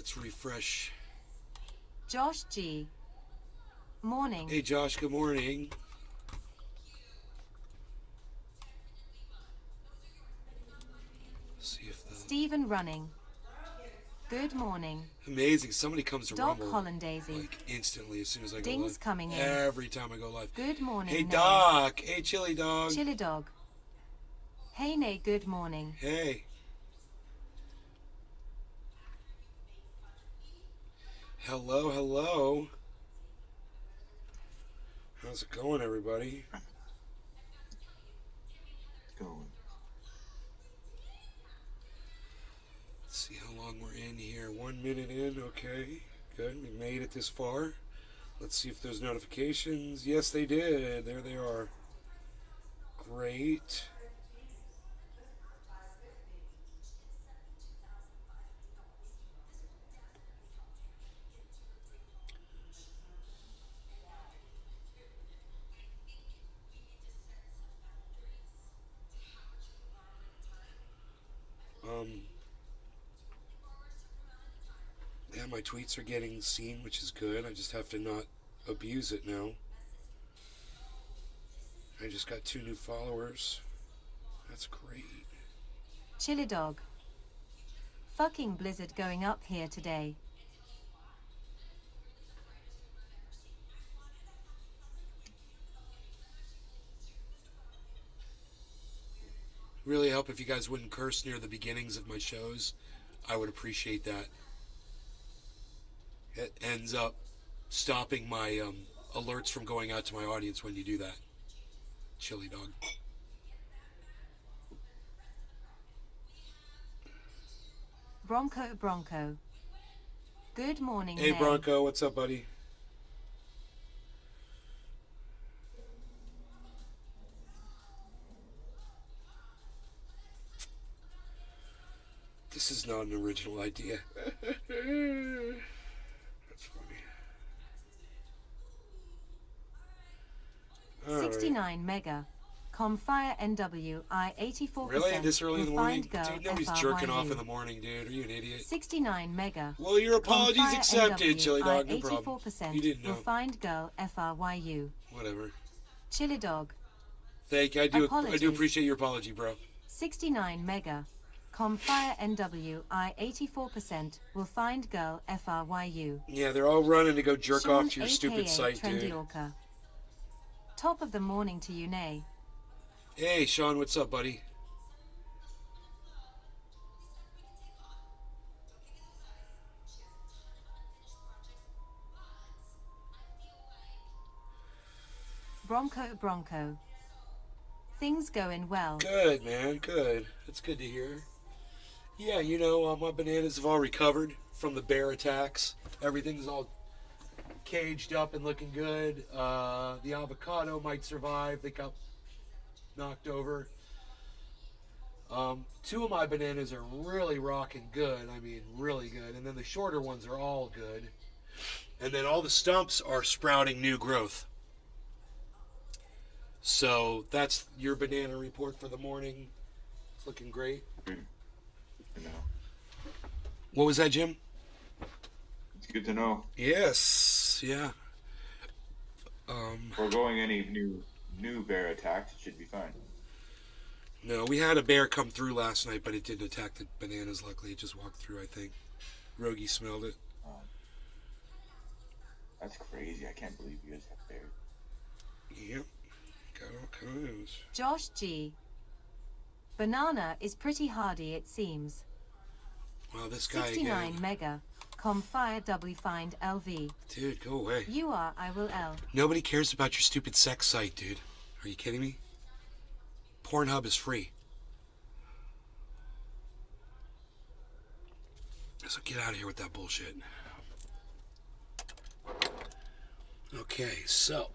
Let's refresh. Josh G. Morning. Hey Josh, good morning. See if the Stephen Running. Good morning. amazing. Somebody comes to Doc Rumble Hollandaisy. like instantly as soon as I go Dings live. coming in. Every time I go live. Good morning. Hey Nay. Doc. Hey Chili Dog. Chili Dog. Hey Nay, good morning. Hey. Hello, hello. How's it going, everybody? Going. Let's see how long we're in here. 1 minute in. Okay, good. We made it this far. Let's see if there's notifications. Yes, they did. There they are. Great. Yeah, my tweets are getting seen, which is good. I just have to not abuse it now. I just got 2 new followers. That's great. Chili Dog. Fucking blizzard going up here today. Really help if you guys wouldn't curse near the beginnings of my shows. I would appreciate that. It ends up stopping my alerts from going out to my audience when you do that. Chili Dog. Bronco. Good morning. Hey Nay. Bronco, what's up, buddy? This is not an original idea. That's funny. All right. 69 mega. Comfire NWI 84%. Really? This early in the morning? Refined Girl Dude, nobody's FRYU. jerking off in the morning, dude. Are you an idiot? 69 mega. Well, your apologies Comfire accepted, NWI Chili Dog. No problem. 84%. You didn't know. Refined Girl FRYU. Whatever. Chili Dog. Thank you. I do Apologies. appreciate your apology, bro. 69 mega. Comfire NWI 84%. Refined Girl FRYU. Yeah, they're all running to go jerk Sean, off to your aka stupid site, Trendy dude. Orca. Top of the morning to you, Nay. Hey, Sean, what's up, buddy? Bronco. Things going well. Good, man. Good. That's good to hear. Yeah, you know, my bananas have all recovered from the bear attacks. Everything's all caged up and looking good. The avocado might survive. They got knocked over. 2 of my bananas are really rocking good. I mean, really good. And then the shorter ones are all good. And then all the stumps are sprouting new growth. So that's your banana report for the morning. It's looking great. You know, What was that, Jim? it's good to know. Yes. Yeah. Foregoing any new bear attacks, it should be fine. No, we had a bear come through last night, but it didn't attack the bananas. Luckily, it just walked through, I think. Rogie smelled it. That's crazy. I can't believe you guys have bears. Yep. Got all kinds. Josh G. Banana is pretty hardy, it seems. Wow, this guy 69 again. mega. Comfire W find LV. Dude, go away. You are I will L. Nobody cares about your stupid sex site, dude. Are you kidding me? Pornhub is free. So get out of here with that bullshit. Okay, so,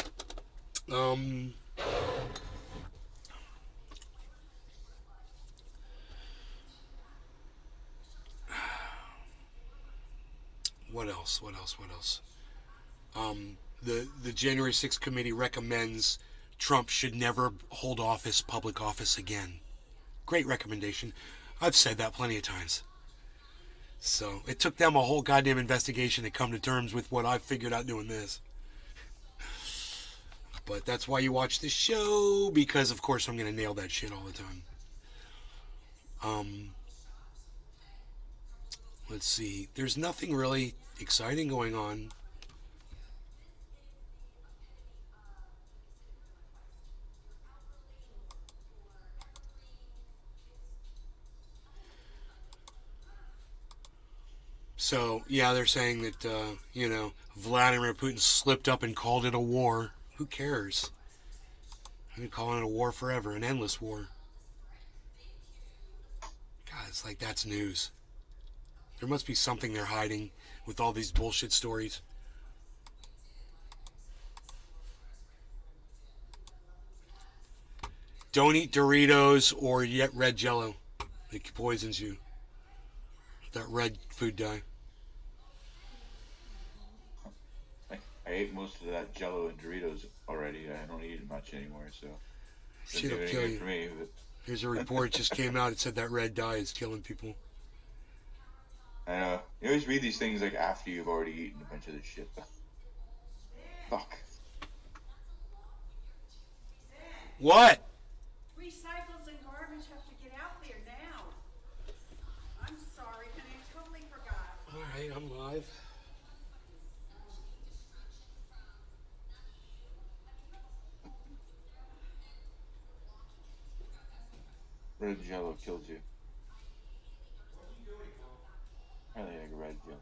what else? The January 6th committee recommends Trump should never hold office, public office again. Great recommendation. I've said that plenty of times. So it took them a whole goddamn investigation to come to terms with what I figured out doing this. But that's why you watch the show, because of course I'm gonna nail that shit all the time. Um, let's see. There's nothing really exciting going on. So yeah, they're saying that Vladimir Putin slipped up and called it a war. Who cares? I've been calling it a war forever, an endless war. God, it's like that's news. There must be something they're hiding with all these bullshit stories. Don't eat Doritos or yet red Jello. It poisons you. That red food dye. I ate most of that Jello and Doritos already. I don't eat it much anymore, so it doesn't Shit'll do any kill good you. for me. But Here's a report just came out. It said that red dye is killing people. I know. You always read these things like after you've already eaten a bunch of this shit. Fuck. What? Recycles and garbage have to get out there now. I'm sorry, honey, I totally forgot. Alright, I'm live. Red Jello kills you. I really like red Jello.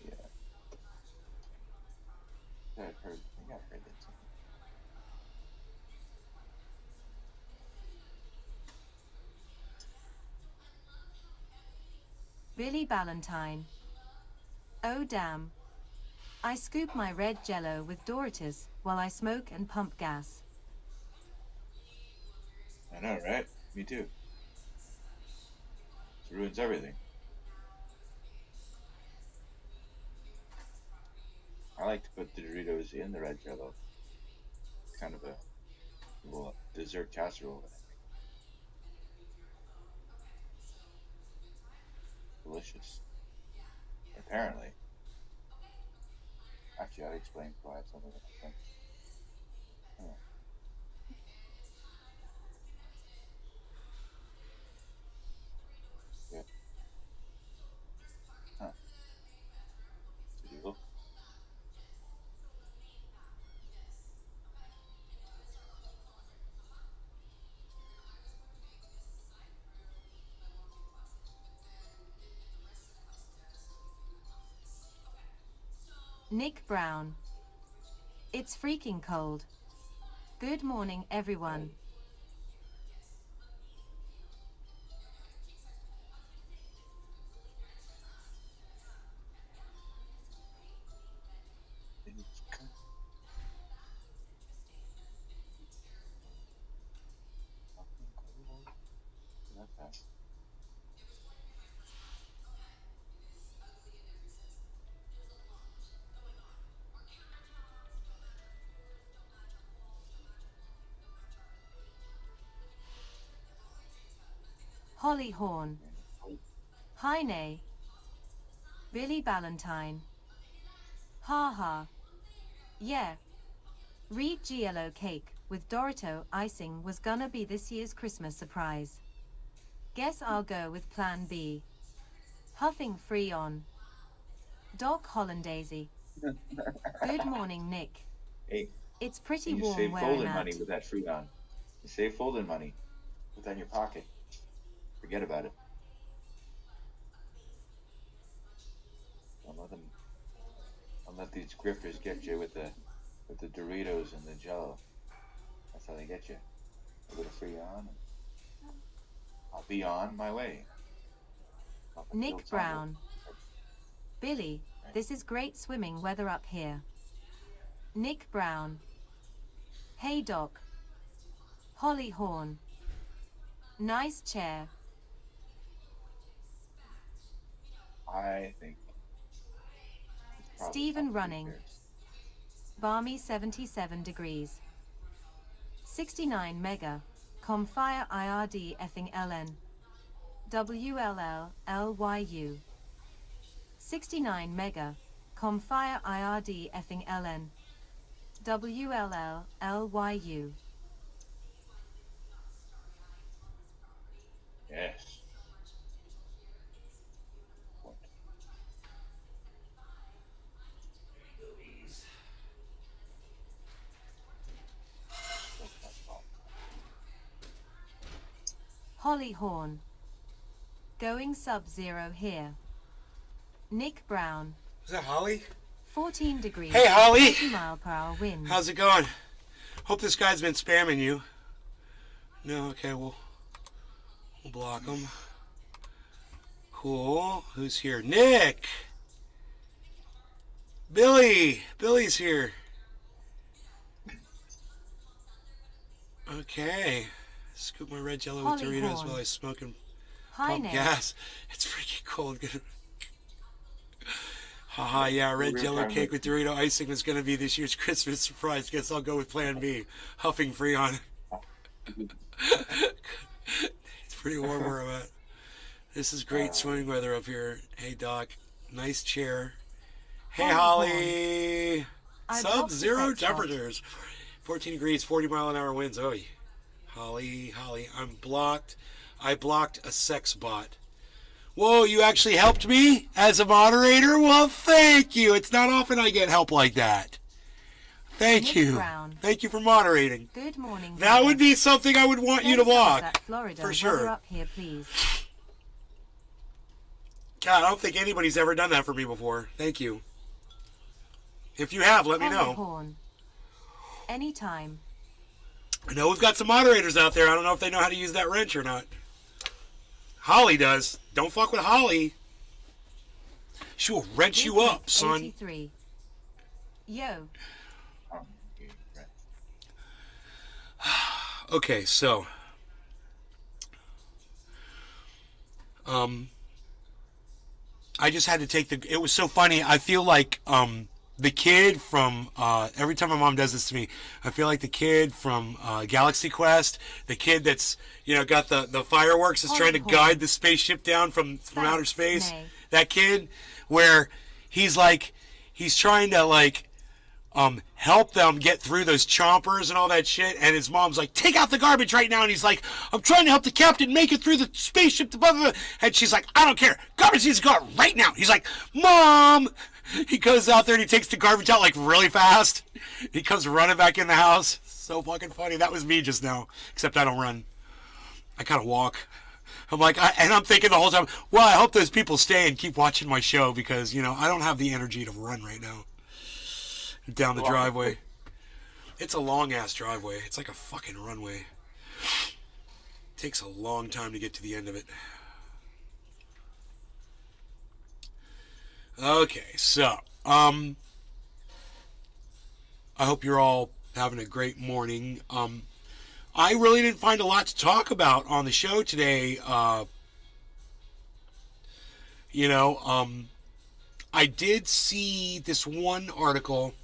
Yeah. I think I've heard that somewhere. Billy Ballantyne. Oh damn. I scoop my red Jello with Doritos while I smoke and pump gas. I know, right? Me too. It ruins everything. I like to put the Doritos in the red Jello. It's kind of a little dessert casserole. Delicious. Apparently. Actually, I'd explain why it's something that I think. Oh. Yeah. Huh. It's illegal. Nick Brown. It's freaking cold. Good morning, everyone. It's cool. Not fast. Holly Horn. Hi Nay. Billy Ballantyne. Ha ha. Yeah. Reed Giello cake with Dorito icing was gonna be this year's Christmas surprise. Guess I'll go with plan B. Huffing free on. Doc Hollandaisy. Good morning, Nick. Hey, It's pretty you warm save where folding I'm money at. with that free on. You save folding money. Put that in your pocket. Forget about it. Don't let these grifters get you with the Doritos and the Jello. That's how they get you. A little free on. And I'll be on my way. Nick Brown. Billy, this is great swimming weather up here. Nick Brown. Hey Doc. Holly Horn. Nice chair. I think. It's probably Stephen not Running. fair. Balmy 77 degrees. 69 mega. Comfire IRD effing LN. WLLLYU. 69 Mega. Comfire IRD effing LN. WLLLYU. Yes. What? Holly Horn. Going sub-zero here. Nick Brown. Is that Holly? 14 degrees. Hey, Holly. 30 mile per hour winds. How's it going? Hope this guy's been spamming you. No, okay, we'll block him. Cool. Who's here? Nick! Billy! Billy's here. Okay. Scoop my red jello with Holly Doritos Horn. while I smoke and Hi, pump Nick. gas. It's freaking cold. Haha, yeah, red jello cake with Dorito icing was going to be this year's Christmas surprise. Guess I'll go with Plan B. Huffing free on it. It's pretty warm where I'm at. This is great swimming weather up here. Hey, Doc. Nice chair. Hey, Holly Holly. I blocked the Sub-zero sex bot. temperatures. 14 degrees, 40-mile-an-hour winds. Oh, Holly, I'm blocked. I blocked a sex bot. Whoa, you actually helped me as a moderator? Well, thank you. It's not often I get help like that. Thank Nick you. Brown. Thank you for moderating. Good morning. That Vegas. would be something I would want you to Send some of block. that Florida For weather sure. up here, please. God, I don't think anybody's ever done that for me before. Thank you. If you have, let me Holly know. Horn. Anytime. I know we've got some moderators out there. I don't know if they know how to use that wrench or not. Holly does. Don't fuck with Holly. She will wrench you up, son. 83. Yo. Okay, so I just had to take it was so funny. I feel like the kid from every time my mom does this to me, I feel like the kid from Galaxy Quest, the kid that's got the fireworks that's trying to guide the spaceship down from outer space. May. That kid where he's trying to help them get through those chompers and all that shit, and his mom's like, take out the garbage right now, and he's like, I'm trying to help the captain make it through the spaceship, blah, blah, blah. And she's like, I don't care, garbage needs to go out right now. He's like, Mom! He goes out there and he takes the garbage out really fast. He comes running back in the house. So fucking funny. That was me just now, except I don't run. I kind of walk. I'm like, and I'm thinking the whole time, well, I hope those people stay and keep watching my show because, I don't have the energy to run right now. Down the driveway. It's a long ass driveway. It's like a fucking runway. Takes a long time to get to the end of it. Okay, so I hope you're all having a great morning. I really didn't find a lot to talk about on the show today. I did see this one article.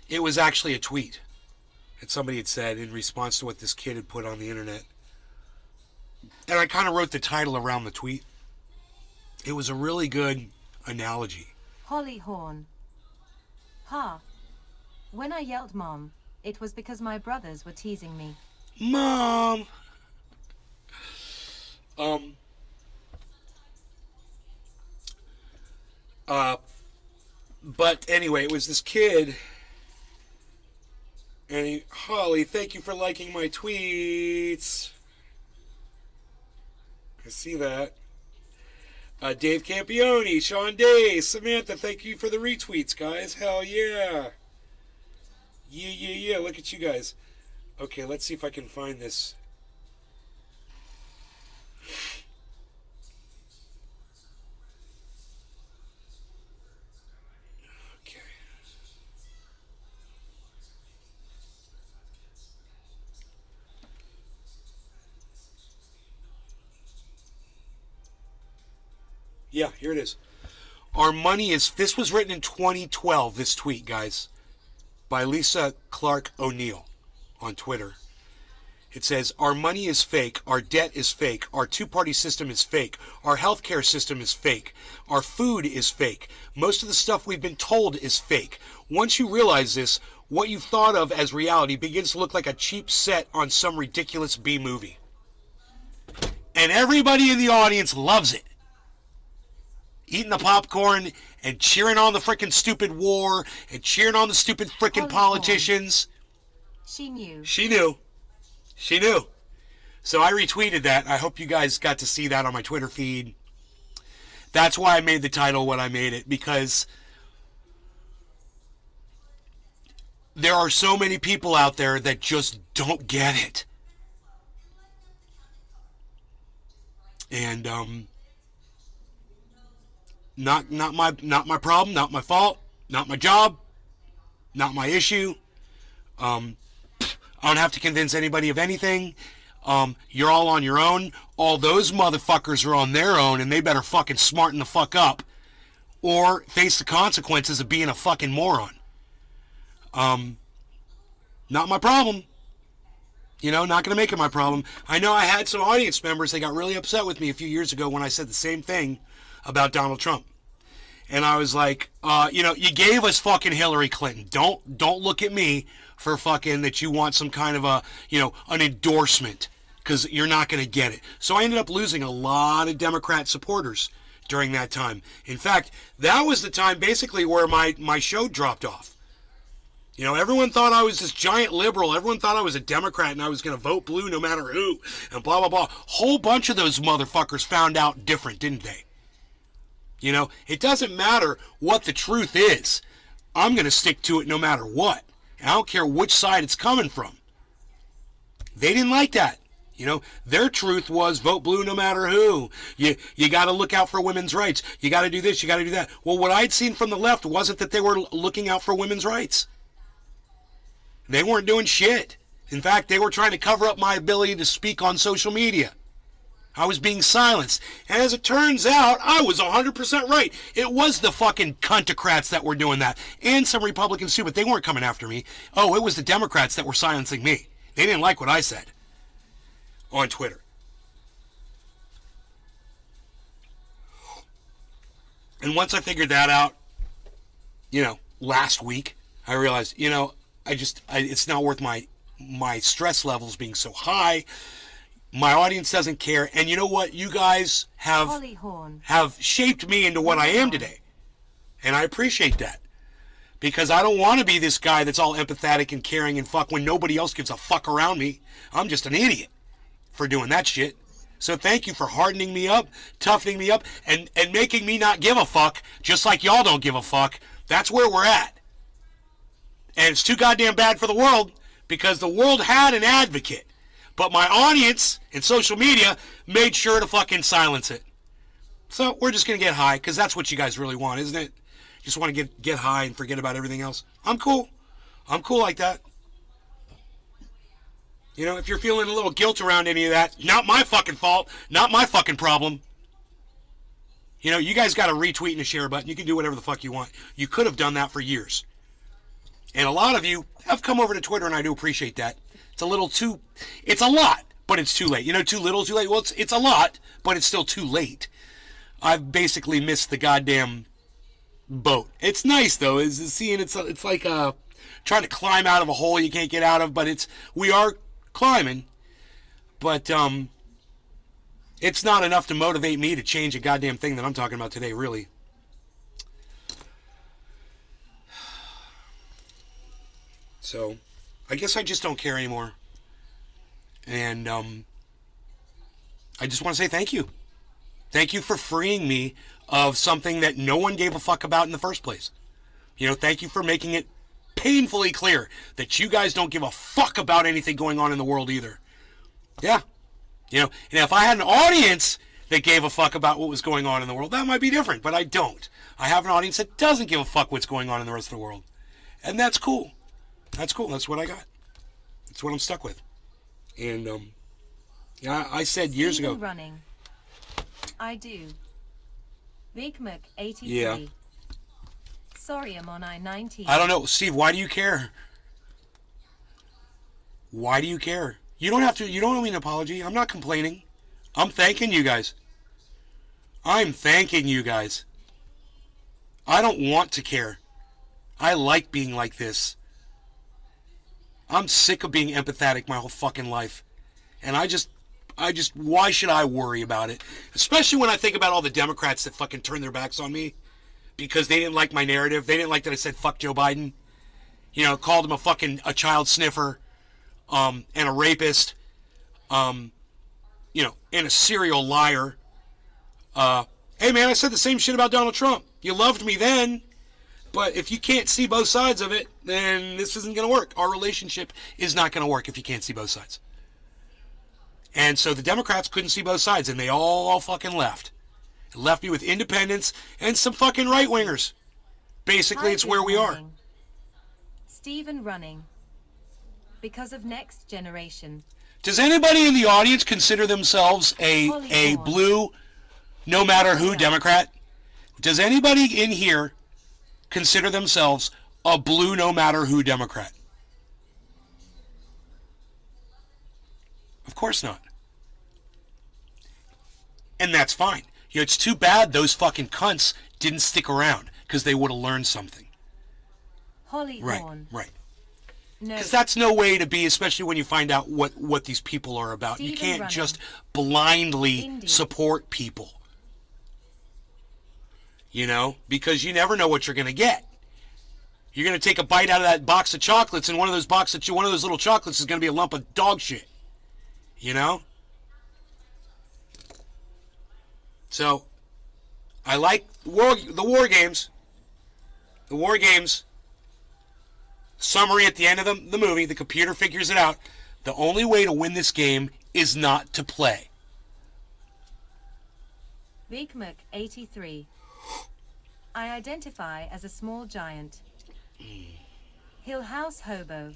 It was actually a tweet that somebody had said in response to what this kid had put on the internet. And I kind of wrote the title around the tweet. It was a really good analogy. Holly Horn. Ha. When I yelled Mom, it was because my brothers were teasing me. Mom! But anyway, it was this kid. And Holly, thank you for liking my tweets. I see that. Dave Campione, Sean Day, Samantha, thank you for the retweets, guys. Hell yeah. Yeah. Look at you guys. Okay, let's see if I can find this. Okay. Yeah, here it is. Our money is... This was written in 2012, this tweet, guys, by Lisa Clark O'Neill on Twitter. It says, our money is fake, our debt is fake, our two-party system is fake, our healthcare system is fake, our food is fake, most of the stuff we've been told is fake. Once you realize this, what you thought of as reality begins to look like a cheap set on some ridiculous B movie. And everybody in the audience loves it. Eating the popcorn and cheering on the frickin' stupid war and cheering on the stupid frickin' politicians. She knew. She knew. She knew. So I retweeted that. I hope you guys got to see that on my Twitter feed. That's why I made the title what I made it, because there are so many people out there that just don't get it. And not my problem, not my fault, not my job, not my issue. I don't have to convince anybody of anything. You're all on your own. All those motherfuckers are on their own, and they better fucking smarten the fuck up or face the consequences of being a fucking moron. Not my problem. You know, not going to make it my problem. I know I had some audience members, they got really upset with me a few years ago when I said the same thing about Donald Trump. And I was like, you know, you gave us fucking Hillary Clinton. Don't look at me for fucking that you want some kind of a, you know, an endorsement, because you're not going to get it. So I ended up losing a lot of Democrat supporters during that time. In fact, that was the time basically where my show dropped off. You know, everyone thought I was this giant liberal. Everyone thought I was a Democrat and I was going to vote blue no matter who, and blah, blah, blah. Whole bunch of those motherfuckers found out different, didn't they? You know, it doesn't matter what the truth is. I'm going to stick to it no matter what. And I don't care which side it's coming from. They didn't like that. You know, their truth was vote blue no matter who. You got to look out for women's rights. You got to do this, you got to do that. Well, what I'd seen from the left wasn't that they were looking out for women's rights. They weren't doing shit. In fact, they were trying to cover up my ability to speak on social media. I was being silenced. And as it turns out, I was 100% right. It was the fucking cuntocrats that were doing that. And some Republicans too, but they weren't coming after me. Oh, it was the Democrats that were silencing me. They didn't like what I said on Twitter. And once I figured that out, you know, last week, I realized, you know, it's not worth my stress levels being so high. My audience doesn't care. And you know what? You guys have shaped me into what I am today. And I appreciate that. Because I don't want to be this guy that's all empathetic and caring and fuck when nobody else gives a fuck around me. I'm just an idiot for doing that shit. So thank you for hardening me up, toughening me up, and making me not give a fuck, just like y'all don't give a fuck. That's where we're at. And it's too goddamn bad for the world, because the world had an advocate. But my audience and social media made sure to fucking silence it. So we're just going to get high, because that's what you guys really want, isn't it? You just want to get high and forget about everything else. I'm cool. I'm cool like that. You know, if you're feeling a little guilt around any of that, not my fucking fault, not my fucking problem. You know, you guys got a retweet and a share button. You can do whatever the fuck you want. You could have done that for years. And a lot of you have come over to Twitter, and I do appreciate that. It's a lot, but it's too late. You know, too little, too late. Well, it's a lot, but it's still too late. I've basically missed the goddamn boat. It's nice, though, it's like trying to climb out of a hole you can't get out of, but we are climbing, but it's not enough to motivate me to change a goddamn thing that I'm talking about today, really. So, I guess I just don't care anymore. And I just want to say thank you. Thank you for freeing me of something that no one gave a fuck about in the first place. You know, thank you for making it painfully clear that you guys don't give a fuck about anything going on in the world either. Yeah. You know, and if I had an audience that gave a fuck about what was going on in the world, that might be different, but I don't. I have an audience that doesn't give a fuck what's going on in the rest of the world. And that's cool. That's cool. That's what I got. That's what I'm stuck with. And, yeah, I said years ago. Running. I do. Big Mac 83. Yeah. Sorry, I'm on I-19. I don't know. Steve, why do you care? Why do you care? You don't have to. You don't owe me an apology. I'm not complaining. I'm thanking you guys. I'm thanking you guys. I don't want to care. I like being like this. I'm sick of being empathetic my whole fucking life. And why should I worry about it? Especially when I think about all the Democrats that fucking turned their backs on me because they didn't like my narrative. They didn't like that I said fuck Joe Biden. You know, called him a child sniffer, and a rapist, and a serial liar. Hey man, I said the same shit about Donald Trump. You loved me then, but if you can't see both sides of it, then this isn't going to work. Our relationship is not going to work if you can't see both sides. And so the Democrats couldn't see both sides, and they all fucking left. It left me with independents and some fucking right-wingers. Basically, it's where we are. Stephen running. Because of Next Generation. Does anybody in the audience consider themselves a blue, no matter who Democrat? Does anybody in here consider themselves a blue, no matter who Democrat? Of course not. And that's fine. You know, it's too bad those fucking cunts didn't stick around because they would have learned something. Holly Horn. Right. No. Because that's no way to be, especially when you find out what these people are about. You can't just blindly support people. You know? Because you never know what you're going to get. You're going to take a bite out of that box of chocolates, and one of those little chocolates is going to be a lump of dog shit. You know? So, I like the war games. The war games. Summary at the end of the movie, the computer figures it out. The only way to win this game is not to play. Big Mac 83. I identify as a small giant. Hill House Hobo.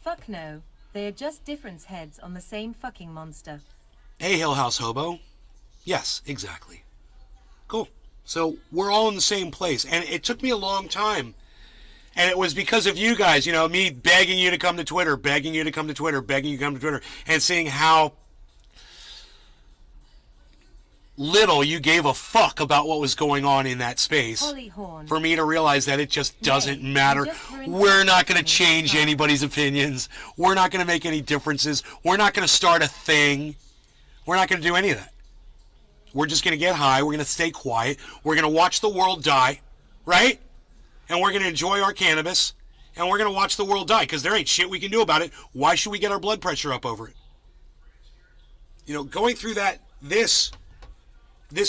Fuck no, they are just different heads on the same fucking monster. Hey, Hill House Hobo. Yes, exactly. Cool. So we're all in the same place. And it took me a long time. And it was because of you guys, you know, me begging you to come to Twitter, and seeing how little you gave a fuck about what was going on in that space. For me to realize that it just doesn't matter. We're not going to change anybody's opinions. We're not going to make any differences. We're not going to start a thing. We're not going to do any of that. We're just going to get high. We're going to stay quiet. We're going to watch the world die, right? And we're going to enjoy our cannabis, and we're going to watch the world die, because there ain't shit we can do about it. Why should we get our blood pressure up over it? You know, going through this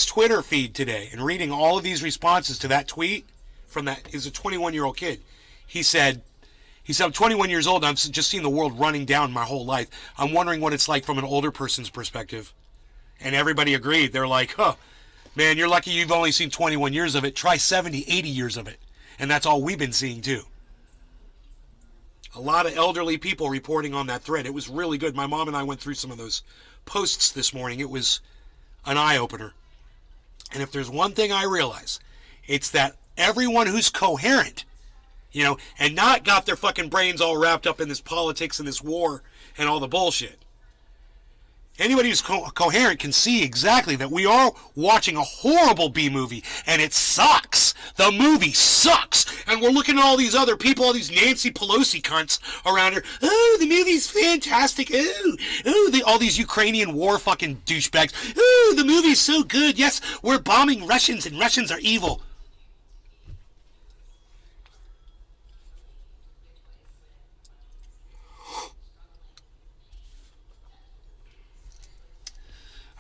Twitter feed today and reading all of these responses to that tweet from that is a 21-year-old kid. He said, I'm 21 years old, and I've just seen the world running down my whole life. I'm wondering what it's like from an older person's perspective. And everybody agreed. They're like, man, you're lucky you've only seen 21 years of it. Try 70, 80 years of it. And that's all we've been seeing, too. A lot of elderly people reporting on that thread. It was really good. My mom and I went through some of those posts this morning. It was an eye-opener. And if there's one thing I realize, it's that everyone who's coherent, you know, and not got their fucking brains all wrapped up in this politics and this war and all the bullshit. Anybody who's coherent can see exactly that we are watching a horrible B-movie, and it sucks. The movie sucks. And we're looking at all these other people, all these Nancy Pelosi cunts around here. Oh, the movie's fantastic. All these Ukrainian war fucking douchebags. Oh, the movie's so good. Yes, we're bombing Russians, and Russians are evil.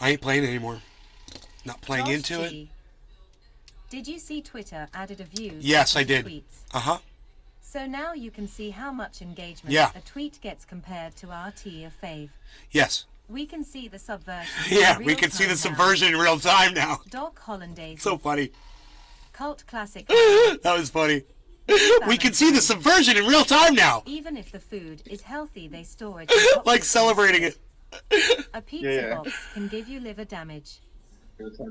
I ain't playing anymore. Not playing Josh into it. G. Did you see Twitter added a view? Yes, I did. Tweets? Uh-huh. So now you can see how much engagement a tweet gets compared to our tier fave. Yes. We can see the subversion. Yeah, we can see the subversion in real time now. Doc Hollandaise. So funny. Cult classic. That was funny. We can see the subversion in real time now. Even if the food is healthy, they store it. Like celebrating it. A pizza box can give you liver damage.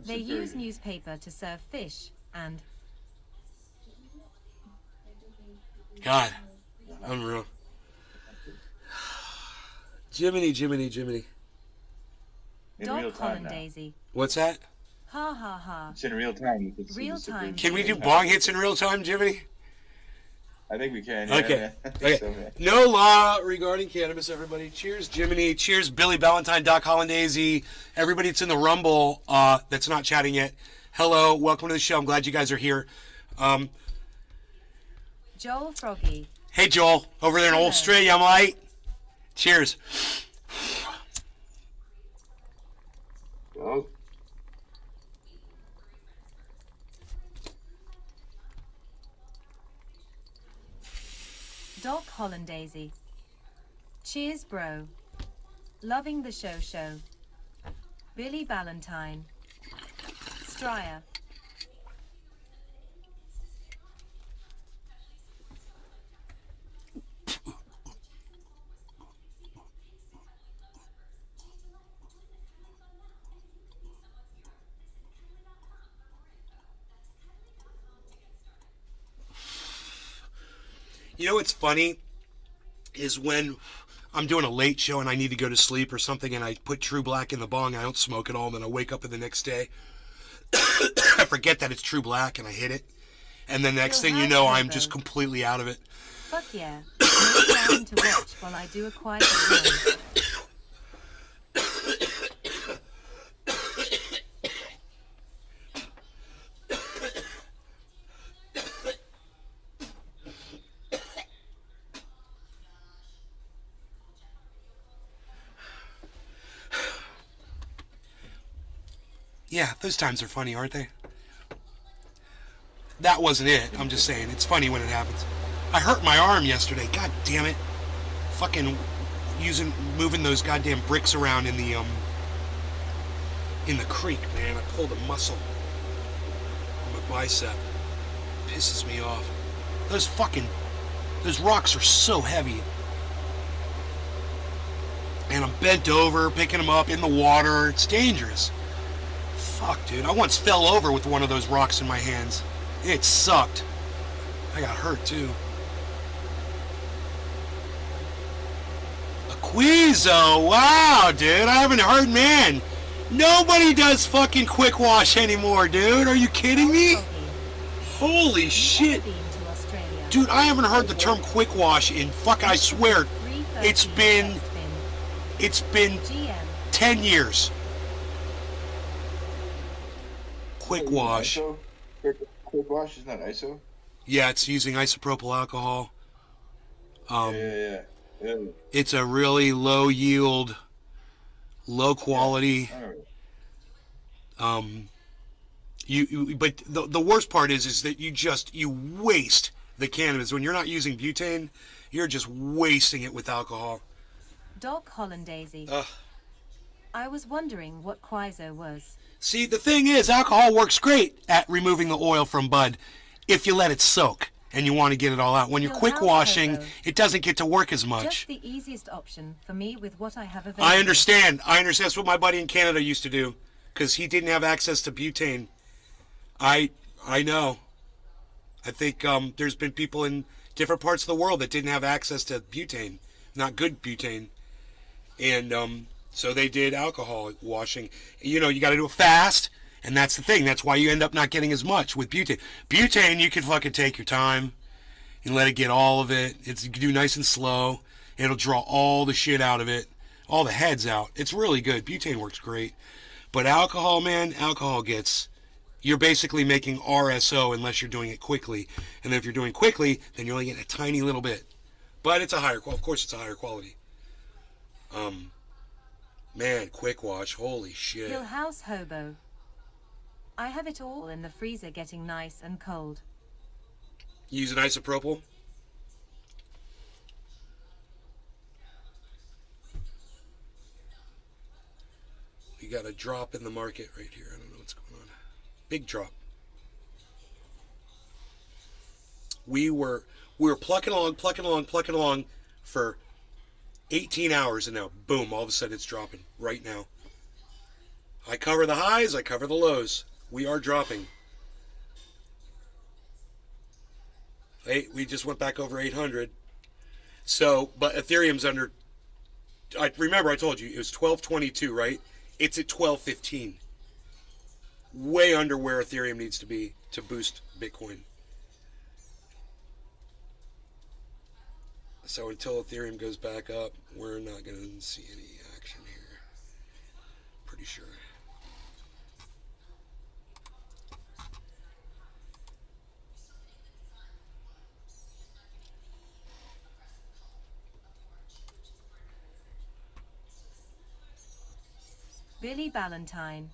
They use newspaper to serve fish and... God. Unreal. Jiminy, Jiminy, Jiminy. In real Doc time now. Hollandaisy. What's that? Ha ha ha. It's in real time. You can see Real the supreme time. Can we do supreme bong power. hits in real time, Jiminy? I think we can. Yeah, Okay. man. I think Okay. so, man. No law regarding cannabis, everybody. Cheers, Jiminy. Cheers, Billy Ballantyne, Doc Hollandaisy. Everybody that's in the Rumble that's not chatting yet. Hello. Welcome to the show. I'm glad you guys are here. Joel Froggy. Hey, Joel. Over there in Hello. Australia, mate. Cheers. Oh, Doc Hollandaisy. Cheers, bro. Loving the show. Billy Ballantyne. Stryer. You know what's funny is when I'm doing a late show and I need to go to sleep or something and I put True Black in the bong, I don't smoke at all, and then I wake up the next day. I forget that it's True Black and I hit it. And then next thing you know, I'm just completely out of it. Fuck yeah. No time to watch while I do a quiet room. Yeah, those times are funny, aren't they? That wasn't it. I'm just saying, it's funny when it happens. I hurt my arm yesterday. God damn it. Fucking moving those goddamn bricks around in the creek, man. I pulled a muscle on my bicep. Pisses me off. Those rocks are so heavy. And I'm bent over, picking them up in the water. It's dangerous. Fuck, dude. I once fell over with one of those rocks in my hands. It sucked. I got hurt, too. Aquizo! Wow, dude. I haven't heard, man. Nobody does fucking quick wash anymore, dude. Are you kidding me? Holy shit. Been to Australia. Dude, I haven't heard the term quick wash in I swear, 3:30 it's been GM. 10 years. Quick wash. ISO? Quick wash is not ISO? Yeah, it's using isopropyl alcohol. Yeah. It's a really low yield, low quality. All right. But the worst part is that you waste the cannabis when you're not using butane. You're just wasting it with alcohol. Doc Hollandaisy. Ugh. I was wondering what Quizo was. See, the thing is, alcohol works great at removing the oil from bud if you let it soak and you want to get it all out. When you're Your quick house washing, hobo. it doesn't get to work as Just much. the easiest option for me with what I have available. I understand. That's what my buddy in Canada used to do because he didn't have access to butane. I know. I think there's been people in different parts of the world that didn't have access to butane, not good butane. And so they did alcohol washing. You know, you got to do it fast, and that's the thing. That's why you end up not getting as much with butane. Butane, you can fucking take your time and let it get all of it. You can do nice and slow. It'll draw all the shit out of it, all the heads out. It's really good. Butane works great. But alcohol, man, you're basically making RSO unless you're doing it quickly. And then if you're doing quickly, then you're only getting a tiny little bit. But it's of course it's a higher quality. Man, quick wash, holy shit. Hill House Hobo. I have it all in the freezer getting nice and cold. You use an isopropyl? We got a drop in the market right here. I don't know what's going on. Big drop. We were plucking along for 18 hours, and now, boom, all of a sudden it's dropping right now. I cover the highs, I cover the lows. We are dropping. We just went back over 800. So, but Ethereum's under remember I told you it was 1222, right? It's at 1215. Way under where Ethereum needs to be to boost Bitcoin. So until Ethereum goes back up, we're not going to see any action here. Pretty sure. Billy Ballantyne.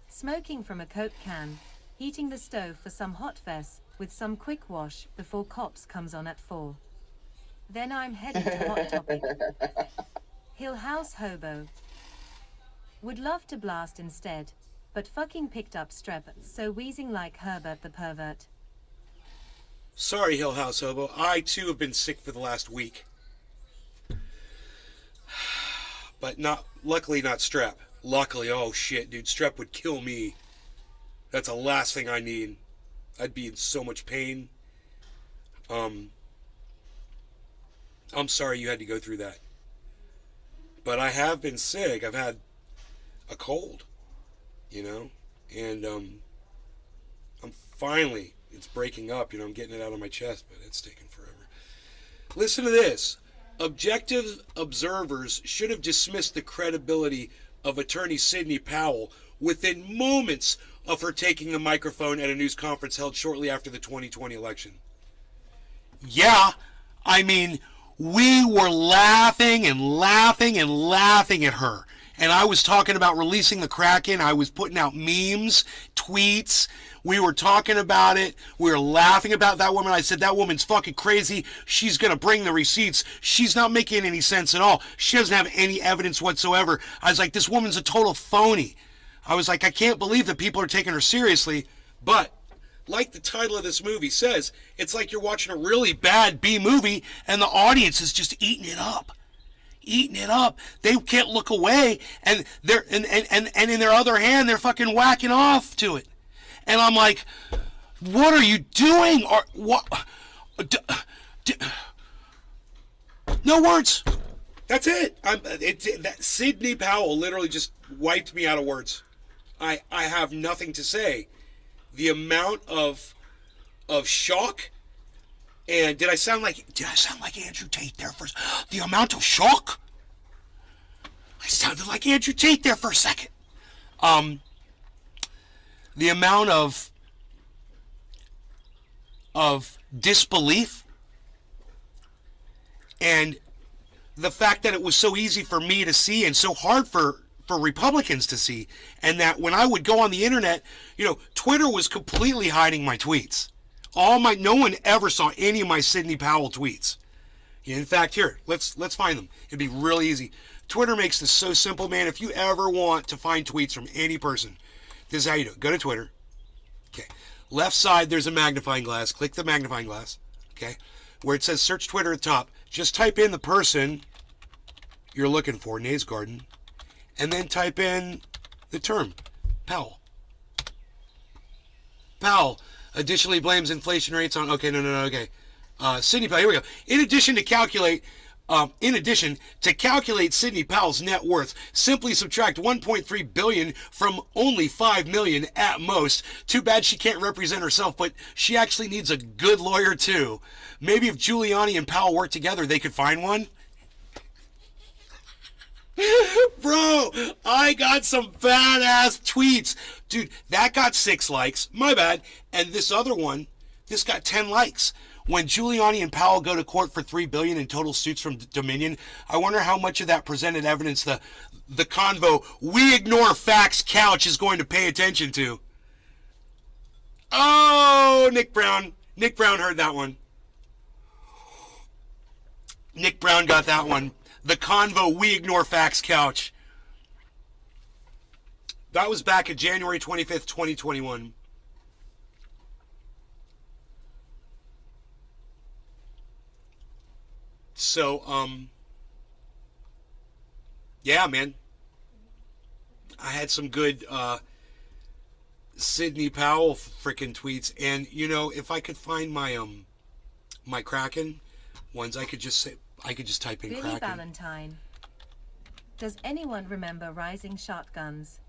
Smoking from a Coke can, heating the stove for some hot fess, with some quick wash before cops comes on at 4. Then I'm headed to Hot Topic. Hill House Hobo. Would love to blast instead, but fucking picked up strep, so wheezing like Herbert the pervert. Sorry, Hill House Hobo. I too have been sick for the last week. But luckily not strep. Luckily, oh shit, dude, strep would kill me. That's the last thing I need. I'd be in so much pain. I'm sorry you had to go through that. But I have been sick. I've had a cold, and I'm finally, it's breaking up, I'm getting it out of my chest, but it's taking forever. Listen to this. Objective observers should have dismissed the credibility of attorney Sidney Powell within moments of her taking the microphone at a news conference held shortly after the 2020 election. Yeah, I mean, we were laughing and laughing and laughing at her. And I was talking about releasing the Kraken. I was putting out memes, tweets. We were talking about it. We were laughing about that woman. I said, that woman's fucking crazy. She's going to bring the receipts. She's not making any sense at all. She doesn't have any evidence whatsoever. I was like, this woman's a total phony. I was like, I can't believe that people are taking her seriously. But like the title of this movie says, it's like you're watching a really bad B movie and the audience is just eating it up. Eating it up. They can't look away, and they're and in their other hand they're fucking whacking off to it. And I'm like, what are you doing? Or what? No words. That's it. That Sidney Powell literally just wiped me out of words. I have nothing to say. The amount of shock. And did I sound like Andrew Tate there for the amount of shock? I sounded like Andrew Tate there for a second. The amount of disbelief and the fact that it was so easy for me to see and so hard for Republicans to see, and that when I would go on the internet, Twitter was completely hiding my tweets. No one ever saw any of my Sidney Powell tweets. In fact, here, let's find them. It'd be really easy. Twitter makes this so simple, man. If you ever want to find tweets from any person, this is how you do it. Go to Twitter. Okay. Left side, there's a magnifying glass. Click the magnifying glass. Okay. Where it says search Twitter at the top, just type in the person you're looking for, Nays Garden, and then type in the term, Powell. Powell additionally blames inflation rates on, okay. Sidney Powell, here we go. In addition to calculate Sidney Powell's net worth, simply subtract $1.3 billion from only $5 million at most. Too bad she can't represent herself, but she actually needs a good lawyer too. Maybe if Giuliani and Powell work together, they could find one. Bro, I got some badass tweets. Dude, that got 6 likes. My bad. And this other one, this got 10 likes. When Giuliani and Powell go to court for $3 billion in total suits from Dominion, I wonder how much of that presented evidence the convo "We Ignore Facts" couch is going to pay attention to. Oh, Nick Brown. Nick Brown heard that one. Nick Brown got that one. The convo "We Ignore Facts" couch. That was back at January 25th, 2021. So, yeah, man. I had some good Sidney Powell freaking tweets, and if I could find my my Kraken, ones. I could just type in Billy Kraken. Valentine. Does anyone remember rising shotguns?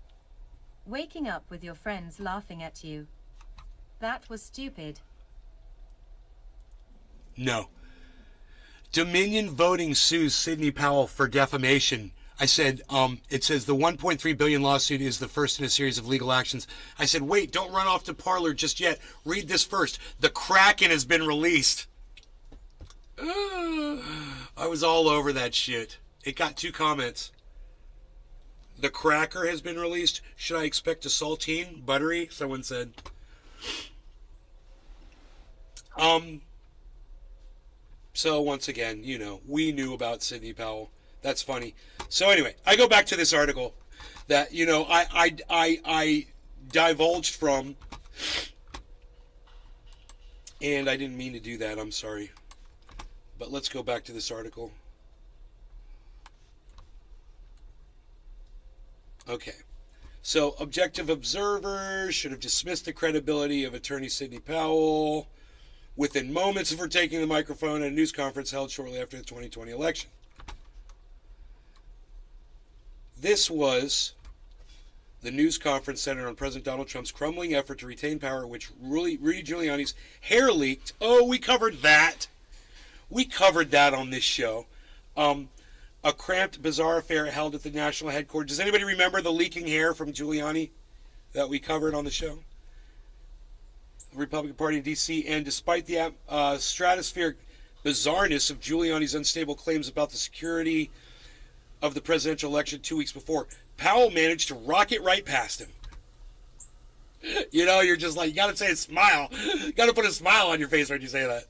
Waking up with your friends laughing at you. That was stupid. No. Dominion Voting sues Sidney Powell for defamation. I said, it says the $1.3 billion lawsuit is the first in a series of legal actions. I said, wait, don't run off to Parler just yet. Read this first. The Kraken has been released. I was all over that shit. It got 2 comments. The Cracker has been released. Should I expect a saltine? Buttery? Someone said. So once again, you know, we knew about Sidney Powell. That's funny. So anyway, I go back to this article that, you know, I divulged from, and I didn't mean to do that. I'm sorry. But let's go back to this article. Okay. So, objective observers should have dismissed the credibility of attorney Sidney Powell within moments of her taking the microphone at a news conference held shortly after the 2020 election. This was the news conference centered on President Donald Trump's crumbling effort to retain power, which Rudy Giuliani's hair leaked. Oh, we covered that. We covered that on this show. A cramped, bizarre affair held at the national headquarters. Does anybody remember the leaking hair from Giuliani that we covered on the show? The Republican Party in D.C. And despite the stratospheric bizarreness of Giuliani's unstable claims about the security of the presidential election 2 weeks before, Powell managed to rocket right past him. You know, you're just like, you got to say a smile. You got to put a smile on your face when you say that.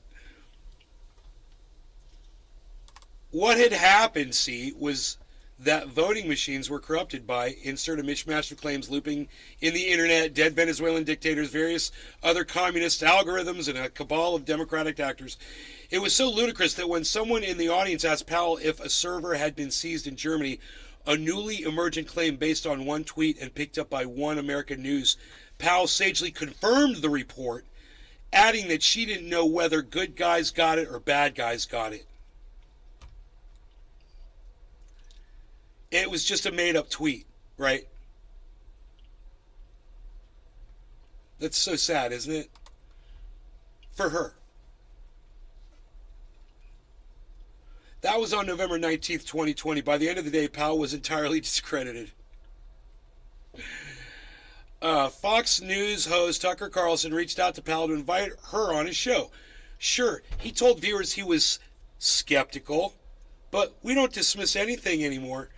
What had happened, see, was that voting machines were corrupted by insert a mishmash of claims looping in the internet, dead Venezuelan dictators, various other communist algorithms, and a cabal of democratic actors. It was so ludicrous that when someone in the audience asked Powell if a server had been seized in Germany, a newly emergent claim based on one tweet and picked up by One American News, Powell sagely confirmed the report, adding that she didn't know whether good guys got it or bad guys got it. It was just a made-up tweet, right? That's so sad, isn't it? For her. That was on November 19th, 2020. By the end of the day, Powell was entirely discredited. Fox News host Tucker Carlson reached out to Powell to invite her on his show. Sure, he told viewers he was skeptical, but we don't dismiss anything anymore,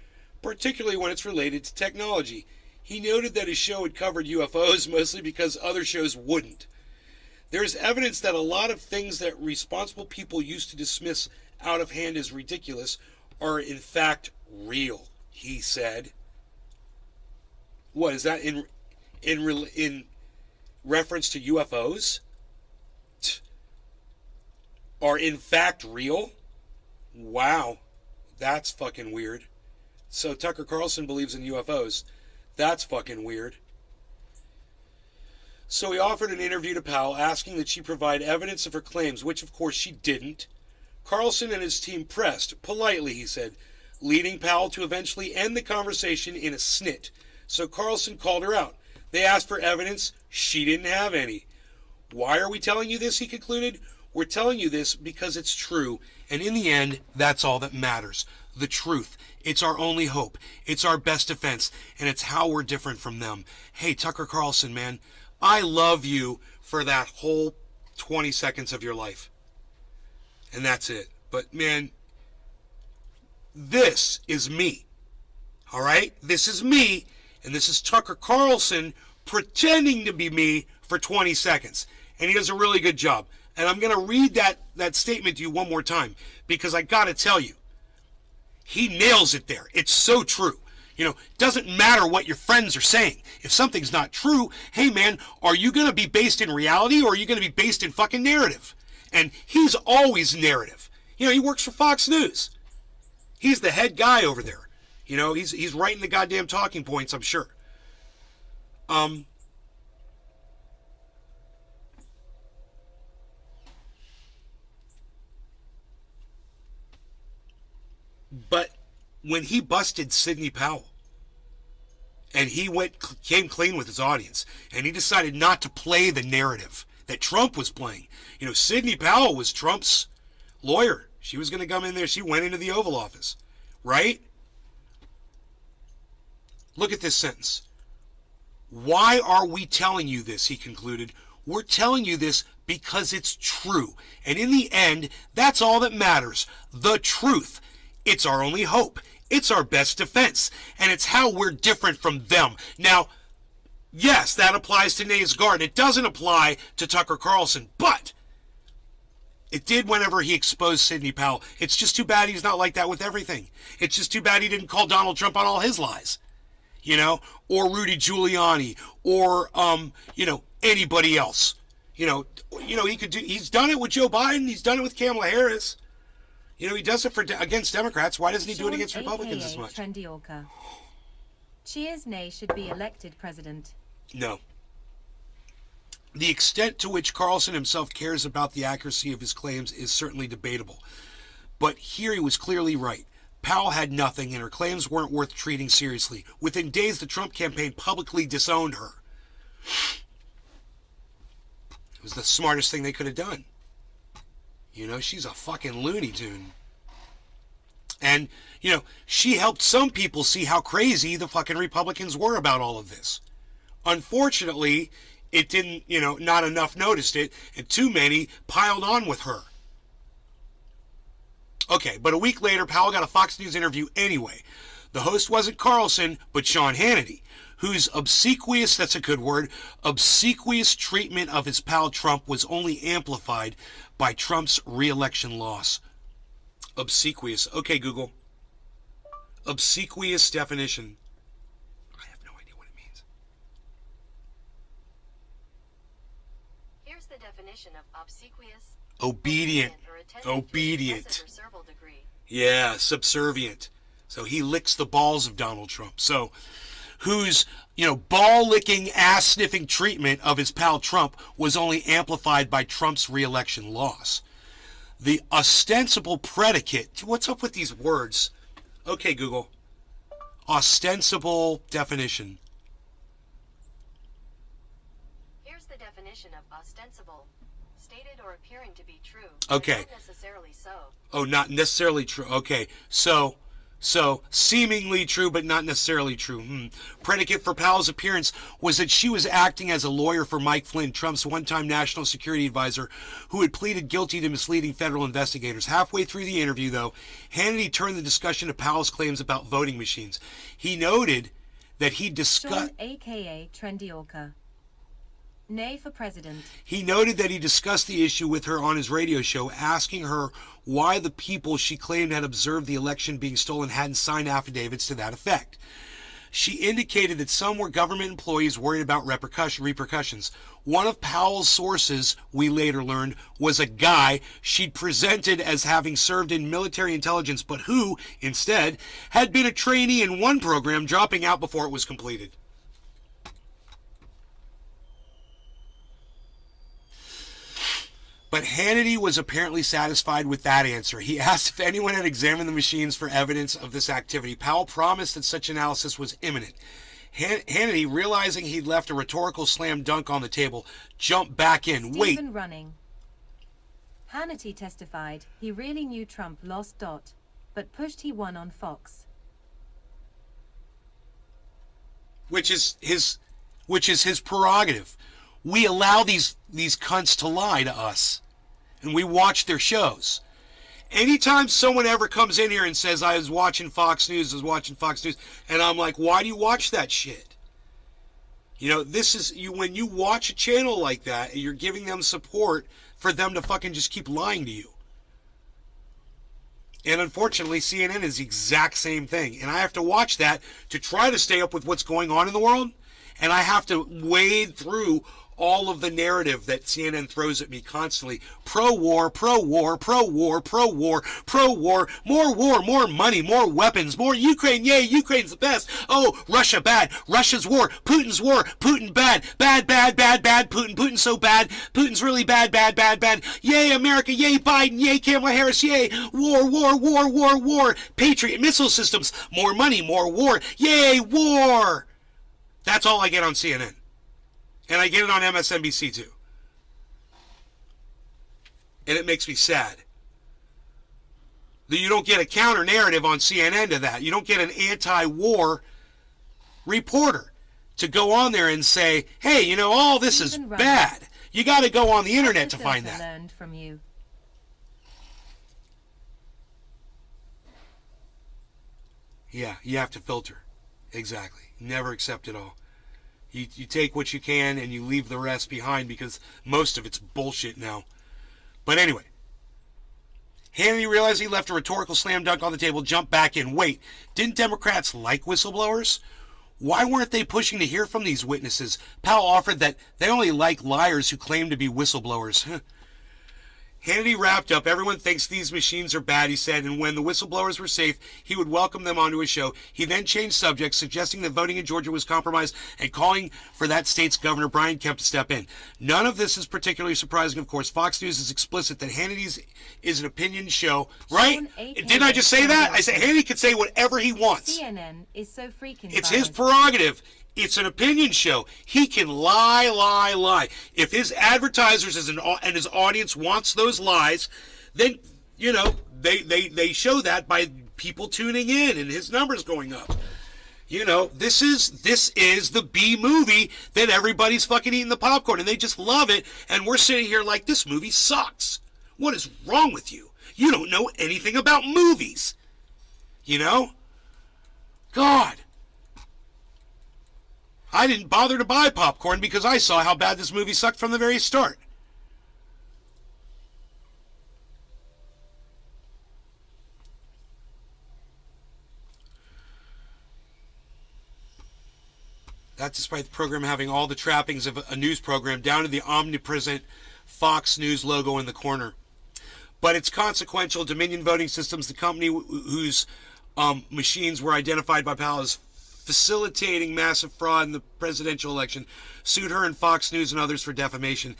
particularly when it's related to technology. He noted that his show had covered UFOs mostly because other shows wouldn't. There's evidence that a lot of things that responsible people used to dismiss out of hand as ridiculous are in fact real, he said. What is that in reference to UFOs? Are in fact real? Wow, that's fucking weird. So Tucker Carlson believes in UFOs. That's fucking weird. So he offered an interview to Powell asking that she provide evidence of her claims, which of course she didn't. Carlson and his team pressed, politely he said, leading Powell to eventually end the conversation in a snit. So Carlson called her out. They asked for evidence. She didn't have any. Why are we telling you this, he concluded? We're telling you this because it's true, and in the end, that's all that matters. The truth. It's our only hope. It's our best defense, and it's how we're different from them. Hey, Tucker Carlson, man, I love you for that whole 20 seconds of your life. And that's it. But, man, this is me. All right? This is me, and this is Tucker Carlson pretending to be me for 20 seconds. And he does a really good job. And I'm going to read that statement to you one more time, because I got to tell you, he nails it there. It's so true. You know, it doesn't matter what your friends are saying. If something's not true, hey man, are you going to be based in reality or are you going to be based in fucking narrative? And he's always narrative. You know, he works for Fox News. He's the head guy over there. You know, he's writing the goddamn talking points, I'm sure. when he busted Sidney Powell, and he came clean with his audience, and he decided not to play the narrative that Trump was playing. You know, Sidney Powell was Trump's lawyer. She was going to come in there. She went into the Oval Office, right? Look at this sentence. Why are we telling you this? He concluded. We're telling you this because it's true. And in the end, that's all that matters. The truth. It's our only hope. It's our best defense. And it's how we're different from them. Now, yes, that applies to Nays Garden. It doesn't apply to Tucker Carlson, but it did whenever he exposed Sidney Powell. It's just too bad he's not like that with everything. It's just too bad he didn't call Donald Trump on all his lies, you know, or Rudy Giuliani, or anybody else. He's done it with Joe Biden. He's done it with Kamala Harris. You know, he does it against Democrats. Why doesn't he do it against Republicans as much? Trendy Orca. Cheers, Nay should be elected president. No. The extent to which Carlson himself cares about the accuracy of his claims is certainly debatable. But here he was clearly right. Powell had nothing, and her claims weren't worth treating seriously. Within days, the Trump campaign publicly disowned her. It was the smartest thing they could have done. You know, she's a fucking Looney Tune. And, you know, she helped some people see how crazy the fucking Republicans were about all of this. Unfortunately, it didn't, not enough noticed it, and too many piled on with her. Okay, but a week later, Powell got a Fox News interview anyway. The host wasn't Carlson, but Sean Hannity, whose obsequious, that's a good word, obsequious treatment of his pal Trump was only amplified by Trump's re-election loss. Obsequious. Okay, Google. Obsequious definition. I have no idea what it means. Here's the definition of obsequious. Obedient. Obedient. Yeah, subservient. So he licks the balls of Donald Trump. So whose, ball-licking, ass-sniffing treatment of his pal Trump was only amplified by Trump's re-election loss. The ostensible predicate. What's up with these words? Okay, Google. Ostensible definition. Here's the definition of ostensible. Stated or appearing to be true. Okay. Not necessarily so. Oh, not necessarily true. Okay. So seemingly true, but not necessarily true. Predicate for Powell's appearance was that she was acting as a lawyer for Mike Flynn, Trump's one-time national security advisor, who had pleaded guilty to misleading federal investigators. Halfway through the interview, though, Hannity turned the discussion to Powell's claims about voting machines. He noted that he discussed... Sean, a.k.a. Trendy Orca. Nay for president. He noted that he discussed the issue with her on his radio show, asking her why the people she claimed had observed the election being stolen hadn't signed affidavits to that effect. She indicated that some were government employees worried about repercussions. One of Powell's sources, we later learned, was a guy she'd presented as having served in military intelligence, but who, instead, had been a trainee in one program, dropping out before it was completed. But Hannity was apparently satisfied with that answer. He asked if anyone had examined the machines for evidence of this activity. Powell promised that such analysis was imminent. Hannity, realizing he'd left a rhetorical slam dunk on the table, jumped back in. Stephen running. Hannity testified he really knew Trump lost ... but pushed he won on Fox. Which is his prerogative. We allow these cunts to lie to us. And we watch their shows. Anytime someone ever comes in here and says, I was watching Fox News, and I'm like, why do you watch that shit? This is, when you watch a channel like that, you're giving them support for them to fucking just keep lying to you. And unfortunately, CNN is the exact same thing. And I have to watch that to try to stay up with what's going on in the world. And I have to wade through all of the narrative that CNN throws at me constantly. Pro-war, pro-war, pro-war, pro-war, pro-war, more money, more weapons, more Ukraine, yay, Ukraine's the best. Oh, Russia bad, Russia's war, Putin bad, bad, Putin's so bad, Putin's really bad, yay, America, yay, Biden, yay, Kamala Harris, yay, war, Patriot missile systems, more money, more war, yay, war. That's all I get on CNN. And I get it on MSNBC too. And it makes me sad that you don't get a counter narrative on CNN to that. You don't get an anti-war reporter to go on there and say, hey, you know, all this is bad. You got to go on the internet to find that. Learned from you. Yeah, you have to filter. Exactly. Never accept it all. You take what you can and you leave the rest behind because most of it's bullshit now. But anyway, Hannity realized he left a rhetorical slam dunk on the table, jumped back in. Wait, didn't Democrats like whistleblowers? Why weren't they pushing to hear from these witnesses? Powell offered that they only like liars who claim to be whistleblowers. Hannity wrapped up, everyone thinks these machines are bad, he said, and when the whistleblowers were safe, he would welcome them onto his show. He then changed subjects, suggesting that voting in Georgia was compromised and calling for that state's Governor Brian Kemp to step in. None of this is particularly surprising, of course. Fox News is explicit that Hannity's is an opinion show, right? Didn't I just say that? I said Hannity could say whatever he wants. CNN is so freaking It's his prerogative. It's an opinion show. He can lie. If his advertisers and his audience wants those lies, then, you know, they show that by people tuning in and his numbers going up. You know, this is the B movie that everybody's fucking eating the popcorn and they just love it. And we're sitting here like, this movie sucks. What is wrong with you? You don't know anything about movies. You know? God. I didn't bother to buy popcorn because I saw how bad this movie sucked from the very start. That's despite the program having all the trappings of a news program, down to the omnipresent Fox News logo in the corner. But it's consequential. Dominion Voting Systems, the company whose machines were identified by Powell as facilitating massive fraud in the presidential election, sued her and Fox News and others for defamation.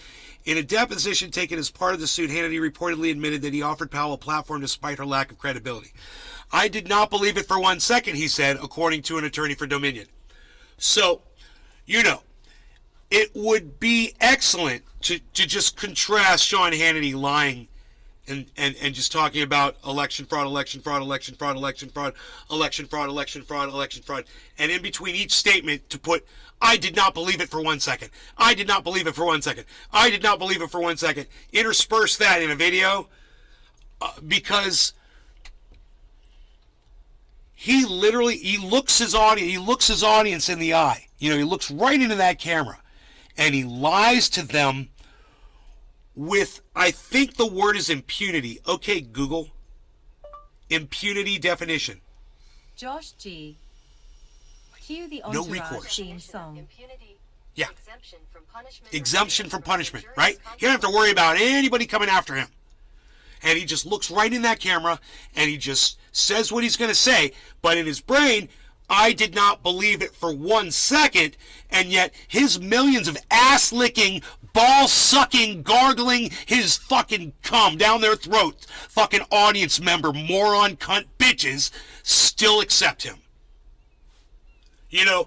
In a deposition taken as part of the suit, Hannity reportedly admitted that he offered Powell a platform despite her lack of credibility. I did not believe it for 1 second, he said, according to an attorney for Dominion. So, you know, it would be excellent to just contrast Sean Hannity lying and just talking about election fraud, and in between each statement to put, I did not believe it for 1 second. I did not believe it for 1 second. I did not believe it for 1 second. Intersperse that in a video because he looks his audience in the eye. You know, he looks right into that camera and he lies to them with, I think the word is impunity. Okay, Google. Impunity definition. Josh G. Cue the No Entourage recourse. theme song. Impunity. Yeah. Exemption from punishment. Exemption from punishment, right? He don't have to worry about anybody coming after him. And he just looks right in that camera and he just says what he's going to say. But in his brain, I did not believe it for 1 second. And yet his millions of ass-licking, ball-sucking, gargling his fucking cum down their throat, fucking audience member, moron, cunt, bitches, still accept him. You know,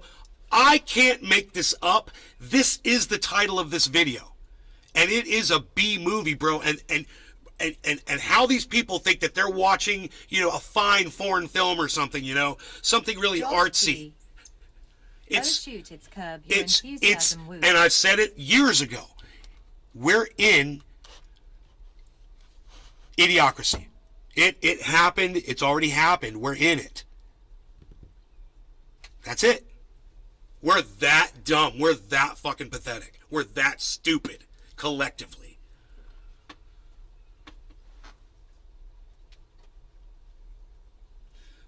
I can't make this up. This is the title of this video. And it is a B movie, bro. And how these people think that they're watching, you know, a fine foreign film or something, you know, something really Josh artsy. G. Oh shoot, it's Curb Your It's, Enthusiasm Woo. and I've said it years ago. We're in idiocracy. It happened. It's already happened. We're in it. That's it. We're that dumb. We're that fucking pathetic. We're that stupid collectively.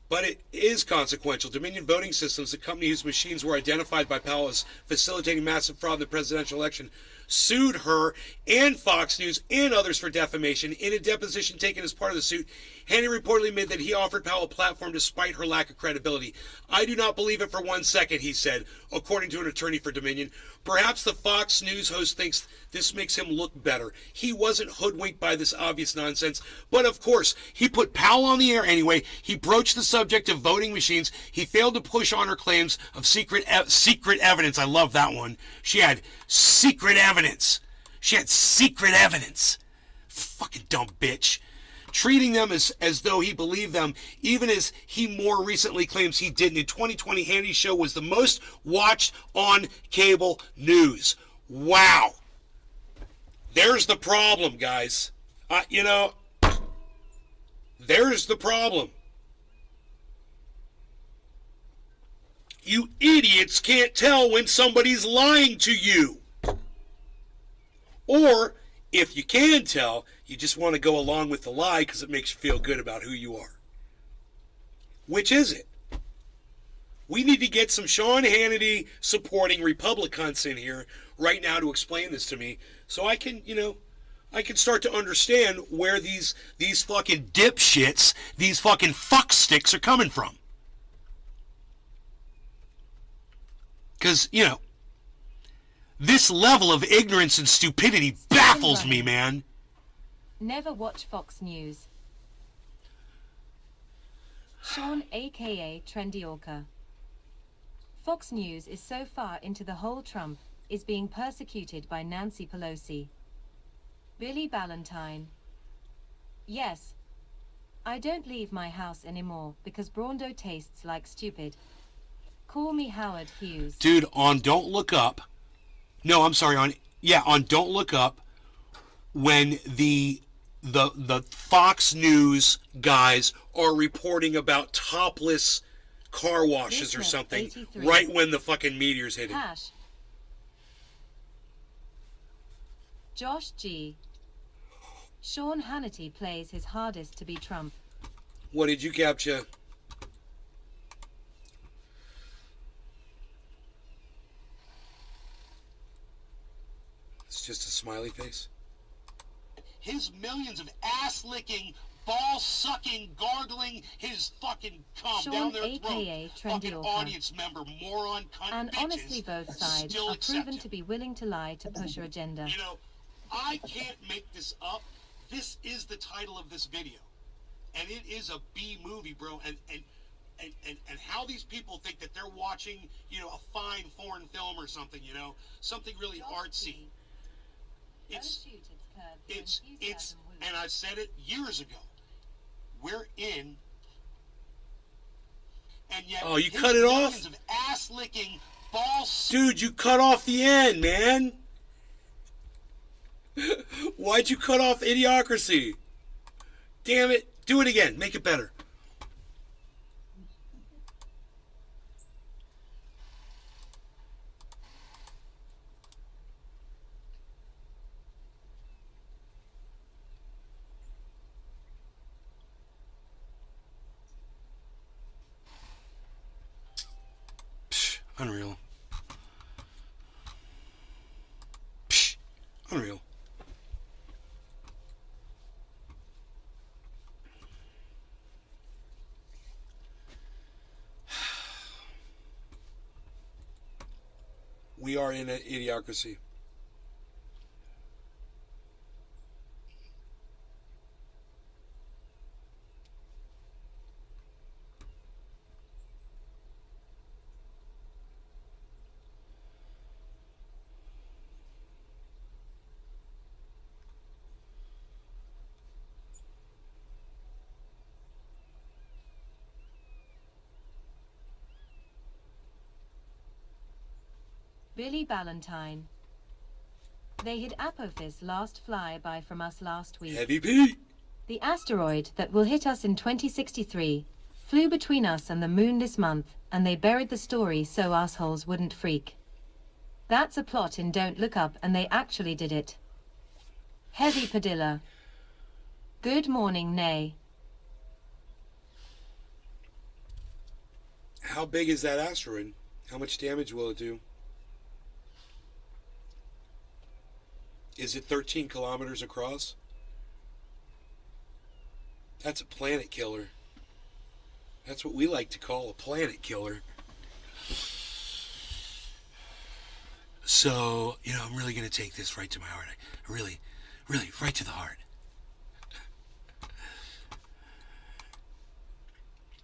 But it is consequential. Dominion Voting Systems, the company whose machines were identified by Powell as facilitating massive fraud in the presidential election, sued her and Fox News and others for defamation. In a deposition taken as part of the suit, Hannity reportedly admitted that he offered Powell a platform despite her lack of credibility. I do not believe it for 1 second, he said, according to an attorney for Dominion. Perhaps the Fox News host thinks this makes him look better. He wasn't hoodwinked by this obvious nonsense, but of course, he put Powell on the air anyway. He broached the subject of voting machines. He failed to push on her claims of secret evidence. I love that one. She had secret evidence. She had secret evidence. Fucking dumb bitch. Treating them as though he believed them, even as he more recently claims he didn't. In 2020, Hannity's show was the most watched on cable news. Wow. There's the problem, guys. There's the problem. You idiots can't tell when somebody's lying to you. Or, if you can tell, you just want to go along with the lie because it makes you feel good about who you are. Which is it? We need to get some Sean Hannity supporting Republicans in here right now to explain this to me so I can, I can start to understand where these fucking dipshits, these fucking fucksticks are coming from. Because, this level of ignorance and stupidity baffles me, man. Never watch Fox News. Sean, aka Trendy Orca. Fox News is so far into the whole Trump is being persecuted by Nancy Pelosi. Billy Ballantyne. Yes. I don't leave my house anymore because Brando tastes like stupid. Call me Howard Hughes. Dude, on Don't Look Up. No, I'm sorry, on Don't Look Up, when the Fox News guys are reporting about topless car washes or something 83. right when the fucking meteor's hitting. Hash. Josh G. Sean Hannity plays his hardest to be Trump. What did you capture? It's just a smiley face. His millions of ass-licking, ball-sucking, gargling his fucking cum Sean, down their aka throat. Fucking Trendy Orca. audience member, moron, cunt And bitches honestly, both sides still are accept proven him. to be willing to lie to push your agenda. I can't make this up. This is the title of this video. And it is a B movie, bro. And how these people think that they're watching, a fine foreign film or something, something really artsy. It's, and I've said it years ago. We're in, and yet. Oh, you cut it off? Of ass-licking, dude, you cut off the end, man. Why'd you cut off Idiocracy? Damn it. Do it again. Make it better. Psh, unreal. Psh, unreal. We are in an idiocracy. Billy Ballantyne. They hit Apophis last flyby from us last week. Heavy Pete. The asteroid that will hit us in 2063 flew between us and the moon this month, and they buried the story so assholes wouldn't freak. That's a plot in Don't Look Up, and they actually did it. Heavy Padilla. Good morning, Nay. How big is that asteroid? How much damage will it do? Is it 13 kilometers across? That's a planet killer. That's what we like to call a planet killer. So, I'm really going to take this right to my heart. Really, right to the heart.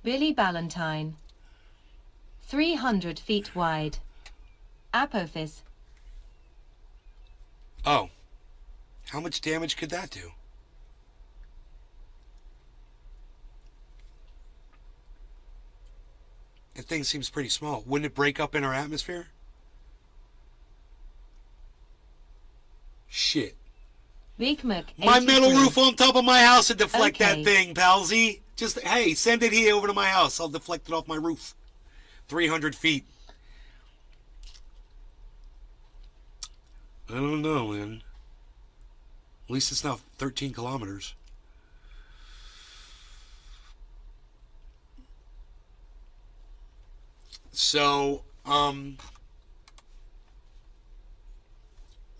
Billy Ballantyne. 300 feet wide. Apophis. Oh. How much damage could that do? That thing seems pretty small. Wouldn't it break up in our atmosphere? Shit. Bigmuck. My metal 83. roof on top of my house would deflect Okay. that thing, palsy. Just, hey, send it here over to my house. I'll deflect it off my roof. 300 feet. I don't know, man. At least it's not 13 kilometers. So, all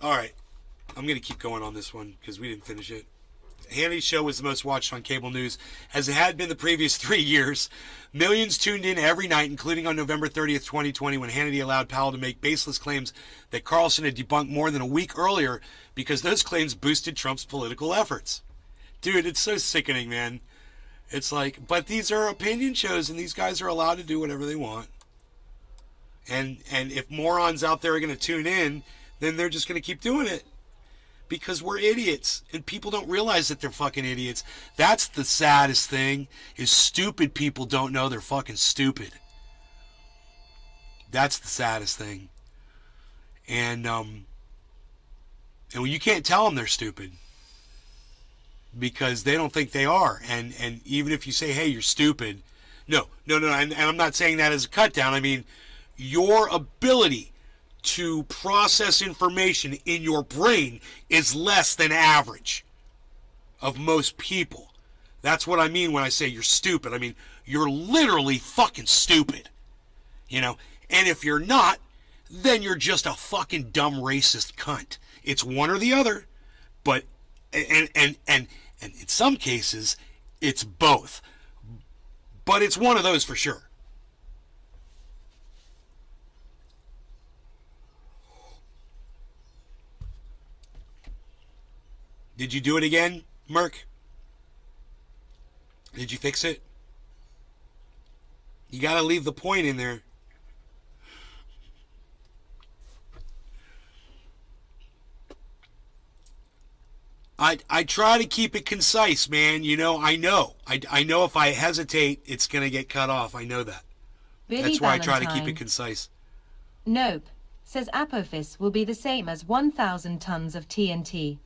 right. I'm going to keep going on this one because we didn't finish it. Hannity's show was the most watched on cable news, as it had been the previous 3 years. Millions tuned in every night, including on November 30th, 2020, when Hannity allowed Powell to make baseless claims that Carlson had debunked more than a week earlier because those claims boosted Trump's political efforts. Dude, it's so sickening, man. It's like, but these are opinion shows, and these guys are allowed to do whatever they want. And if morons out there are going to tune in, then they're just going to keep doing it. Because we're idiots, and people don't realize that they're fucking idiots. That's the saddest thing, is stupid people don't know they're fucking stupid. That's the saddest thing. And when you can't tell them they're stupid, because they don't think they are. And even if you say, hey, you're stupid, no, and I'm not saying that as a cut down. I mean, your ability to process information in your brain is less than average of most people. That's what I mean when I say you're stupid. I mean, you're literally fucking stupid. And if you're not, then you're just a fucking dumb racist cunt. It's one or the other, but and in some cases it's both. But it's one of those for sure. Did you do it again, Merc? Did you fix it? You gotta leave the point in there. I try to keep it concise, man. I know. I know if I hesitate, it's gonna get cut off. I know that. Billy That's why I try to keep Ballantyne. it concise. Nope. Says Apophis will be the same as 1,000 tons of TNT.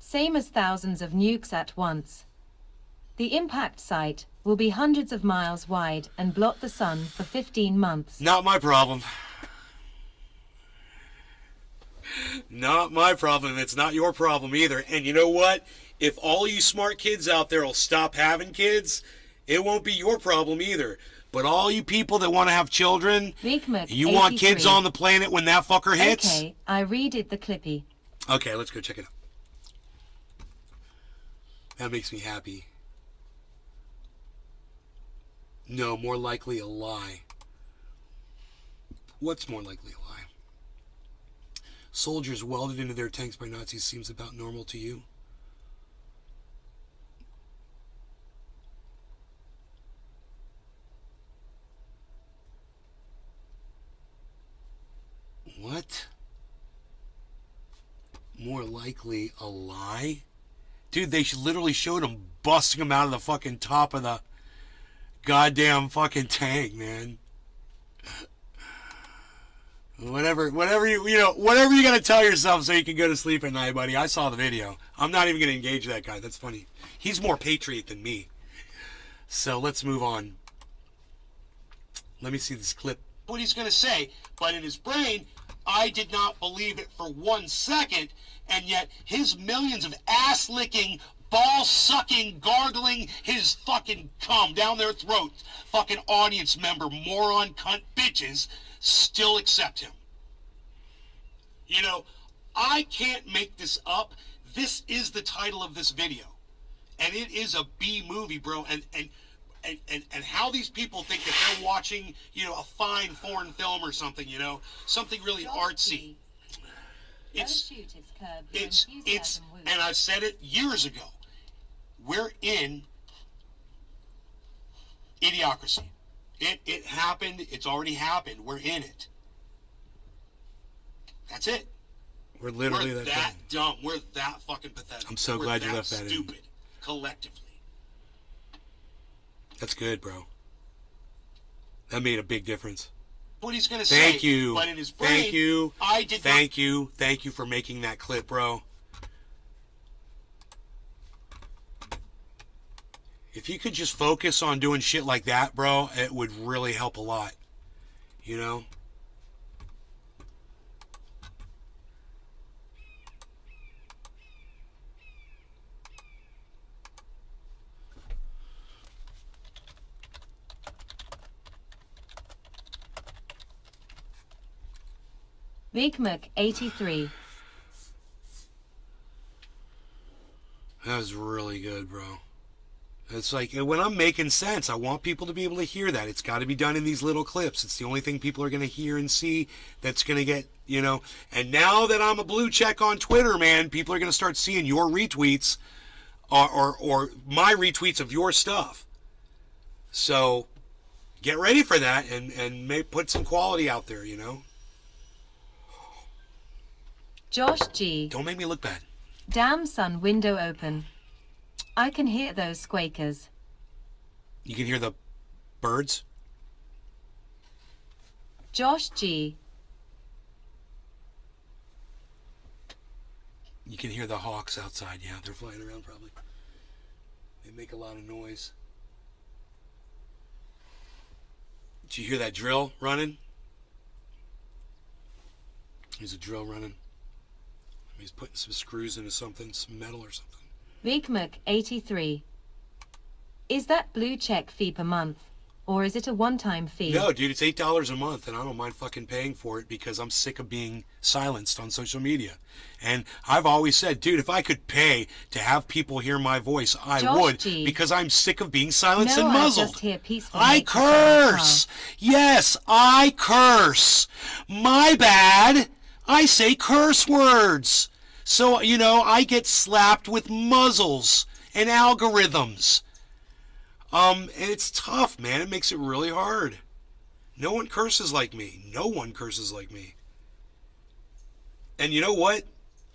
Same as thousands of nukes at once. The impact site will be hundreds of miles wide and blot the sun for 15 months. Not my problem. Not my problem. It's not your problem either. And you know what? If all you smart kids out there will stop having kids, it won't be your problem either. But all you people that want to have children, Bigmuck, you want kids 83. on the planet when that fucker hits? Okay, I redid the clippy. Okay, let's go check it out. That makes me happy. No, more likely a lie. What's more likely a lie? Soldiers welded into their tanks by Nazis seems about normal to you? What? More likely a lie? Dude, they literally showed him busting him out of the fucking top of the goddamn fucking tank, man. Whatever you gotta tell yourself so you can go to sleep at night, buddy. I saw the video. I'm not even gonna engage that guy. That's funny. He's more patriot than me. So let's move on. Let me see this clip. What he's gonna say, but in his brain, I did not believe it for 1 second, and yet his millions of ass-licking, ball sucking, gargling his fucking cum down their throats, fucking audience member, moron, cunt, bitches, still accept him. You know, I can't make this up. This is the title of this video. And it is a B movie, bro. And how these people think that they're watching, you know, a fine foreign film or something, you know, something really artsy. It's, and I've said it years ago. We're in Idiocracy. It happened. It's already happened. We're in it. That's it. We're literally that dumb. We're that fucking pathetic. I'm so glad you left that in. Stupid, collectively. That's good, bro. That made a big difference. What he's gonna say. Thank you. But in his brain, Thank you. I did Thank you. Thank you for making that clip, bro. If you could just focus on doing shit like that, bro, it would really help a lot. You know? Bigmuck 83. That was really good, bro. It's like, when I'm making sense, I want people to be able to hear that. It's got to be done in these little clips. It's the only thing people are going to hear and see that's going to get, you know. And now that I'm a blue check on Twitter, man, people are going to start seeing your retweets or my retweets of your stuff. So get ready for that and put some quality out there, you know. Josh G. Don't make me look bad. Damn son, window open. I can hear those squeakers. You can hear the birds? Josh G. You can hear the hawks outside. Yeah, they're flying around probably. They make a lot of noise. Did you hear that drill running? There's a drill running. He's putting some screws into something, some metal or something. Bigmuck 83. Is that blue check fee per month? Or is it a one-time fee? No, dude, it's $8 a month, and I don't mind fucking paying for it because I'm sick of being silenced on social media. And I've always said, dude, if I could pay to have people hear my voice, I Josh would, G. because I'm sick of being silenced No, and I muzzled. just hear peaceful I nature sound curse. Yes, I curse. My bad. I say curse words. So, you know, I get slapped with muzzles and algorithms. And it's tough, man. It makes it really hard. No one curses like me. No one curses like me. And you know what?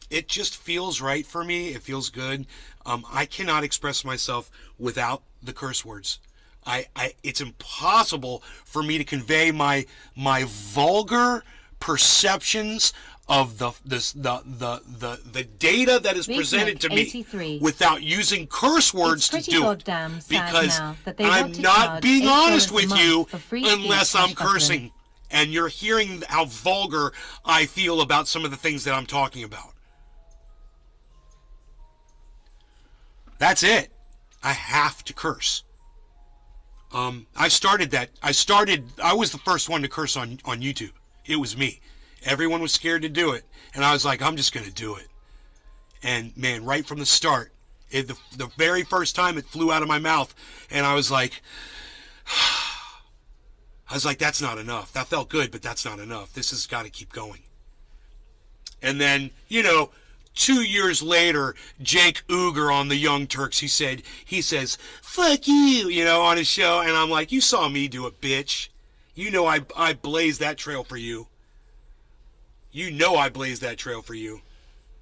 It just feels right for me. It feels good. I cannot express myself without the curse words. It's impossible for me to convey my vulgar perceptions of the data that is presented to me 83. without using curse words to It's do pretty it, goddamn sad because now that they I'm want to not charge being honest $8 a with month you for free unless speech I'm slash cursing, and you're hearing how vulgar I feel about some of the things that I'm talking about. That's it. I have to curse. I started that. I was the first one to curse on YouTube. It was me. Everyone was scared to do it. And I was like, I'm just going to do it. And man, right from the start, the very first time it flew out of my mouth, and I was like, that's not enough. That felt good, but that's not enough. This has got to keep going. And then, 2 years later, Jake Uger on the Young Turks, he says, fuck you, on his show. And I'm like, you saw me do it, bitch. I blazed that trail for you. I blazed that trail for you.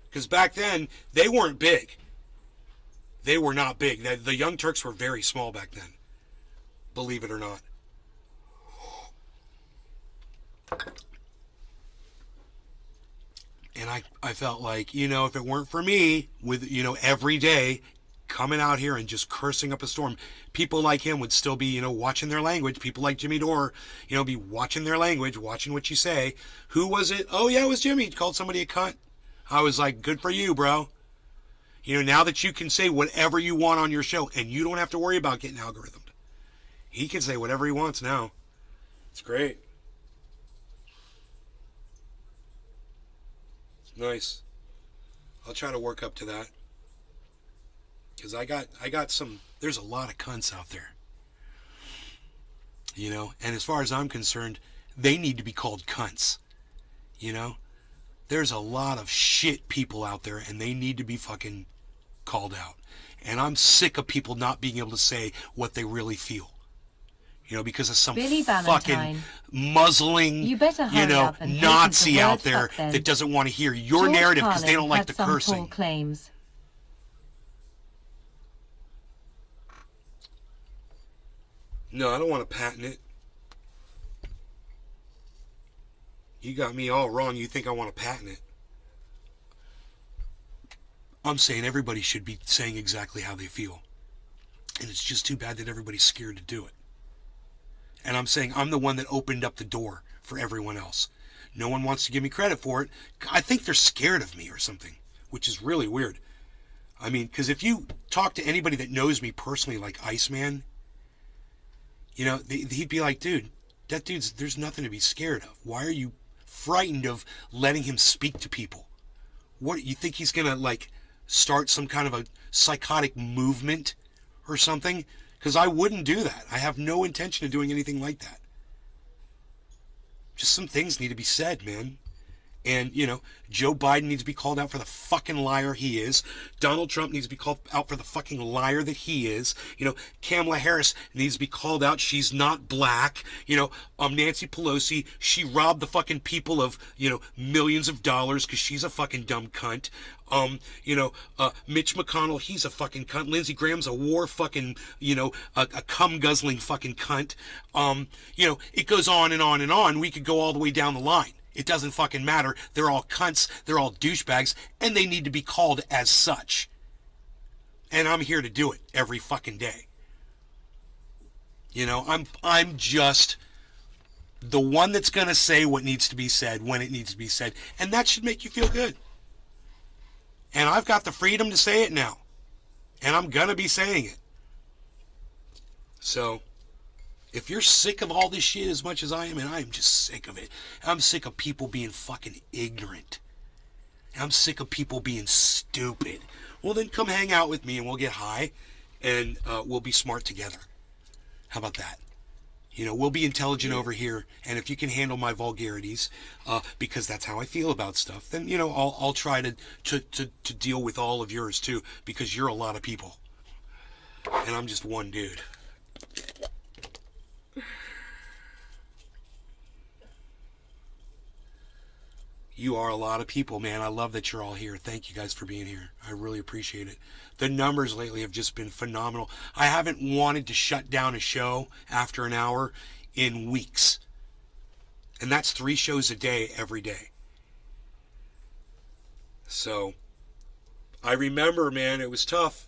Because back then, they weren't big. They were not big. The Young Turks were very small back then. Believe it or not. And I felt like, if it weren't for me, with, every day coming out here and just cursing up a storm, people like him would still be, watching their language. People like Jimmy Dore, be watching their language, watching what you say. Who was it? Oh, yeah, it was Jimmy. He called somebody a cunt. I was like, good for you, bro. You know, now that you can say whatever you want on your show and you don't have to worry about getting algorithmed. He can say whatever he wants now. It's great. It's nice. I'll try to work up to that. Because I got some, there's a lot of cunts out there. You know, and as far as I'm concerned, they need to be called cunts. You know? There's a lot of shit people out there and they need to be fucking called out. And I'm sick of people not being able to say what they really feel. You know, because of some Billy fucking Valentine. muzzling, You better hurry up and Nazi hasten to out word there fuck then. that doesn't want to hear your George narrative because they Carlin don't like had the some cursing. tall claims. No, I don't want to patent it. You got me all wrong. You think I want to patent it. I'm saying everybody should be saying exactly how they feel. And it's just too bad that everybody's scared to do it. And I'm saying I'm the one that opened up the door for everyone else. No one wants to give me credit for it. I think they're scared of me or something, which is really weird. I mean, because if you talk to anybody that knows me personally, like Iceman, you know, he'd be like, dude, that dude's, there's nothing to be scared of. Why are you frightened of letting him speak to people? What, you think he's going to, like, start some kind of a psychotic movement or something? Because I wouldn't do that. I have no intention of doing anything like that. Just some things need to be said, man. And, you know, Joe Biden needs to be called out for the fucking liar he is. Donald Trump needs to be called out for the fucking liar that he is. You know, Kamala Harris needs to be called out. She's not black. You know, Nancy Pelosi, she robbed the fucking people of, you know, millions of dollars because she's a fucking dumb cunt. You know, Mitch McConnell, he's a fucking cunt. Lindsey Graham's a war fucking, you know, a cum-guzzling fucking cunt. You know, it goes on and on and on. We could go all the way down the line. It doesn't fucking matter. They're all cunts. They're all douchebags. And they need to be called as such. And I'm here to do it every fucking day. You know, I'm just the one that's going to say what needs to be said when it needs to be said. And that should make you feel good. And I've got the freedom to say it now. And I'm going to be saying it. So, if you're sick of all this shit as much as I am, and I am just sick of it. I'm sick of people being fucking ignorant. I'm sick of people being stupid. Well, then come hang out with me and we'll get high and we'll be smart together. How about that? You know, we'll be intelligent over here, and if you can handle my vulgarities, because that's how I feel about stuff, then, you know, I'll try to deal with all of yours too, because you're a lot of people. And I'm just one dude. You are a lot of people, man. I love that you're all here. Thank you guys for being here. I really appreciate it. The numbers lately have just been phenomenal. I haven't wanted to shut down a show after an hour in weeks. And that's 3 shows a day, every day. So, I remember, man, it was tough.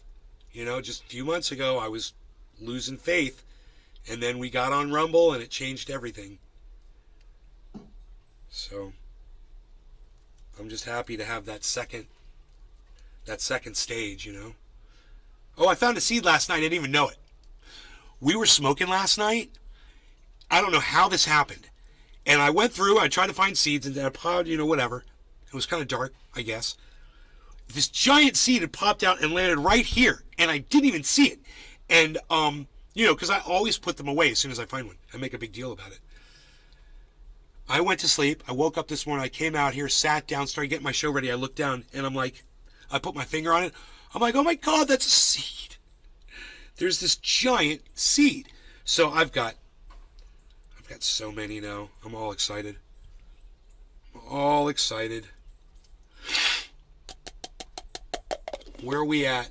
You know, just a few months ago, I was losing faith. And then we got on Rumble, and it changed everything. So, I'm just happy to have that second stage, you know. Oh, I found a seed last night. I didn't even know it. We were smoking last night. I don't know how this happened. And I went through, I tried to find seeds, and I popped, you know, whatever. It was kind of dark, I guess. This giant seed had popped out and landed right here, and I didn't even see it. And, you know, because I always put them away as soon as I find one. I make a big deal about it. I went to sleep. I woke up this morning. I came out here, sat down, started getting my show ready. I looked down, and I'm like, I put my finger on it. I'm like, oh my God, that's a seed. There's this giant seed. So I've got so many now. I'm all excited. All excited. Where are we at?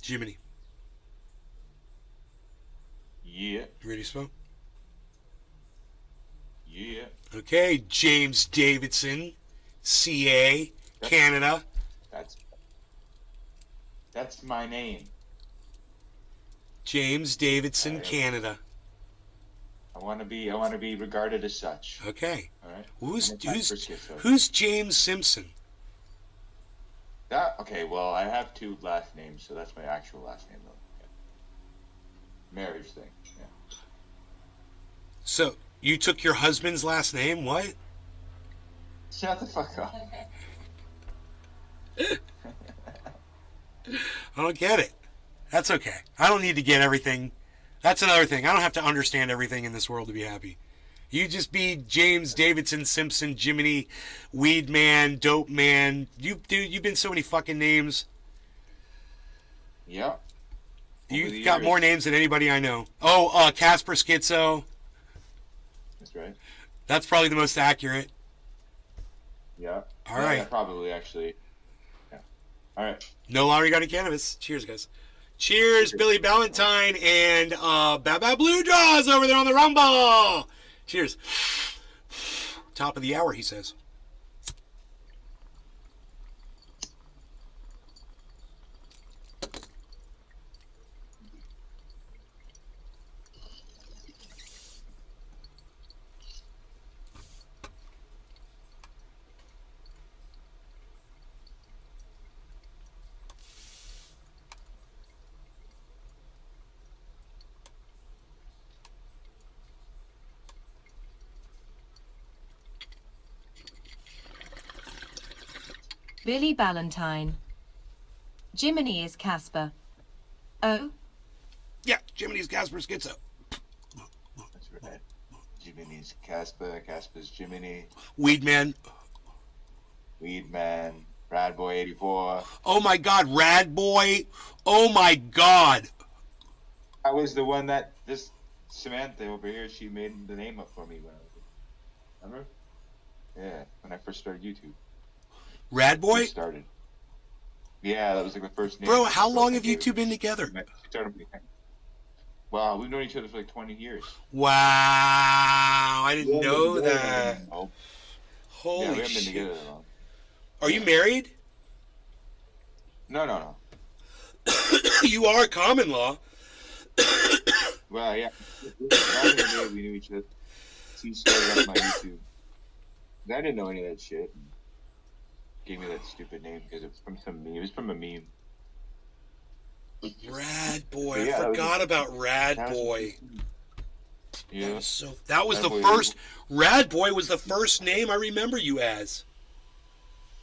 Jiminy. Yeah. You ready to smoke? Yeah. Okay, James Davidson, CA, Canada. That's my name. James Davidson, Alright. Canada. I want to be regarded as such. Okay. All right. Who's I'm a type for schizo. who's James Simpson? Okay, well, I have two last names, so that's my actual last name, though. Yeah. Marriage thing. Yeah. So you took your husband's last name? What? Shut the fuck up. I don't get it. That's okay. I don't need to get everything. That's another thing. I don't have to understand everything in this world to be happy. You just be James Davidson Simpson, Jiminy, Weed Man, Dope Man. You've been so many fucking names. Yeah. You've got more names than anybody I know. Oh, Casper Schizo. That's right. That's probably the most accurate. Yeah. All right. Yeah, probably, actually. Yeah. All right. No longer got any cannabis. Cheers, guys. Cheers, Billy Ballantyne and Baba Blue Jaws over there on the Rumble. Cheers. Top of the hour, he says. Billy Ballantyne. Jiminy is Casper. Oh, Yeah, Jiminy's Casper Schizo. That's right. Jiminy's Casper. Casper's Jiminy. Weed Man. Weed Man. Brad Boy 84. Oh my God, Rad Boy. Oh my God. I was the one that this Samantha over here, she made the name up for me when I was. Remember? Yeah, when I first started YouTube. Rad Boy? First started. Yeah, that was like the first name. Bro, how long have you two been together? Well, we've known each other for like 20 years. Wow, I didn't know that. No. Holy Yeah, we haven't been shit. together that long. Are you married? No. You are common law. Well, yeah. Back in the day, we knew each other. He started up my YouTube. I didn't know any of that shit. Gave me that stupid name because it's from some meme. It was from a meme. Rad Boy. Yeah, I that was- forgot about Rad That was- Boy. Yeah. That was Rad the Boy. first. Rad Boy was the first name I remember you as.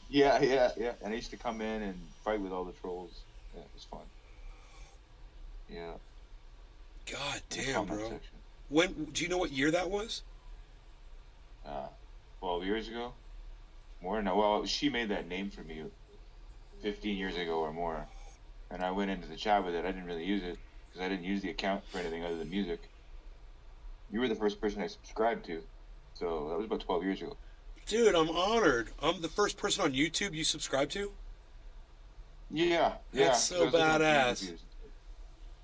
Yeah. And I used to come in and fight with all the trolls. Yeah, it was fun. Yeah. God in the damn, comment bro. section. When do you know what year that was? 12 years ago? More? No, well, she made that name for me 15 years ago or more. And I went into the chat with it. I didn't really use it because I didn't use the account for anything other than music. You were the first person I subscribed to. So that was about 12 years ago. Dude, I'm honored. I'm the first person on YouTube you subscribe to. Yeah. That's so 'cause I was looking at badass. music videos.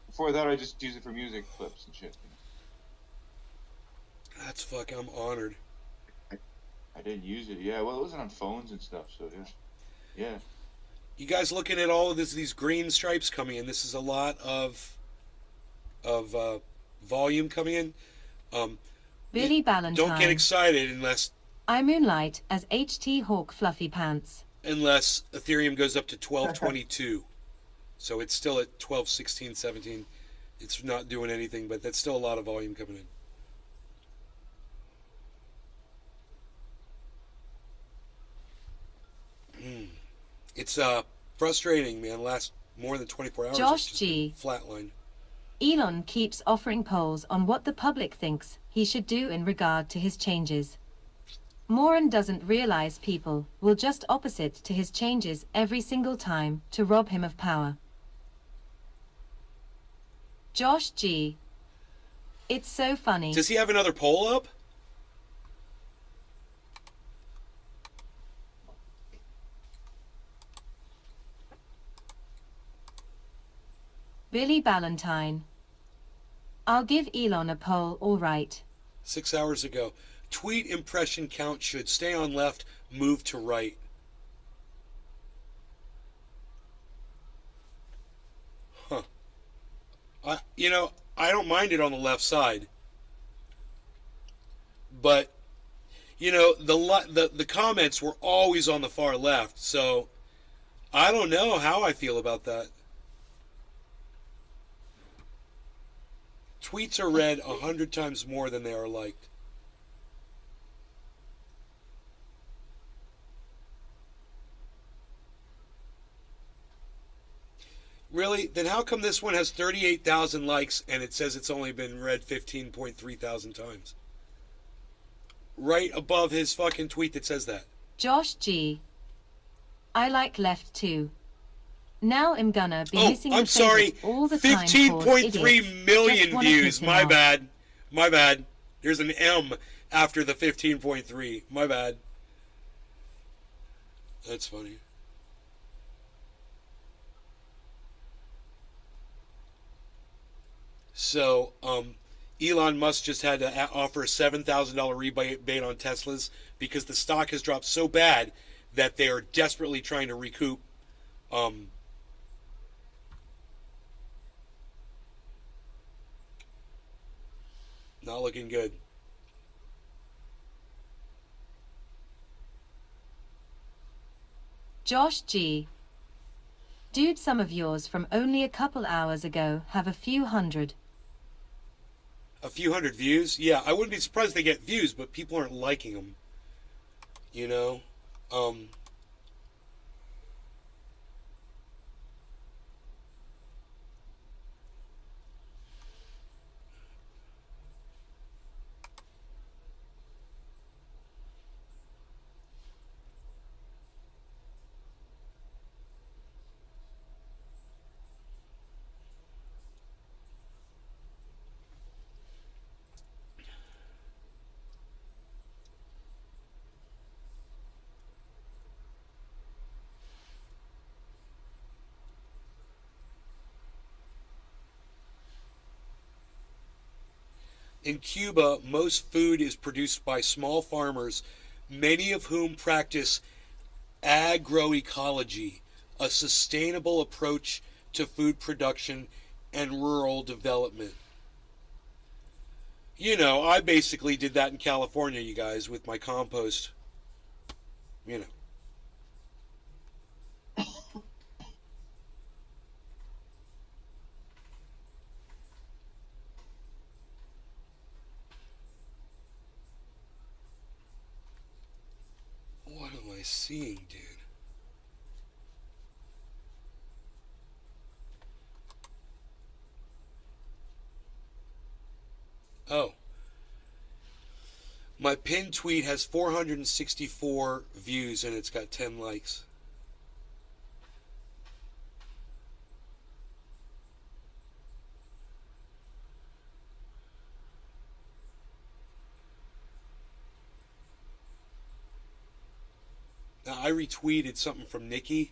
Before that, I just used it for music clips and shit. That's fucking. I'm honored. I didn't use it. Yeah, well, it wasn't on phones and stuff, so yeah. You guys looking at all of these green stripes coming in? This is a lot of volume coming in. Billy Don't get Ballantyne. excited unless I moonlight as HT Hawk Fluffy Pants. Ethereum goes up to 1222. So it's still at 1216, 17. It's not doing anything, but that's still a lot of volume coming in. It's frustrating, man. Last more than 24 hours. Josh it's just G. been flatlined. Elon keeps offering polls on what the public thinks he should do in regard to his changes. Moran doesn't realize people will just opposite to his changes every single time to rob him of power. Josh G. It's so funny. Does he have another poll up? Billy Ballantyne. I'll give Elon a poll, all right. 6 hours ago. Tweet impression count should stay on left, move to right. Huh. I don't mind it on the left side. But, the comments were always on the far left, so I don't know how I feel about that. Tweets are read 100 times more than they are liked. Really? Then how come this one has 38,000 likes and it says it's only been read 15.3 thousand times? Right above his fucking tweet that says that. Josh G. I like left too. Now I'm gonna be missing I'm the sorry. favorites all the time. 15.3 million Just wanna views. kiss him My out. bad. My bad. There's an M after the 15.3. My bad. That's funny. So, Elon Musk just had to offer a $7,000 rebate on Teslas because the stock has dropped so bad that they are desperately trying to recoup. Not looking good. Josh G. Dude, some of yours from only a couple hours ago have a few hundred. A few hundred views? Yeah, I wouldn't be surprised they get views, but people aren't liking them. You know? In Cuba, most food is produced by small farmers, many of whom practice agroecology, a sustainable approach to food production and rural development. You know, I basically did that in California, you guys, with my compost. You know. What am I seeing, dude? Oh. My pinned tweet has 464 views and it's got 10 likes. Now, I retweeted something from Nikki.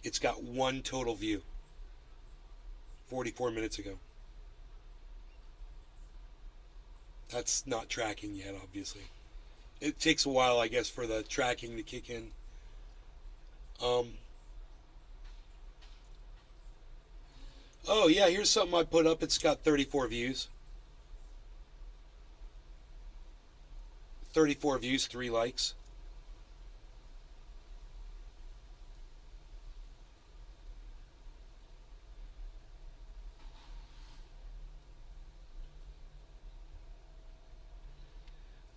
It's got 1 total view. 44 minutes ago. That's not tracking yet, obviously. It takes a while, I guess, for the tracking to kick in. Oh, yeah, here's something I put up. It's got 34 views. 34 views, 3 likes.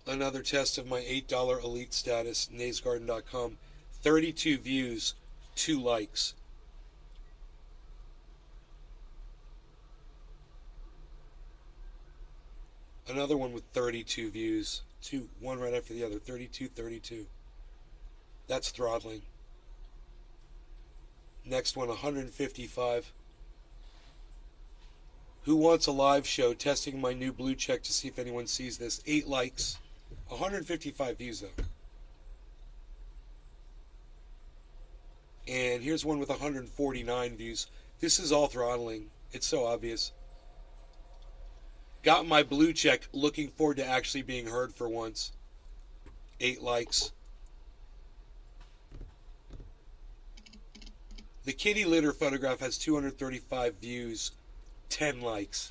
Another test of my $8 elite status, naysgarden.com. 32 views, 2 likes. Another one with 32 views. One right after the other. 32, 32. That's throttling. Next one, 155. Who wants a live show? Testing my new blue check to see if anyone sees this. 8 likes. 155 views though. And here's one with 149 views. This is all throttling. It's so obvious. Got my blue check. Looking forward to actually being heard for once. 8 likes. The kitty litter photograph has 235 views, 10 likes.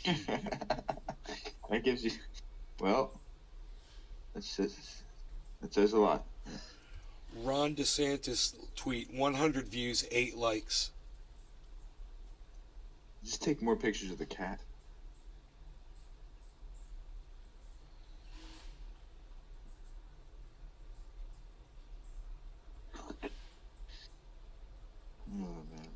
That gives you, well, that says a lot. Ron DeSantis tweet, 100 views, 8 likes. Just take more pictures of the cat. Oh, man.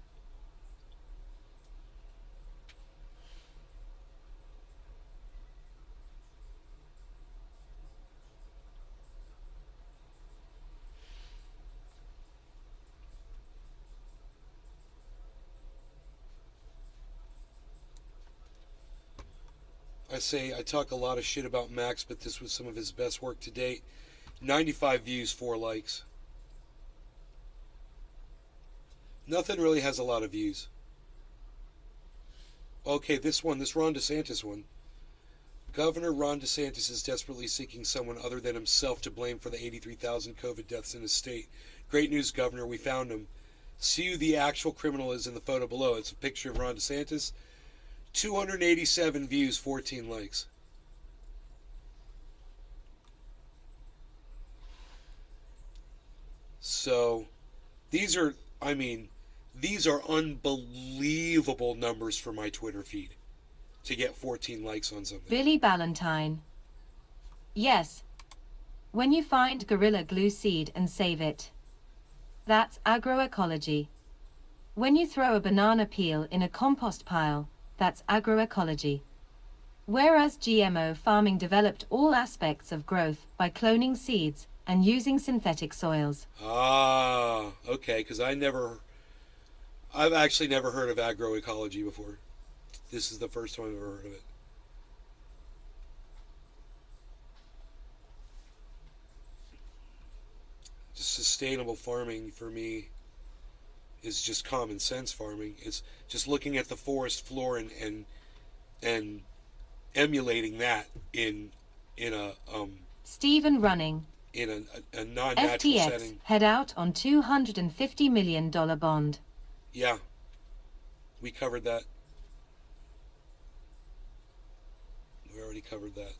I talk a lot of shit about Max, but this was some of his best work to date. 95 views, 4 likes. Nothing really has a lot of views. Okay, this Ron DeSantis one. Governor Ron DeSantis is desperately seeking someone other than himself to blame for the 83,000 COVID deaths in his state. Great news, Governor. We found him. See who the actual criminal is in the photo below. It's a picture of Ron DeSantis. 287 views, 14 likes. So, these are unbelievable numbers for my Twitter feed to get 14 likes on something. Billy Ballantyne. Yes. When you find Gorilla Glue seed and save it. That's agroecology. When you throw a banana peel in a compost pile, that's agroecology. Whereas GMO farming developed all aspects of growth by cloning seeds and using synthetic soils. Ah, okay, because I've actually never heard of agroecology before. This is the first time I've ever heard of it. Just sustainable farming for me is just common sense farming. It's just looking at the forest floor and emulating that in a Stephen Running. in a non-natural FTX setting. head out on $250 million bond. Yeah, we covered that. We already covered that.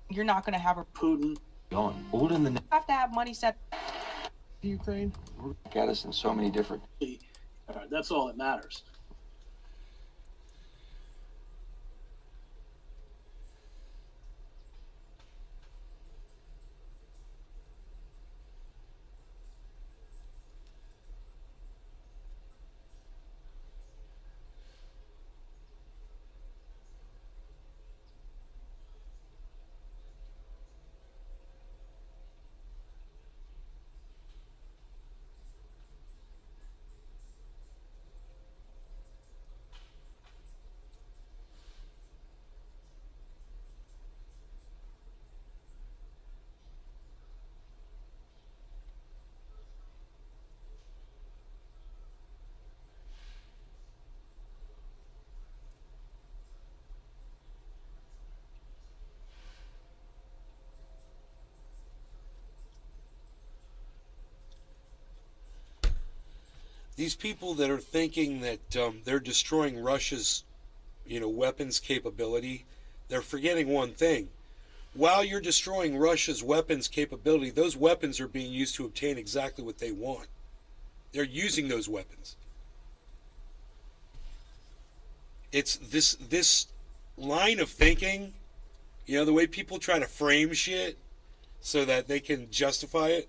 You're not going to have a Putin going all in the name have to have money set. Ukraine. Got us in so many different. That's all that matters. These people that are thinking that they're destroying Russia's, weapons capability, they're forgetting one thing. While you're destroying Russia's weapons capability, those weapons are being used to obtain exactly what they want. They're using those weapons. It's this line of thinking, the way people try to frame shit so that they can justify it.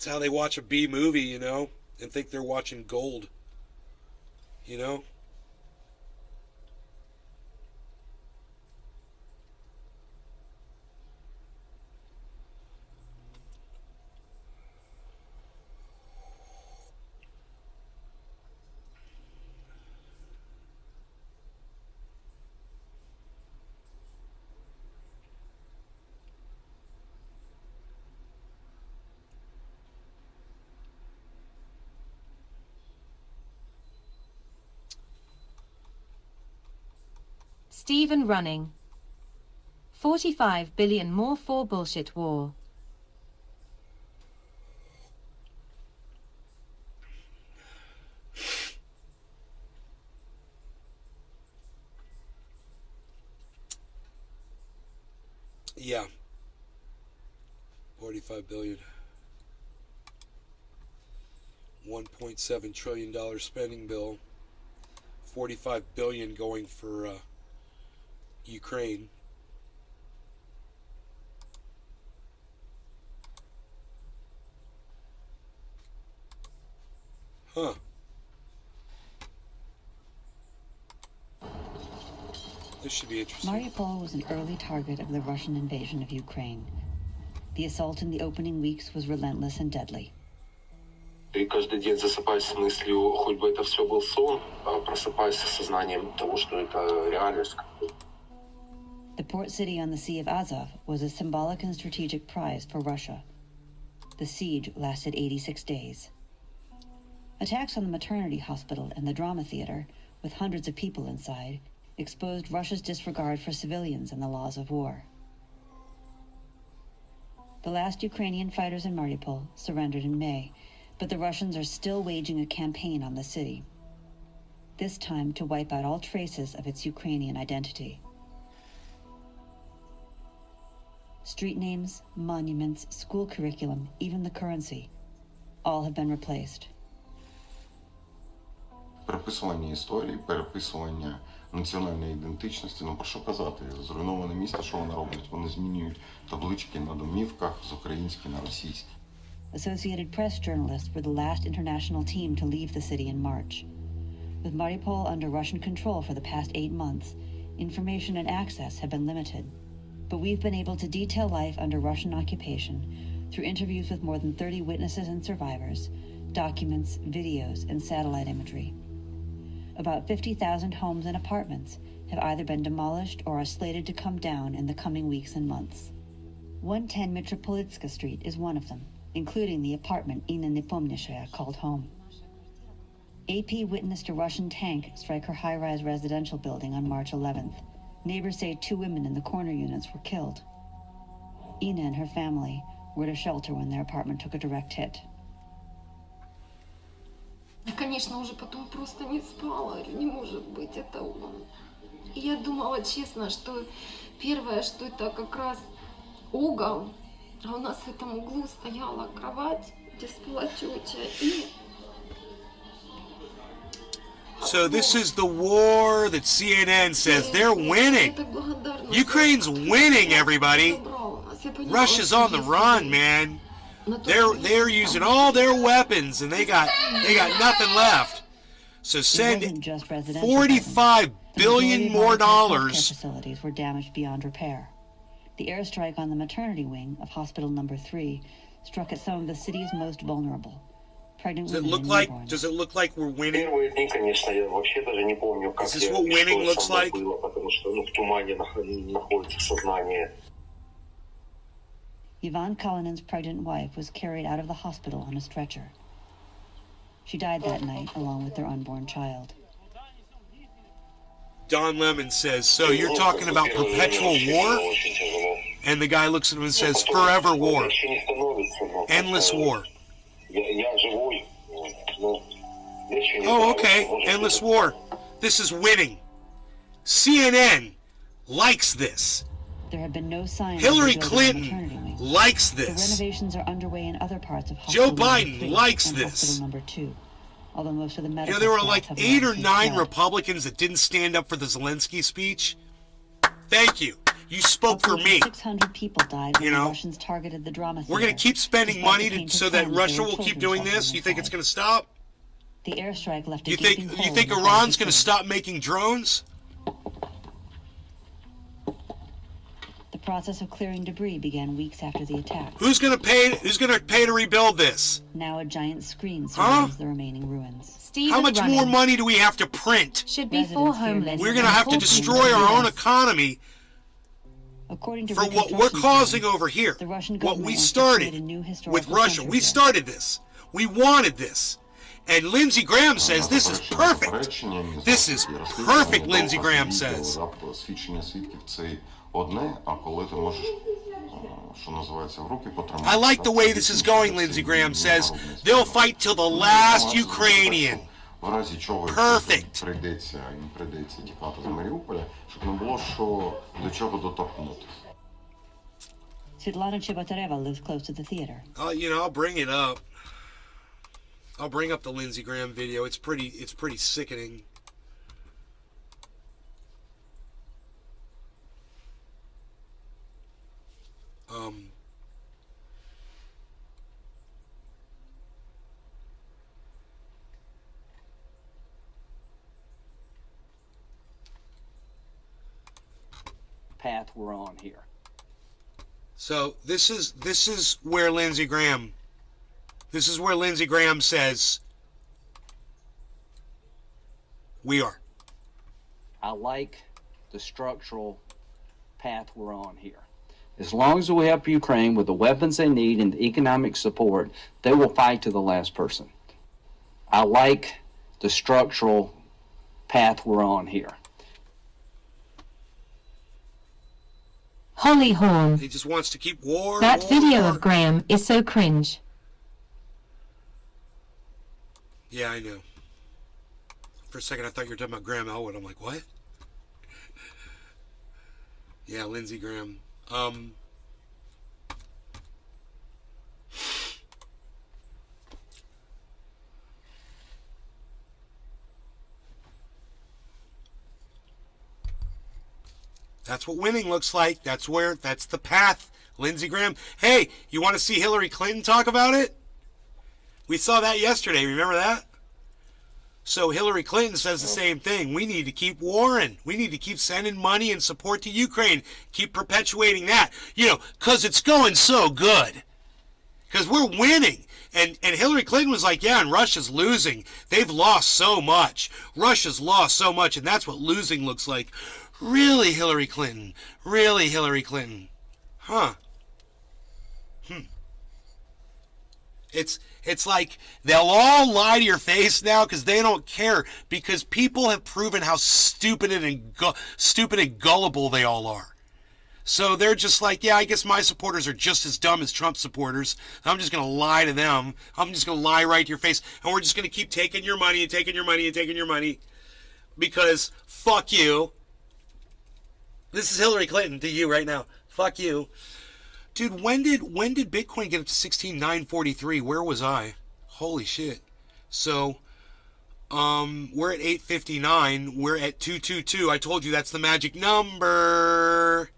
It's how they watch a B movie, you know, and think they're watching gold. You know? Stephen running. 45 billion more for bullshit war. Yeah. 45 billion. $1.7 trillion spending bill. 45 billion going for Ukraine. Huh. This should be interesting. Mariupol was an early target of the Russian invasion of Ukraine. The assault in the opening weeks was relentless and deadly. Ты каждый день засыпаешься мыслью, хоть бы это все был сон, а просыпаешься с сознанием того, что это реальность. The port city on the Sea of Azov was a symbolic and strategic prize for Russia. The siege lasted 86 days. Attacks on the maternity hospital and the drama theater, with hundreds of people inside, exposed Russia's disregard for civilians and the laws of war. The last Ukrainian fighters in Mariupol surrendered in May, but the Russians are still waging a campaign on the city, this time to wipe out all traces of its Ukrainian identity. Street names, monuments, school curriculum, even the currency, all have been replaced. Переписування історії, переписування національної ідентичності, ну про що казати? Зруйноване місто, що вони роблять? Вони змінюють таблички на домівках з українські на російські. Associated Press journalists were the last international team to leave the city in March. With Mariupol under Russian control for the past 8 months, information and access have been limited. But we've been able to detail life under Russian occupation through interviews with more than 30 witnesses and survivors, documents, videos, and satellite imagery. About 50,000 homes and apartments have either been demolished or are slated to come down in the coming weeks and months. 110 Mitropolitska Street is one of them, including the apartment Ina Nepomniashaya called home. AP witnessed a Russian tank strike her high-rise residential building on March 11th. Neighbors say 2 women in the corner units were killed. Ina and her family were at a shelter when their apartment took a direct hit. Я, конечно, уже потом просто не спала. Говорю, не может быть, это он. И я думала, честно, что первое, что это как раз угол, а у нас в этом углу стояла кровать, где спала тетя, и... So this is the war that CNN says they're winning. Ukraine's winning, everybody. Russia's on the run, man. They're using all their weapons and they got nothing left. So send 45 billion more dollars. Facilities were damaged beyond repair. The airstrike on the maternity wing of Hospital Number 3 struck at some of the city's most vulnerable. Pregnant Does it women look and like? newborns. Does it look like we're winning? Первые дни, конечно, я вообще даже не помню, как Is this what winning looks со мной like? было, потому что в тумане находится сознание. Ivan Kalinin's pregnant wife was carried out of the hospital on a stretcher. She died that night along with their unborn child. Don Lemon says, so you're talking about perpetual war? And the guy looks at him and says, forever war. Endless war. Oh, okay. Endless war. This is winning. CNN likes this. There have been no signs Hillary of rebuilding the maternity Clinton wing. likes The this. renovations are underway in other parts of Joe Hospital Number Biden 3 likes and this. Hospital Number 2. Although most of the You medical know, there were staff like have 8 or long since 9 fled. Republicans that didn't stand up for the Zelensky speech. Thank you. You spoke for Upwards of me. 600 people died when You the know? Russians targeted the drama theater. We're going to keep spending despite money the painted so that signs Russia there were will keep children doing sheltering this. You think it's inside. going to stop? The airstrike left a You gaping think hole you think in the Iran's city. going to stop making drones? The process of clearing debris began weeks after the attack. Who's going to pay? Who's going to pay to rebuild this? Now a giant screen Huh? surrounds the remaining ruins. Stephen How much Running. more money do we have to print? Should be Residents for fear homeless. We're going to and have to 4 destroy people our own US. economy According to for what we're reconstruction causing plans, over here. the Russian What government we wants to create a started new with historical Russia. center We here. started this. We wanted this. And Lindsey Graham says this is perfect. This is perfect, Lindsey Graham says. Свідчення свідків це одне, а коли ти можеш, що називається, в руки потримати. I like the way this is going, Lindsey Graham says. They'll fight till the last Ukrainian. В разі чого Perfect. їм прийдеться тікати з Маріуполя, щоб не було що до чого доторкнутися. Svetlana Chebotareva lives close to the theater. I'll bring it up. I'll bring up the Lindsey Graham video. It's pretty sickening. Path we're on here. So this is where Lindsey Graham says we are. I like the structural path we're on here. As long as we help Ukraine with the weapons they need and the economic support, they will fight to the last person. I like the structural path we're on here. Holly Horn. He just wants to keep war. That war, video war. of Graham is so cringe. Yeah, I know. For a second, I thought you were talking about Graham Elwood. I'm like, what? Yeah, Lindsey Graham. That's what winning looks like. That's the path. Lindsey Graham. Hey, you want to see Hillary Clinton talk about it? We saw that yesterday. Remember that? So Hillary Clinton says the same thing. We need to keep warring. We need to keep sending money and support to Ukraine. Keep perpetuating that. Because it's going so good. Because we're winning. And Hillary Clinton was like, yeah, and Russia's losing. They've lost so much. Russia's lost so much, and that's what losing looks like. Really, Hillary Clinton? Really, Hillary Clinton? Huh. It's like they'll all lie to your face now because they don't care, because people have proven how stupid and gullible they all are. So they're just like, yeah, I guess my supporters are just as dumb as Trump supporters. I'm just going to lie to them. I'm just going to lie right to your face. And we're just going to keep taking your money and taking your money and taking your money because fuck you. This is Hillary Clinton to you right now. Fuck you. Dude, when did Bitcoin get up to 16,943? Where was I? Holy shit. So, we're at 859. We're at 222. I told you that's the magic number.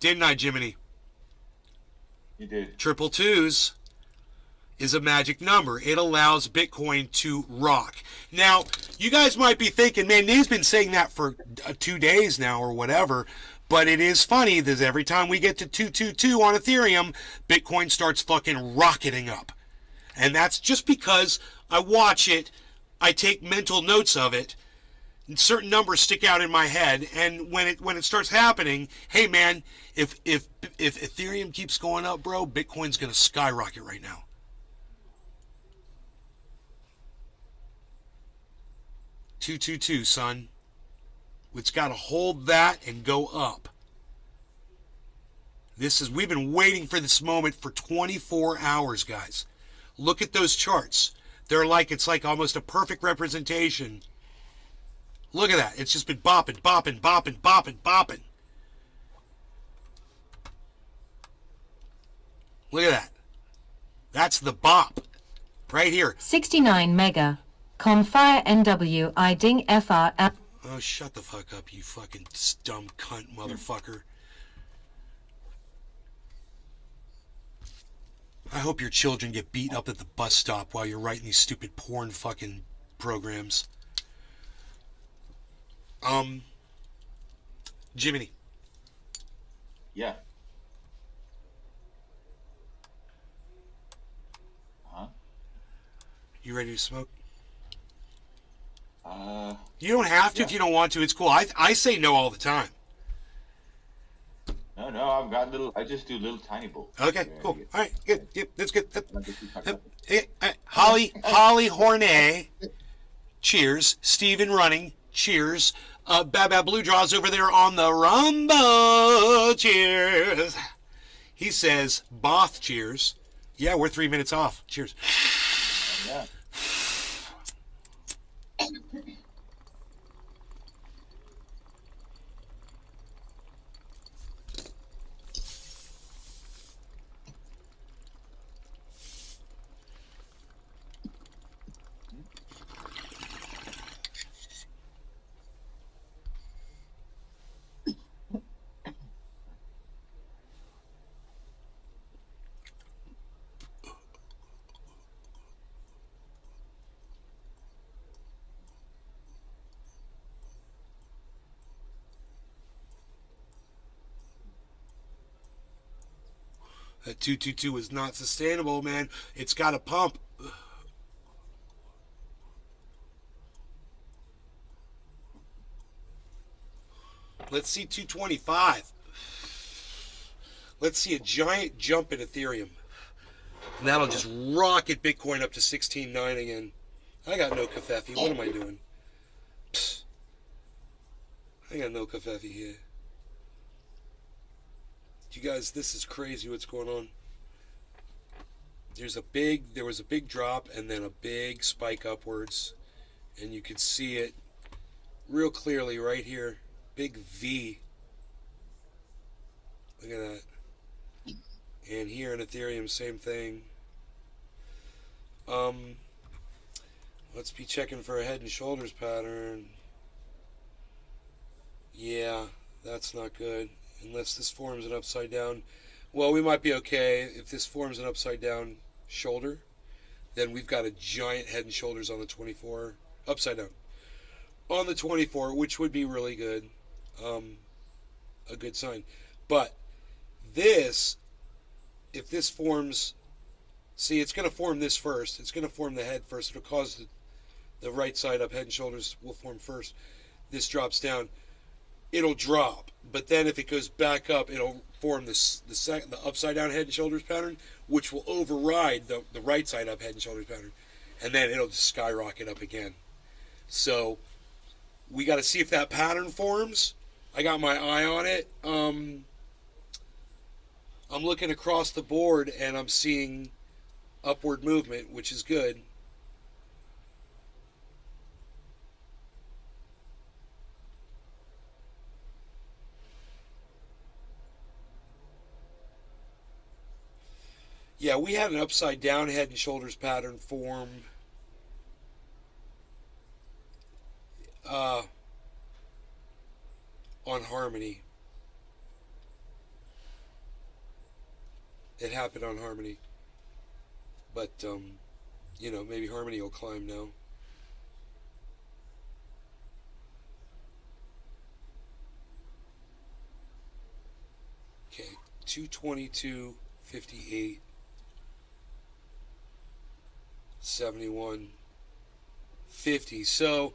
Didn't I, Jiminy? You did. Triple twos is a magic number. It allows Bitcoin to rock. Now, you guys might be thinking, man, Nate's been saying that for 2 days now or whatever, but it is funny that every time we get to 222 on Ethereum, Bitcoin starts fucking rocketing up. And that's just because I watch it, I take mental notes of it, and certain numbers stick out in my head, and when it starts happening, hey man, if Ethereum keeps going up, bro, Bitcoin's gonna skyrocket right now. $222, son. It's got to hold that and go up. We've been waiting for this moment for 24 hours, guys. Look at those charts. It's like almost a perfect representation. Look at that. It's just been bopping, bopping, bopping, bopping, bopping. Look at that. That's the bop. Right here. 69 mega. Confire NW IDing FR. Oh, shut the fuck up, you fucking dumb cunt motherfucker. I hope your children get beat up at the bus stop while you're writing these stupid porn fucking programs. Jiminy. Yeah. Huh? You ready to smoke? You don't have to if you don't want to. It's cool. I say no all the time. No, I've got little. I just do little tiny bowls. Okay, cool. All right, good. Yep, that's good. Holly Hornet. Cheers. Steven Running. Cheers. Baba Blue Draws over there on the Rumble. Cheers. He says, Both cheers. Yeah, we're 3 minutes off. Cheers. Yeah. That 222 is not sustainable, man. It's got to pump. Let's see 225. Let's see a giant jump in Ethereum. And that'll just rocket Bitcoin up to 16.9 again. I got no kafefe. What am I doing? Psst. I got no kafefe here. You guys, this is crazy what's going on. There was a big drop and then a big spike upwards. And you can see it real clearly right here. Big V. Look at that. And here in Ethereum, same thing. Let's be checking for a head and shoulders pattern. Yeah, that's not good. Unless this forms an upside down. Well, we might be okay. If this forms an upside down shoulder, then we've got a giant head and shoulders on the 24. Upside down. On the 24, which would be really good. A good sign. But this, if this forms, see, it's going to form this first. It's going to form the head first. It'll cause the right side up. Head and shoulders will form first. This drops down. It'll drop, but then if it goes back up, it'll form the upside down head and shoulders pattern, which will override the right side up head and shoulders pattern, and then it'll just skyrocket up again. So we got to see if that pattern forms. I got my eye on it. I'm looking across the board and I'm seeing upward movement, which is good. Yeah, we had an upside down head and shoulders pattern form on Harmony. It happened on Harmony. But, maybe Harmony will climb now. Okay, 222.58. 71.50. So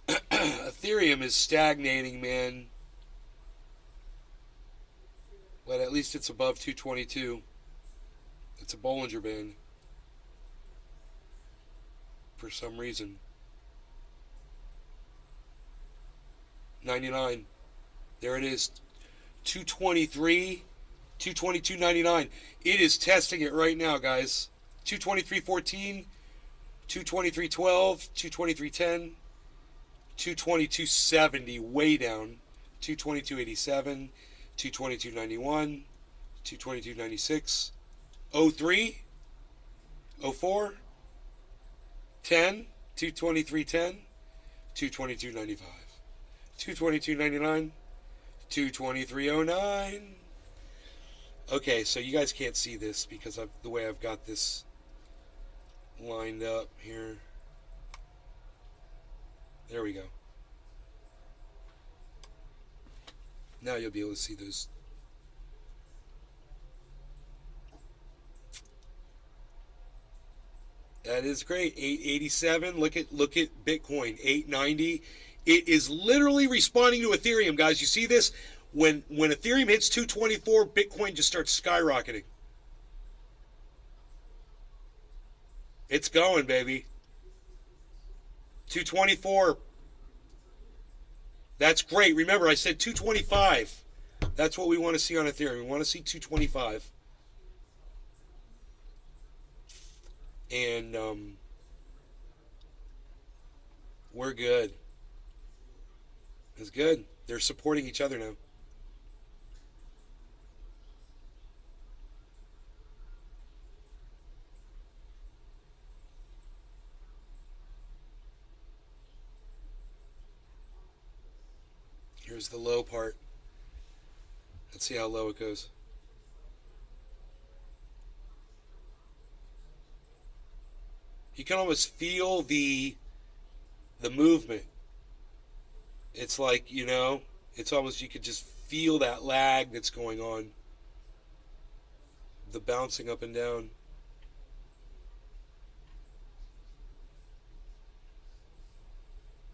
Ethereum is stagnating, man. But at least it's above 222. It's a Bollinger Band. For some reason. 99. There it is. 223. 222.99. It is testing it right now, guys. 223.14. 223.12, 223.10, 222.70, way down, 222.87, 222.91, 222.96, 03, 04, 10, 223.10, 222.95, 222.99, 223.09, Okay, so you guys can't see this because of the way I've got this lined up here. There we go. Now you'll be able to see those. That is great. 887. Look at Bitcoin. 890. It is literally responding to Ethereum, guys. You see this? When Ethereum hits 224, Bitcoin just starts skyrocketing. It's going, baby. 224. That's great. Remember, I said 225. That's what we want to see on Ethereum. We want to see 225. And we're good. It's good. They're supporting each other now. Here's the low part. Let's see how low it goes. You can almost feel the movement. It's like, you know, it's almost, you could just feel that lag that's going on. The bouncing up and down.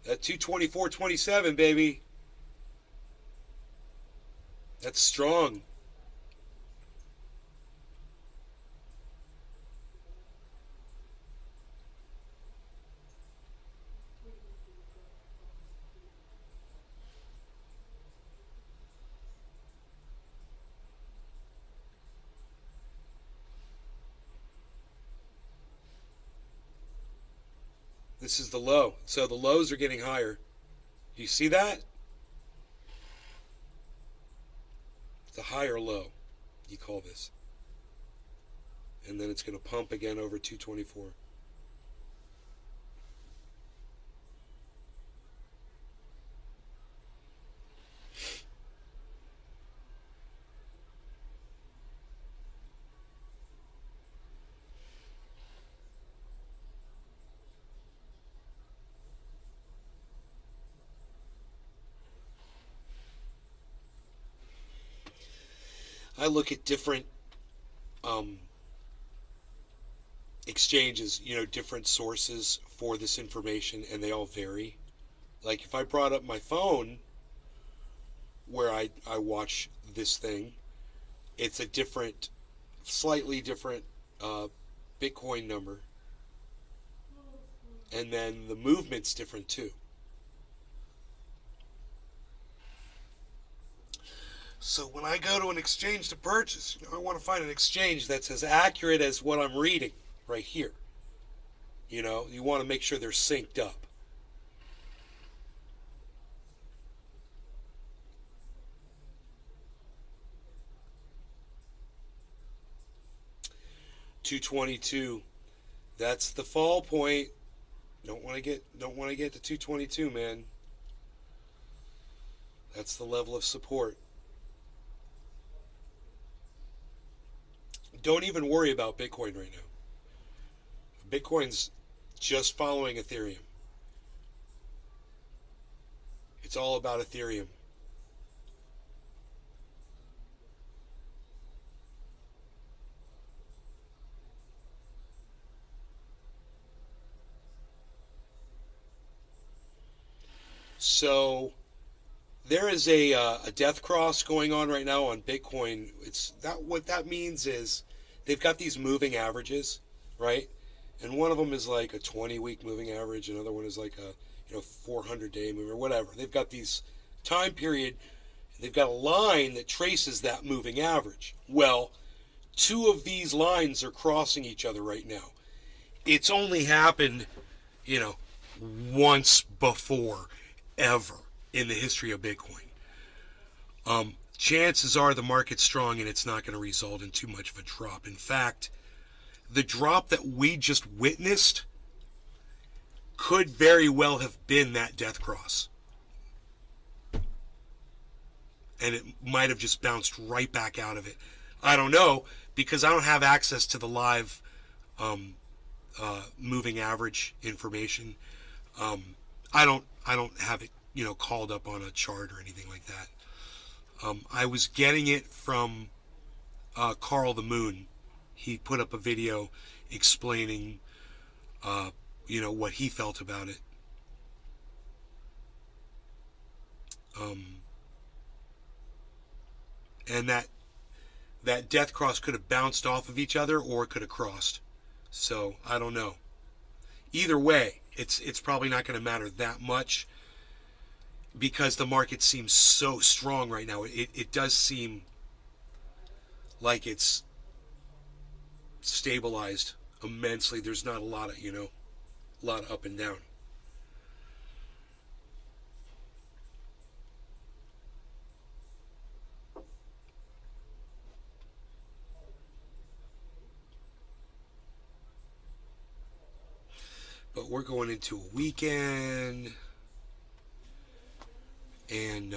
That 224.27, baby. That's strong. This is the low. So the lows are getting higher. Do you see that? It's a higher low, you call this. And then it's going to pump again over 224. I look at different exchanges, you know, different sources for this information, and they all vary. Like if I brought up my phone where I watch this thing, it's a different, slightly different Bitcoin number. And then the movement's different too. So when I go to an exchange to purchase, you know, I want to find an exchange that's as accurate as what I'm reading right here. You know, you want to make sure they're synced up. $222. That's the fall point. Don't want to get to 222, man. That's the level of support. Don't even worry about Bitcoin right now. Bitcoin's just following Ethereum. It's all about Ethereum. So there is a death cross going on right now on Bitcoin. What that means is they've got these moving averages, right? And one of them is like a 20-week moving average. Another one is like a 400-day move or whatever. They've got these time period. They've got a line that traces that moving average. Well, two of these lines are crossing each other right now. It's only happened, once before, ever in the history of Bitcoin. Chances are the market's strong and it's not going to result in too much of a drop. In fact, the drop that we just witnessed could very well have been that death cross. And it might have just bounced right back out of it. I don't know, because I don't have access to the live moving average information. I don't have it, called up on a chart or anything like that. I was getting it from Carl the Moon. He put up a video explaining, what he felt about it. And that death cross could have bounced off of each other, or it could have crossed. So I don't know. Either way, it's probably not going to matter that much, because the market seems so strong right now. It does seem like it's stabilized immensely. There's not a lot of up and down. But we're going into a weekend, and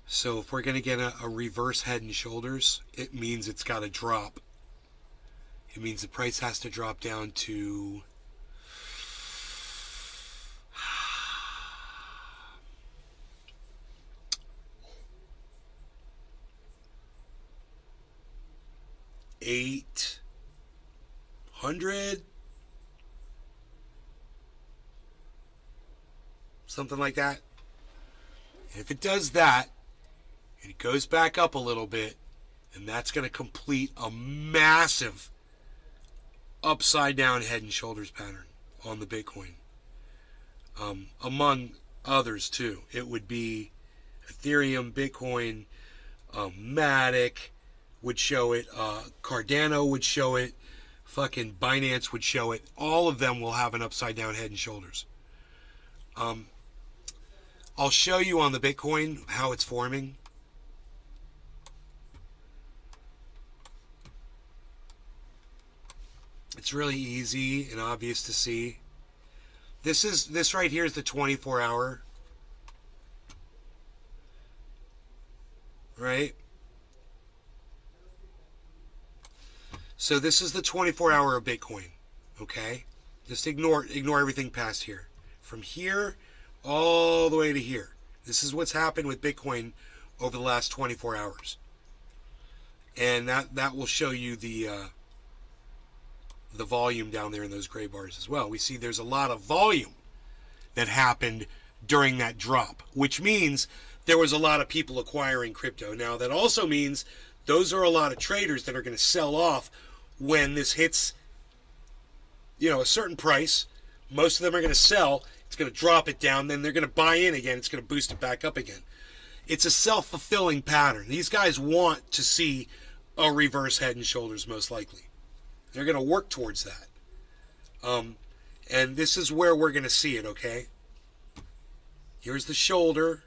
so if we're going to get a reverse head and shoulders, it means it's got to drop. It means the price has to drop down to $800, something like that. And if it does that, and it goes back up a little bit, and that's going to complete a massive upside down head and shoulders pattern on the Bitcoin. Among others too. It would be Ethereum, Bitcoin, Matic would show it, Cardano would show it, fucking Binance would show it. All of them will have an upside down head and shoulders. I'll show you on the Bitcoin how it's forming. It's really easy and obvious to see. This right here is the 24-hour. Right? So this is the 24-hour of Bitcoin. Okay? Just ignore everything past here. From here all the way to here. This is what's happened with Bitcoin over the last 24 hours. And that will show you the volume down there in those gray bars as well. We see there's a lot of volume that happened during that drop, which means there was a lot of people acquiring crypto. Now, that also means those are a lot of traders that are going to sell off when this hits, a certain price. Most of them are going to sell. It's going to drop it down. Then they're going to buy in again. It's going to boost it back up again. It's a self-fulfilling pattern. These guys want to see a reverse head and shoulders, most likely. They're going to work towards that. And this is where we're going to see it, okay? Here's the shoulder.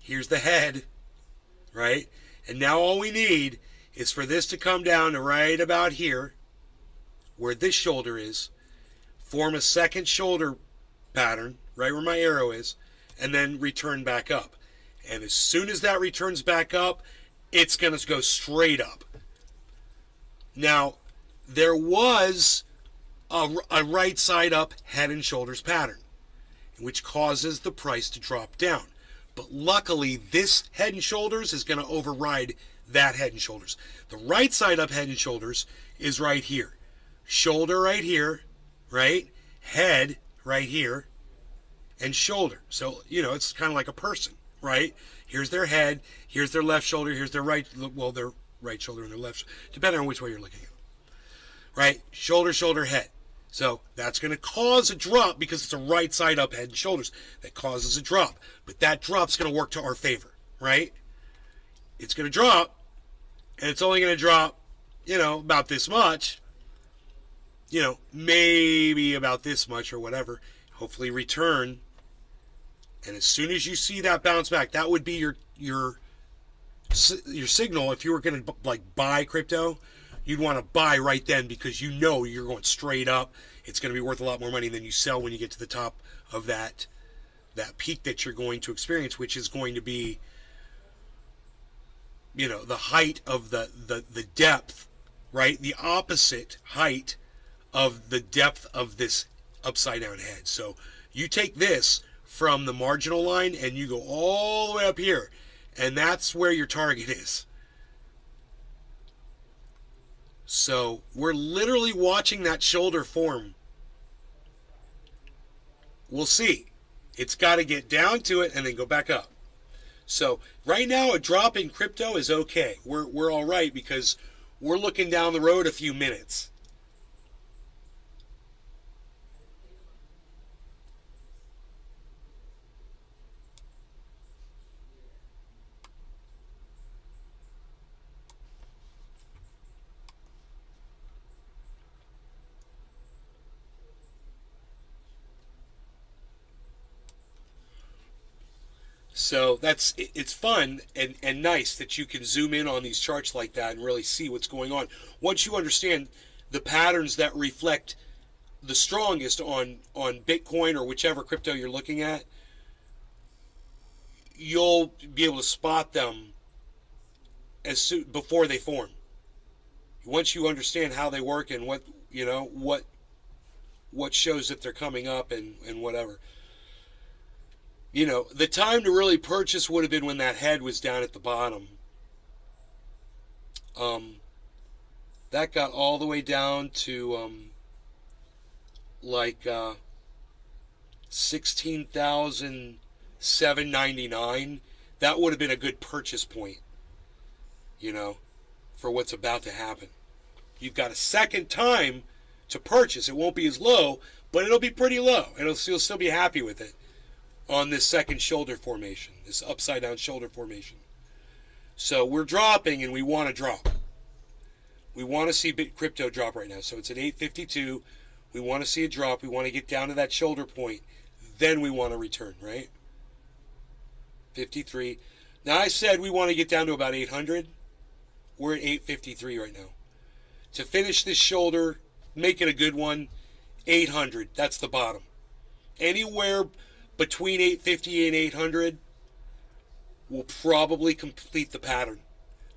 Here's the head, right? And now all we need is for this to come down to right about here, where this shoulder is, form a second shoulder pattern, right where my arrow is, and then return back up. And as soon as that returns back up, it's going to go straight up. Now, there was a right side up head and shoulders pattern, which causes the price to drop down. But luckily, this head and shoulders is going to override that head and shoulders. The right side up head and shoulders is right here. Shoulder right here, right? Head right here, and shoulder. So, it's kind of like a person, right? Here's their head, here's their left shoulder, here's their their right shoulder and their left, depending on which way you're looking at, right? Shoulder, shoulder, head. So that's going to cause a drop because it's a right side up, head and shoulders. That causes a drop. But that drop's going to work to our favor, right? It's going to drop, and it's only going to drop, about this much. Maybe about this much or whatever. Hopefully return. And as soon as you see that bounce back, that would be your signal. If you were going to buy crypto, you'd want to buy right then because you're going straight up. It's going to be worth a lot more money than you sell when you get to the top of that peak that you're going to experience, which is going to be, the height of the depth, right? The opposite height of the depth of this upside down head. So you take this from the marginal line and you go all the way up here, and that's where your target is. So we're literally watching that shoulder form. We'll see. It's got to get down to it and then go back up. So right now a drop in crypto is okay. We're all right because we're looking down the road a few minutes. So it's fun and nice that you can zoom in on these charts like that and really see what's going on. Once you understand the patterns that reflect the strongest on Bitcoin or whichever crypto you're looking at, you'll be able to spot them before they form. Once you understand how they work and what shows that they're coming up and whatever. The time to really purchase would have been when that head was down at the bottom. That got all the way down to 16,799. That would have been a good purchase point, for what's about to happen. You've got a second time to purchase. It won't be as low, but it'll be pretty low. You'll still be happy with it on this second shoulder formation, this upside down shoulder formation. So we're dropping and we want to drop. We want to see crypto drop right now. So it's at 852. We want to see a drop. We want to get down to that shoulder point. Then we want to return, right? 53. Now I said we want to get down to about 800. We're at 853 right now. To finish this shoulder, make it a good one, 800. That's the bottom. Anywhere between 850 and 800 will probably complete the pattern.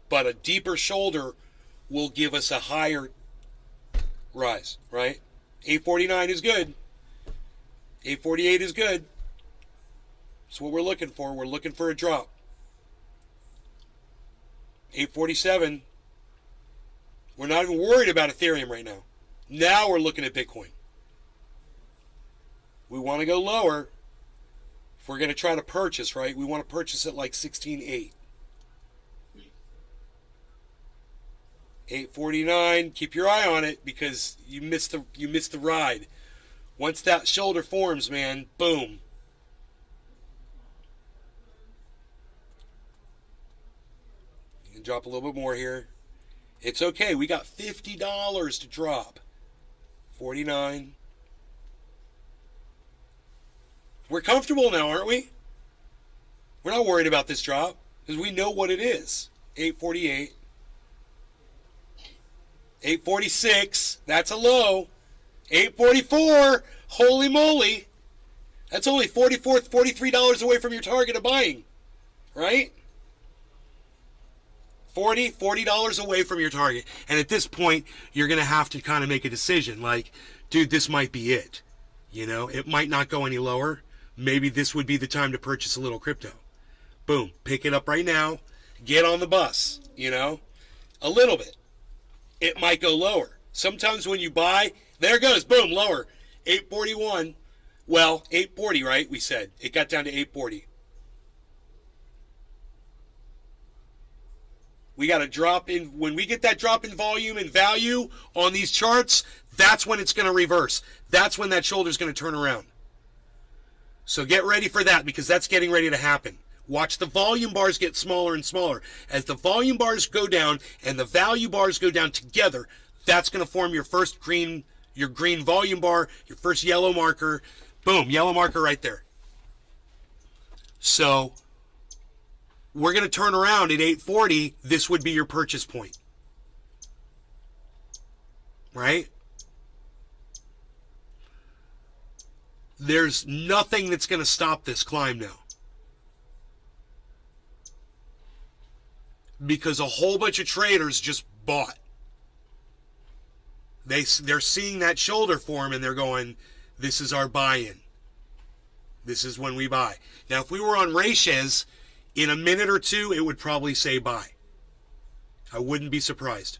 But a deeper shoulder will give us a higher rise, right? 849 is good. 848 is good. That's what we're looking for. We're looking for a drop. 847. We're not even worried about Ethereum right now. Now we're looking at Bitcoin. We want to go lower. If we're going to try to purchase, right, we want to purchase at like 16.8. 849, keep your eye on it because you missed the ride. Once that shoulder forms, man, boom. You can drop a little bit more here. It's okay. We got $50 to drop. 49. We're comfortable now, aren't we? We're not worried about this drop because we know what it is. 848. 846. That's a low. 844. Holy moly. That's only $43 away from your target of buying. Right? $40 away from your target. And at this point, you're going to have to kind of make a decision. Like, dude, this might be it. It might not go any lower. Maybe this would be the time to purchase a little crypto. Boom. Pick it up right now. Get on the bus, a little bit. It might go lower. Sometimes when you buy, there it goes. Boom, lower. 841. Well, 840, right? We said. It got down to 840. We got a drop in, when we get that drop in volume and value on these charts, that's when it's going to reverse. That's when that shoulder is going to turn around. So get ready for that, because that's getting ready to happen. Watch the volume bars get smaller and smaller. As the volume bars go down and the value bars go down together, that's going to form your first green, your green volume bar, your first yellow marker. Boom, yellow marker right there. So we're going to turn around at 840. This would be your purchase point. Right? There's nothing that's going to stop this climb now. Because a whole bunch of traders just bought. They're seeing that shoulder form and they're going, this is our buy-in. This is when we buy. Now, if we were on Reyes, in a minute or two, it would probably say buy. I wouldn't be surprised.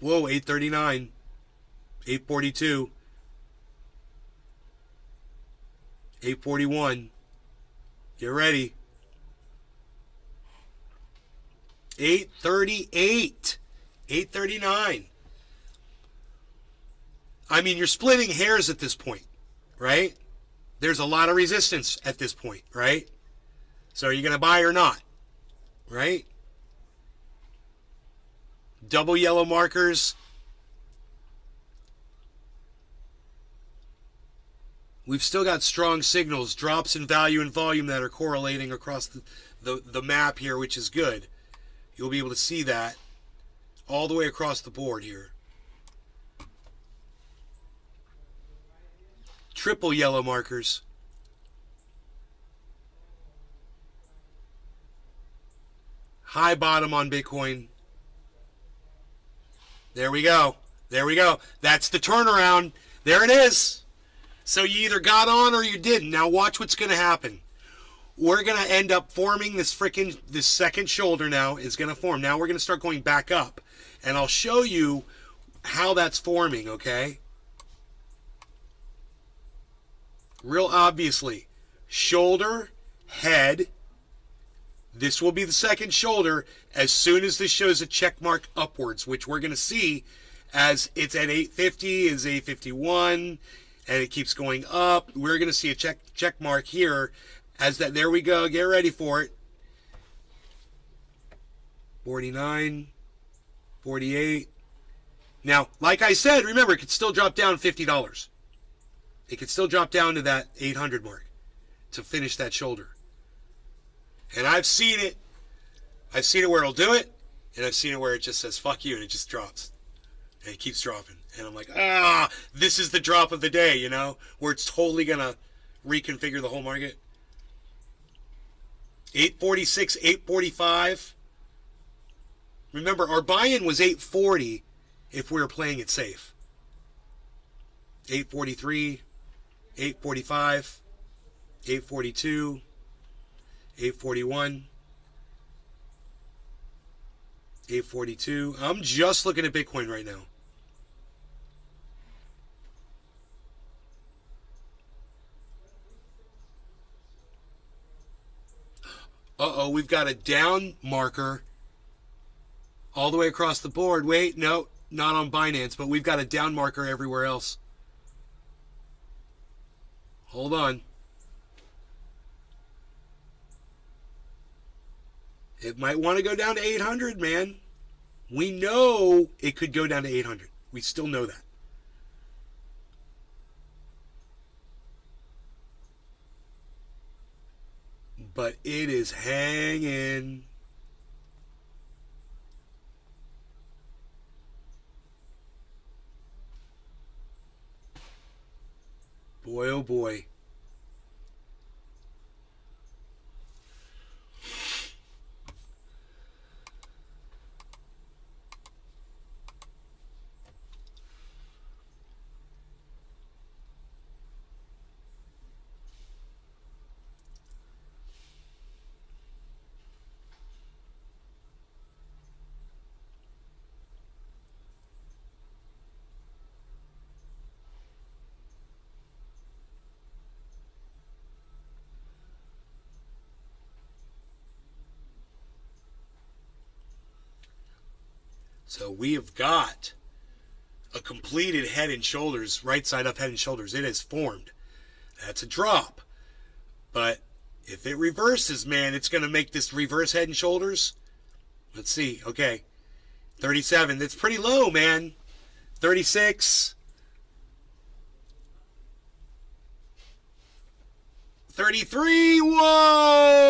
Whoa, 839, 842, 841. Get ready. 838, 839. I mean, you're splitting hairs at this point, right? There's a lot of resistance at this point, right? So are you going to buy or not, right? Double yellow markers. We've still got strong signals, drops in value and volume that are correlating across the map here, which is good. You'll be able to see that all the way across the board here. Triple yellow markers. High bottom on Bitcoin. There we go. There we go. That's the turnaround. There it is. So you either got on or you didn't. Now watch what's going to happen. We're going to end up forming this second shoulder now is going to form. Now we're going to start going back up. And I'll show you how that's forming, okay? Real obviously. Shoulder, head. This will be the second shoulder as soon as this shows a check mark upwards, which we're going to see as it's at 850, is 851, and it keeps going up. We're going to see a check mark here as that. There we go. Get ready for it. 49, 48. Now, like I said, remember, it could still drop down $50. It could still drop down to that 800 mark to finish that shoulder. And I've seen it. I've seen it where it'll do it, and I've seen it where it just says, fuck you, and it just drops. And it keeps dropping. And I'm like, this is the drop of the day, you know, where it's totally going to reconfigure the whole market. 846, 845. Remember, our buy-in was 840 if we were playing it safe. 843, 845, 842, 841, 842. I'm just looking at Bitcoin right now. Uh-oh, we've got a down marker all the way across the board. Wait, no, not on Binance, but we've got a down marker everywhere else. Hold on. It might want to go down to 800, man. We know it could go down to 800. We still know that. But it is hanging. Boy, oh boy. So we have got a completed head and shoulders, right side up head and shoulders. It has formed. That's a drop. But if it reverses, man, it's going to make this reverse head and shoulders. Let's see. Okay. 37. That's pretty low, man. 36. 33. Whoa!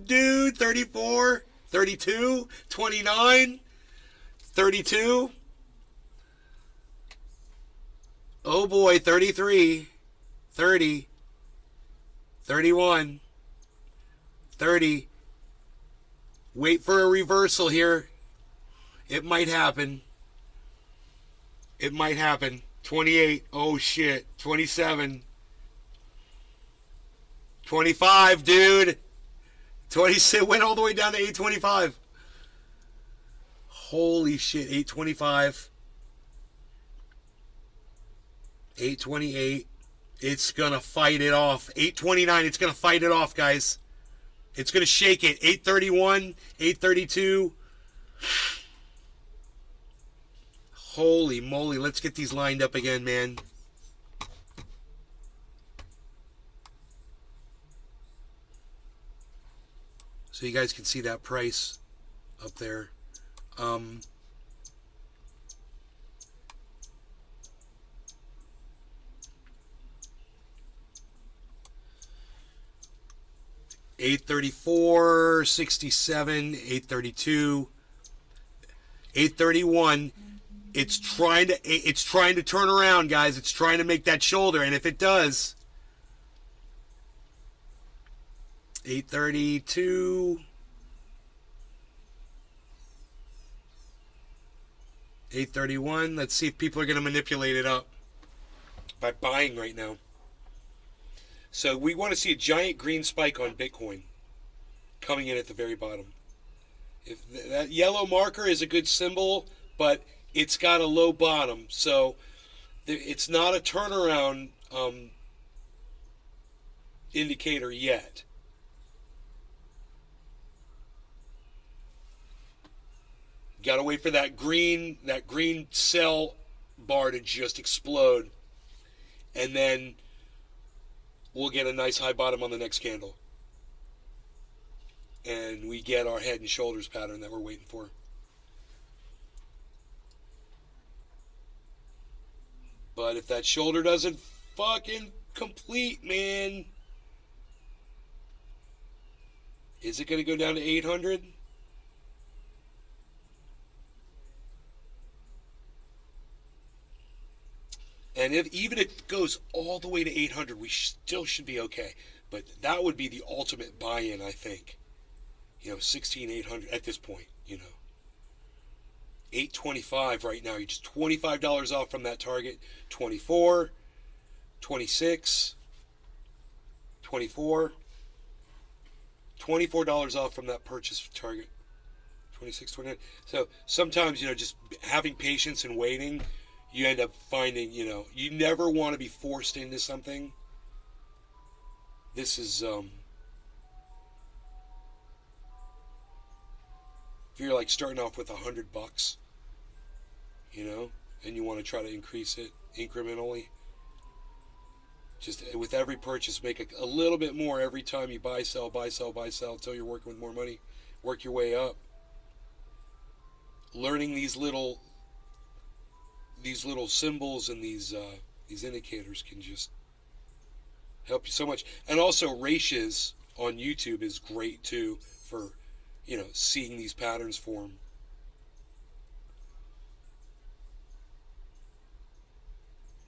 Dude, 34. 32. 29. 32. Oh boy, 33. 30. 31. 30. Wait for a reversal here. It might happen. It might happen. 28. Oh shit. 27. 25, dude. 26 went all the way down to 825. Holy shit. 825. 828. It's going to fight it off. 829. It's going to fight it off, guys. It's going to shake it. 831. 832. Holy moly. Let's get these lined up again, man. So you guys can see that price up there. $834, 67, 832, 831. It's trying to turn around, guys. It's trying to make that shoulder, and if it does, 832, 831. Let's see if people are going to manipulate it up by buying right now. So we want to see a giant green spike on Bitcoin coming in at the very bottom. If that yellow marker is a good symbol, but it's got a low bottom, so it's not a turnaround indicator yet. Got to wait for that green cell bar to just explode, and then we'll get a nice high bottom on the next candle. And we get our head and shoulders pattern that we're waiting for. But if that shoulder doesn't fucking complete, man, is it going to go down to 800? And even if it goes all the way to 800, we still should be okay. But that would be the ultimate buy-in, I think. 16,800 at this point, 825 right now. You're just $25 off from that target. 24, 26, 24, $24 off from that purchase target. 26, 29. So sometimes, just having patience and waiting, you end up finding, you never want to be forced into something. This is, if you're like starting off with $100, and you want to try to increase it incrementally, just with every purchase, make a little bit more every time you buy, sell, buy, sell, buy, sell, until you're working with more money. Work your way up. Learning these little symbols and these indicators can just help you so much. And also Ratios on YouTube is great too for seeing these patterns form.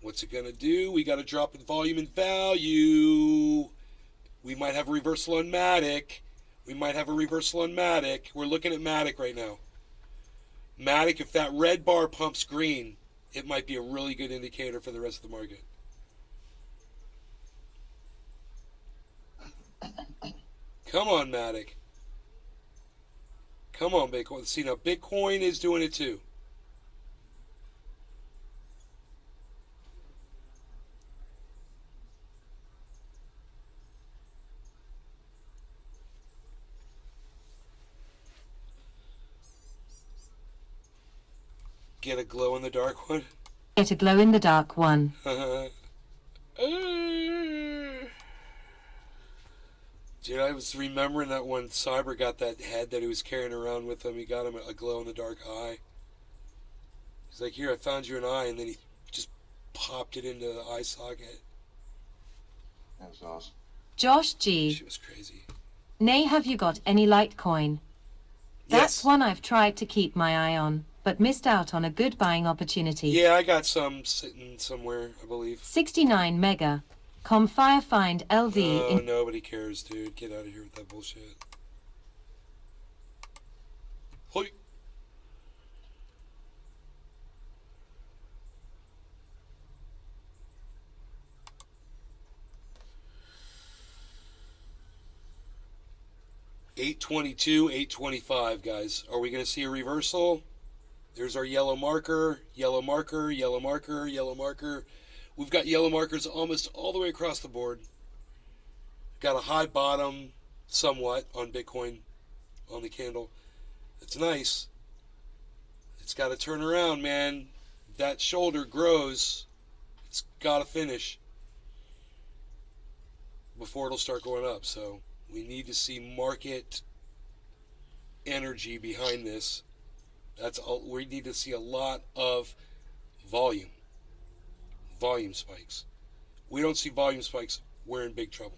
What's it gonna do? We got a drop in volume and value. We might have a reversal on Matic. We're looking at Matic right now. Matic, if that red bar pumps green, it might be a really good indicator for the rest of the market. Come on, Matic. Come on, Bitcoin. See, now Bitcoin is doing it too. Get a glow in the dark one. Get a glow in the dark one. Dude, I was remembering that when Cyber got that head that he was carrying around with him, he got him a glow in the dark eye. He's like, here, I found you an eye, and then he just popped it into the eye socket. That was awesome. Josh G. She was crazy. Nay, have you got any Litecoin? That's Yes. one I've tried to keep my eye on, but missed out on a good buying opportunity. Yeah, I got some sitting somewhere, I believe. 69 mega. Comfire find LV Oh, in nobody cares, dude. Get out of here with that bullshit. Hoi. $8.22, $8.25, guys. Are we going to see a reversal? There's our yellow marker, yellow marker, yellow marker, yellow marker. We've got yellow markers almost all the way across the board. Got a high bottom somewhat on Bitcoin on the candle. It's nice. It's got to turn around, man. That shoulder grows. It's got to finish before it'll start going up. So we need to see market energy behind this. That's all. We need to see a lot of volume spikes. We don't see volume spikes, we're in big trouble.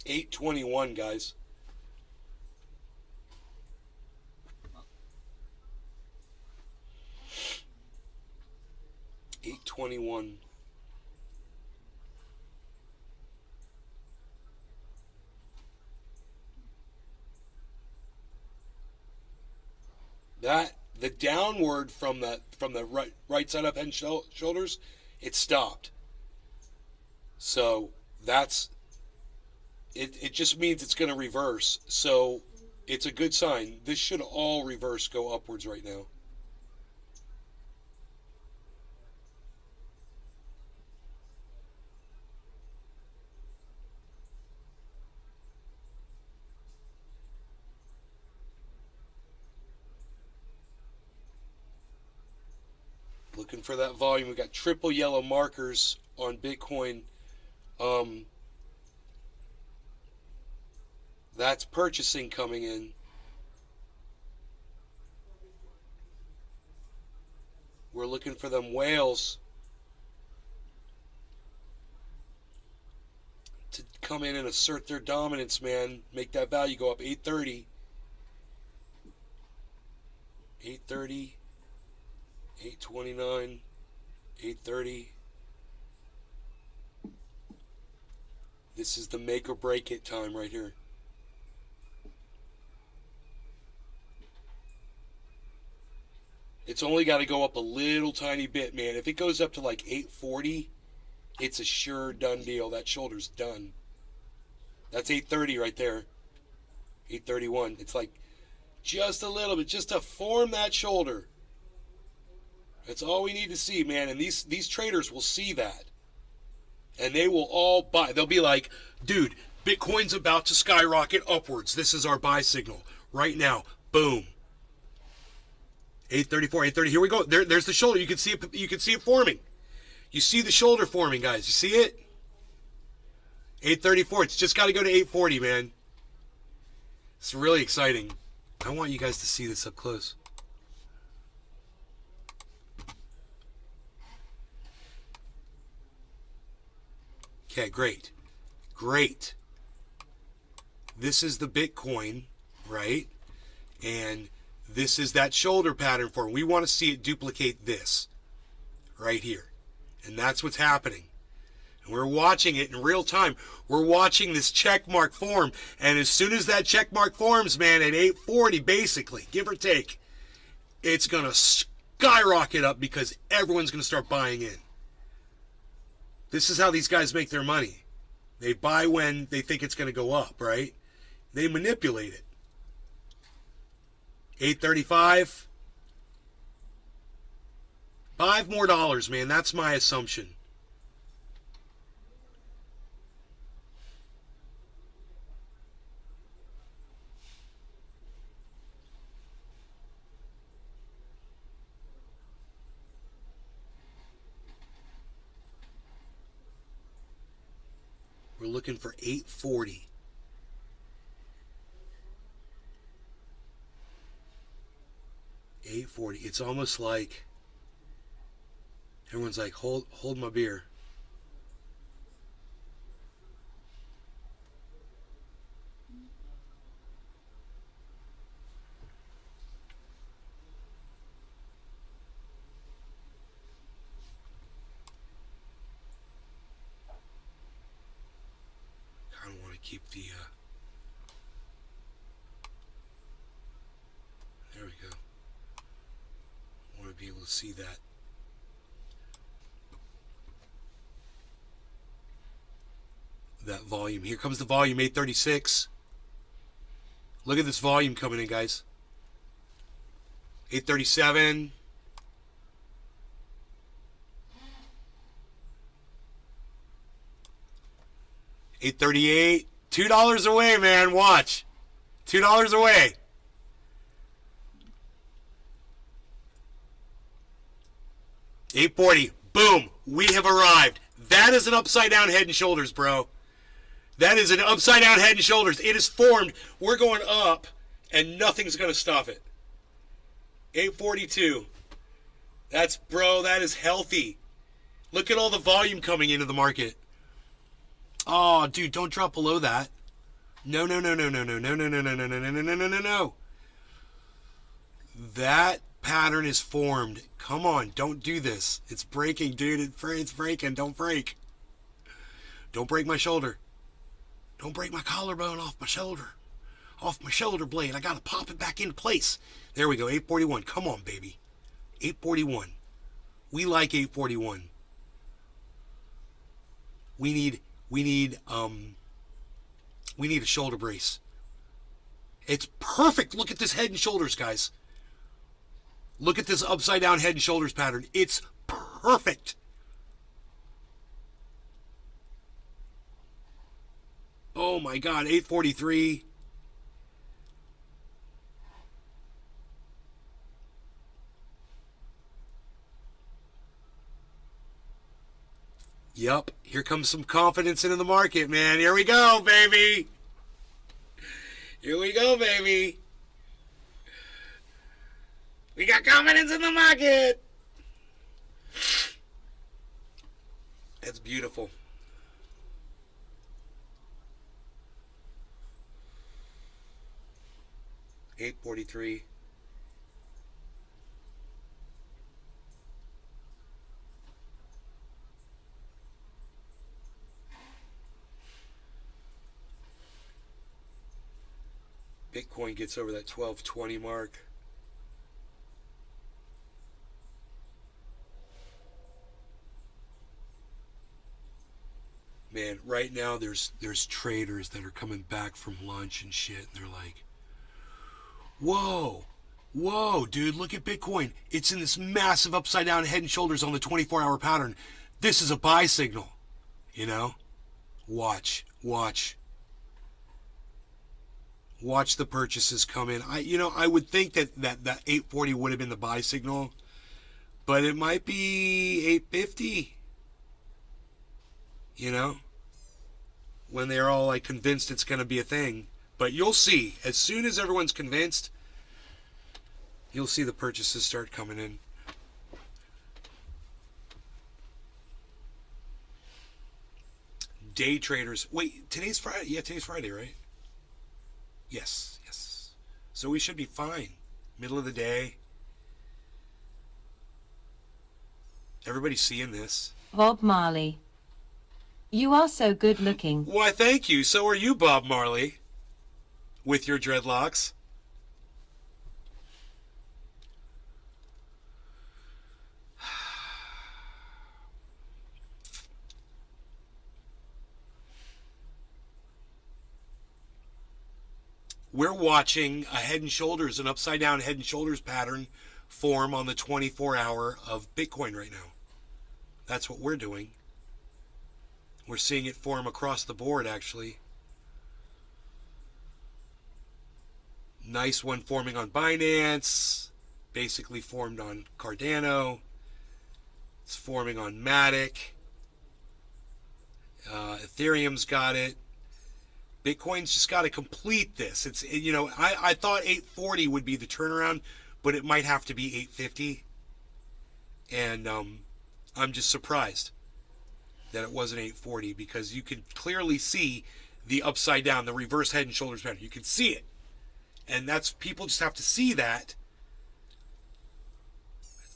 $8.21, guys. $8.21. That the downward from the right side up and shoulders, it stopped. So that's it just means it's going to reverse. So it's a good sign. This should all reverse, go upwards right now. Looking for that volume. We got triple yellow markers on Bitcoin. That's purchasing coming in. We're looking for them whales to come in and assert their dominance, man. Make that value go up. 830. 830. 829. 830. This is the make or break it time right here. It's only got to go up a little tiny bit, man. If it goes up to like 840, it's a sure done deal. That shoulder's done. That's 830 right there. 831. It's like just a little bit, just to form that shoulder. That's all we need to see, man. And these traders will see that. And they will all buy. They'll be like, dude, Bitcoin's about to skyrocket upwards. This is our buy signal right now. Boom. 834, 830. Here we go. There's the shoulder. You can see it. You can see it forming. You see the shoulder forming, guys. You see it? 834. It's just got to go to 840, man. It's really exciting. I want you guys to see this up close. Okay, great. Great. This is the Bitcoin, right? And this is that shoulder pattern form. We want to see it duplicate this, right here. And that's what's happening. And we're watching it in real time. We're watching this check mark form. And as soon as that check mark forms, man, at 840 basically, give or take, it's going to skyrocket up because everyone's going to start buying in. This is how these guys make their money. They buy when they think it's going to go up, right? They manipulate it. 835. $5 more, man. That's my assumption. We're looking for 840. It's almost like everyone's like, hold my beer. Kind of want to keep the there we go. Want to be able to see that. That volume. Here comes the volume, 836. Look at this volume coming in, guys. 837. $838. $2 away, man. Watch. $2 away. $840. Boom. We have arrived. That is an upside down head and shoulders, bro. That is an upside down head and shoulders. It is formed. We're going up, and nothing's going to stop it. 842. That's, bro, that is healthy. Look at all the volume coming into the market. Oh, dude, don't drop below that. No. That pattern is formed. Come on, don't do this. It's breaking, dude. It's breaking. Don't break. Don't break my shoulder. Don't break my collarbone off my shoulder. Off my shoulder blade. I got to pop it back into place. There we go. 841. Come on, baby. 841. We like 841. We need a shoulder brace. It's perfect. Look at this head and shoulders, guys. Look at this upside down head and shoulders pattern. It's perfect. Oh my God, 843. Yup, here comes some confidence into the market, man. Here we go, baby. Here we go, baby. We got confidence in the market. That's beautiful. $843. Bitcoin gets over that 1220 mark. Man, right now there's traders that are coming back from lunch and shit, and they're like, whoa, dude, look at Bitcoin. It's in this massive upside down head and shoulders on the 24-hour pattern. This is a buy signal, you know? Watch the purchases come in. I would think that 840 would have been the buy signal, but it might be 850. You know, when they're all like convinced it's going to be a thing. But you'll see, as soon as everyone's convinced, you'll see the purchases start coming in. Day traders. Wait, today's Friday. Yeah, today's Friday, right? Yes. So we should be fine. Middle of the day. Everybody's seeing this. Bob Marley. You are so good looking. Why, thank you. So are you, Bob Marley, with your dreadlocks. We're watching a Head and Shoulders, an upside down Head and Shoulders pattern form on the 24-hour of Bitcoin right now. That's what we're doing. We're seeing it form across the board, actually. Nice one forming on Binance, basically formed on Cardano. It's forming on Matic. Ethereum's got it. Bitcoin's just got to complete this. It's, you know, I thought 840 would be the turnaround, but it might have to be 850. And I'm just surprised that it wasn't 840, because you can clearly see the upside down, the reverse Head and Shoulders pattern. You can see it. And that's, people just have to see that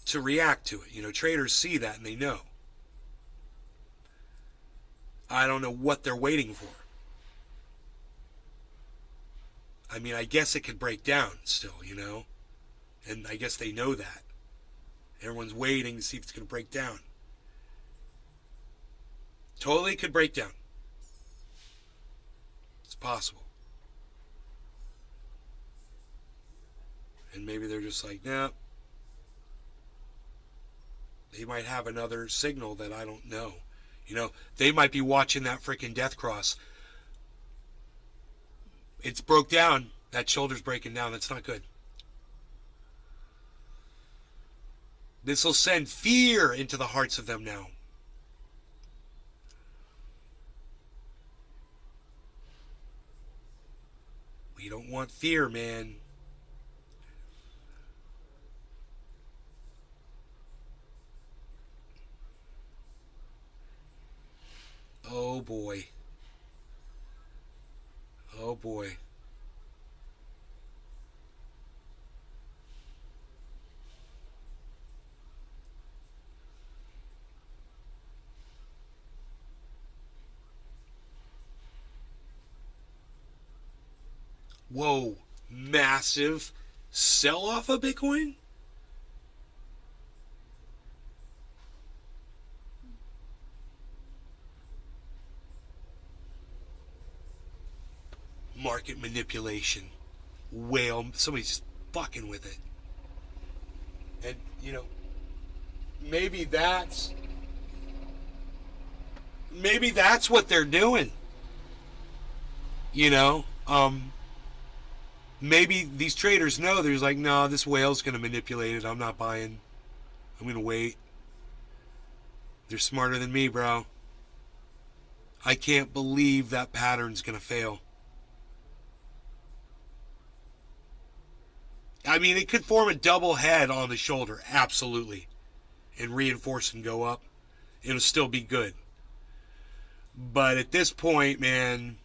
to react to it. You know, traders see that and they know. I don't know what they're waiting for. I mean, I guess it could break down still, you know? And I guess they know that. Everyone's waiting to see if it's going to break down. Totally could break down. It's possible. And maybe they're just like, nah. They might have another signal that I don't know. You know, they might be watching that freaking death cross. It's broke down. That shoulder's breaking down. That's not good. This will send fear into the hearts of them now. We don't want fear, man. Oh boy. Oh boy. Whoa, massive sell-off of Bitcoin? Market manipulation. Whale, somebody's just fucking with it. And, you know, maybe that's what they're doing. You know, maybe these traders know, there's like, no, this whale's going to manipulate it. I'm not buying. I'm going to wait. They're smarter than me, bro. I can't believe that pattern's going to fail. I mean, it could form a double head on the shoulder, absolutely, and reinforce and go up. It'll still be good. But at this point, man,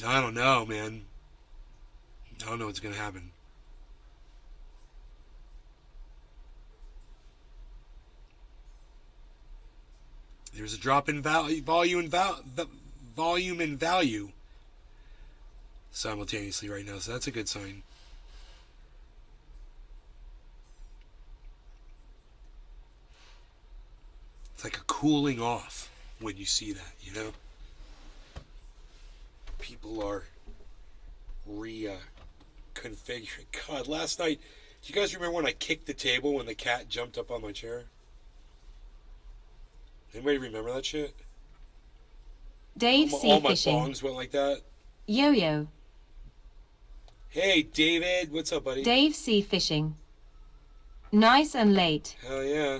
I don't know, man. I don't know what's going to happen. There's a drop in volume and value simultaneously right now, so that's a good sign. It's like a cooling off when you see that, you know? People are reconfiguring. God, last night, do you guys remember when I kicked the table when the cat jumped up on my chair? Anybody remember that shit? Dave C. All my Fishing. bongs went like that. Yo-yo. Hey, David. What's up, buddy? Dave C. Fishing. Nice and late. Hell yeah.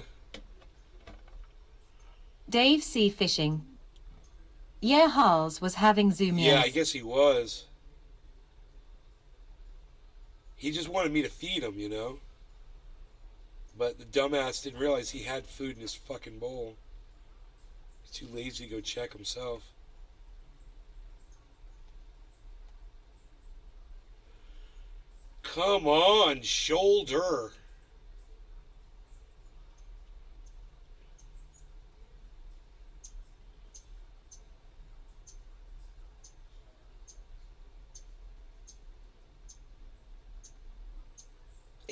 Dave C. Fishing. Yeah, Hals was having Zoom. Yeah, I guess he was. He just wanted me to feed him, you know? But the dumbass didn't realize he had food in his fucking bowl. He's too lazy to go check himself. Come on, shoulder.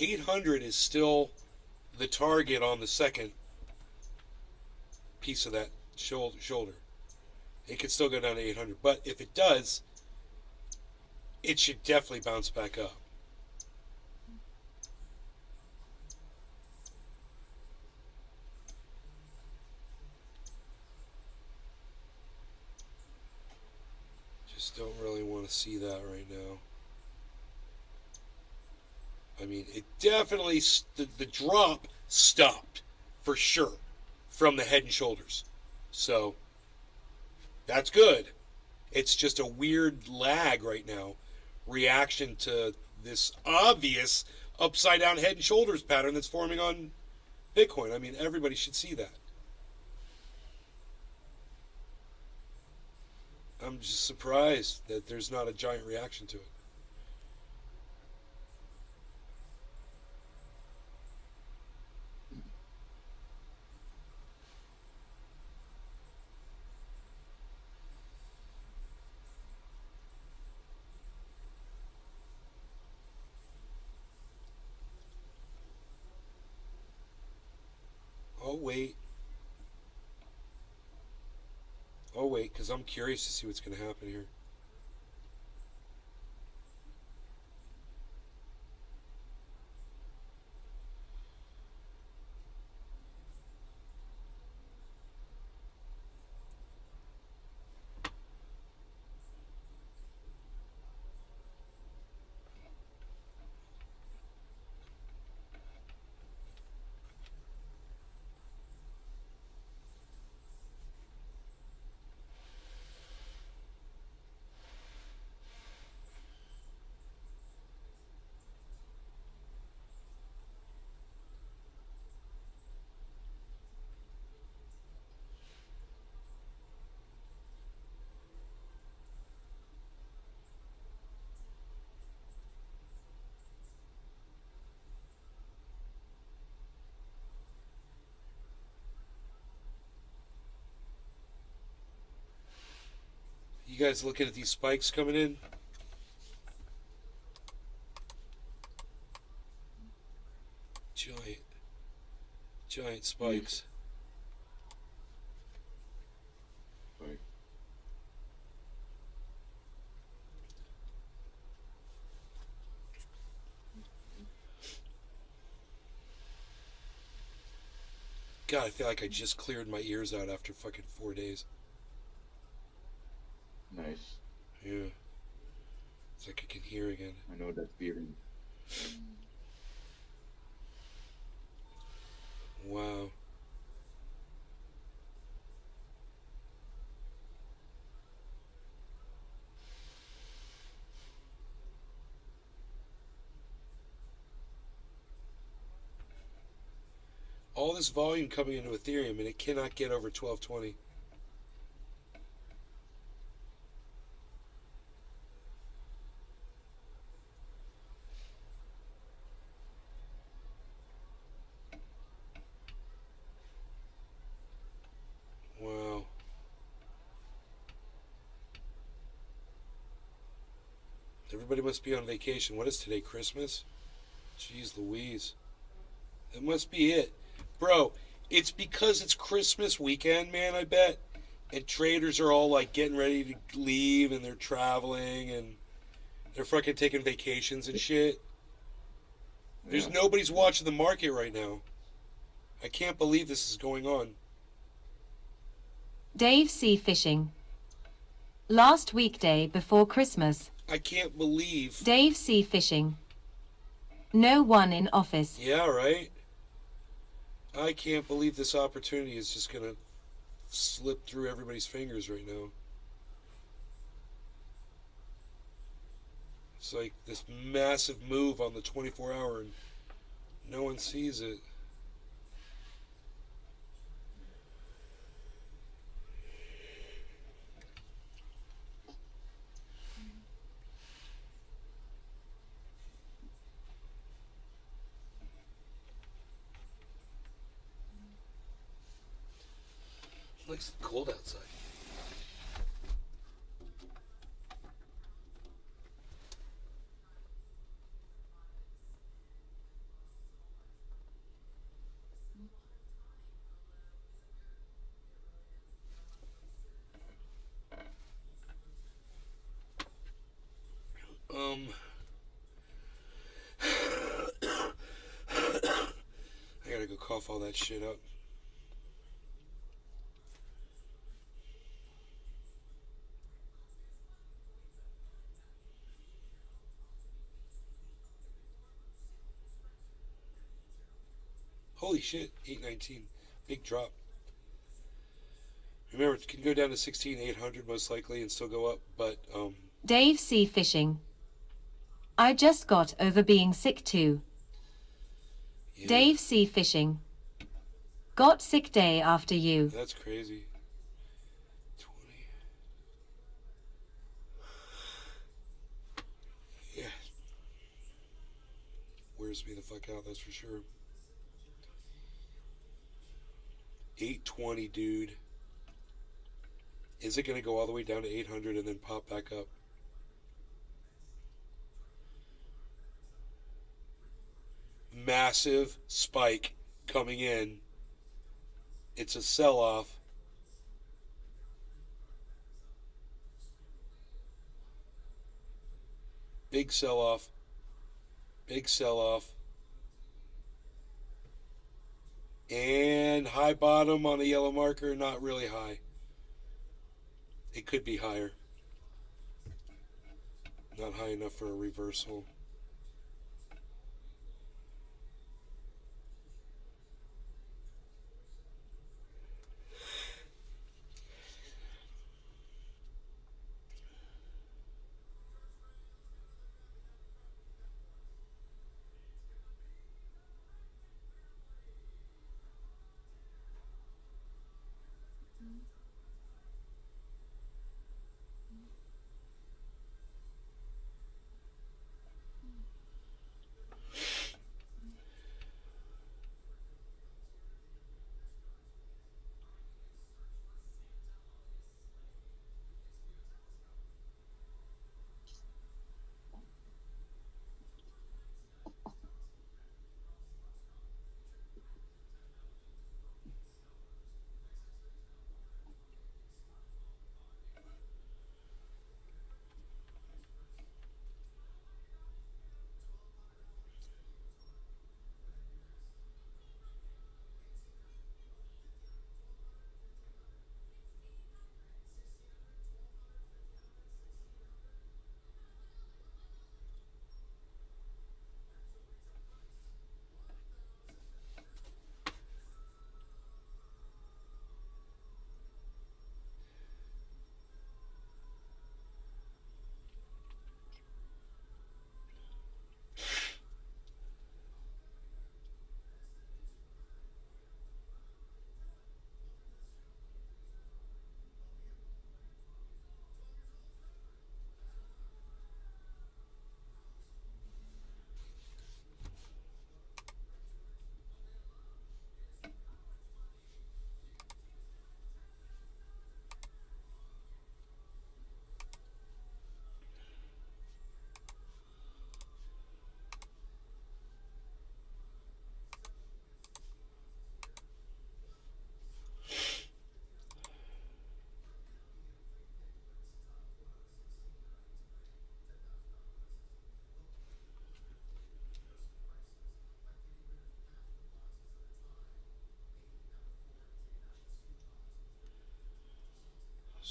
800 is still the target on the second piece of that shoulder. It could still go down to 800, but if it does, it should definitely bounce back up. Just don't really want to see that right now. I mean, it definitely, the drop stopped, for sure, from the head and shoulders. So, that's good. It's just a weird lag right now, reaction to this obvious upside down head and shoulders pattern that's forming on Bitcoin. I mean, everybody should see that. I'm just surprised that there's not a giant reaction to it. I'll wait, because I'm curious to see what's going to happen here. You guys looking at these spikes coming in? Giant spikes. Right. God, I feel like I just cleared my ears out after fucking 4 days. Nice. Yeah. It's like I can hear again. I know that feeling. Wow. All this volume coming into Ethereum, and it cannot get over 1220. Wow. Everybody must be on vacation. What is today, Christmas? Jeez Louise. That must be it. Bro, it's because it's Christmas weekend, man, I bet. And traders are all like getting ready to leave and they're traveling and they're fucking taking vacations and shit. There's nobody's watching the market right now. I can't believe this is going on. Dave C. Fishing. Last weekday before Christmas. I can't believe. Dave C. Fishing. No one in office. Yeah, right? I can't believe this opportunity is just going to slip through everybody's fingers right now. It's like this massive move on the 24-hour and no one sees it. It's cold outside. cough all that shit up. Holy shit, 819. Big drop. Remember, it can go down to 16,800 most likely and still go up, but, Dave C. Fishing. I just got over being sick too. yeah, Dave C. Fishing. Got sick day after you. that's crazy. 20. Yeah. Wears me the fuck out, that's for sure. 820, dude. Is it going to go all the way down to 800 and then pop back up? Massive spike coming in. It's a sell-off. Big sell-off. Big sell-off. And high bottom on the yellow marker, not really high. It could be higher. Not high enough for a reversal.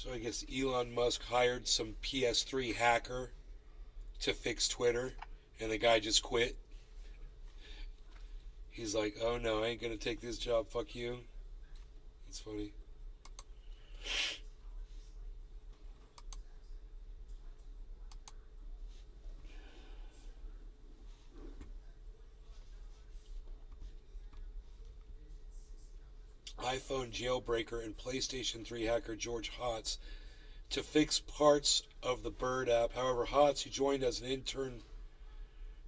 So I guess Elon Musk hired some PS3 hacker to fix Twitter, and the guy just quit. He's like, oh no, I ain't gonna take this job, fuck you. That's funny. iPhone jailbreaker and PlayStation 3 hacker George Hotz to fix parts of the Bird app. However, Hotz, who joined as an intern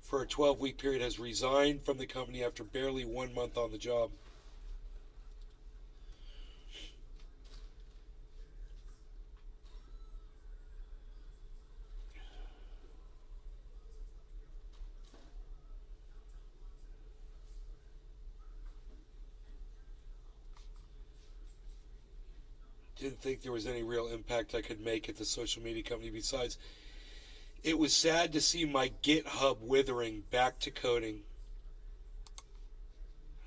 for a 12-week period, has resigned from the company after barely 1 month on the job. Didn't think there was any real impact I could make at the social media company. Besides, it was sad to see my GitHub withering. Back to coding.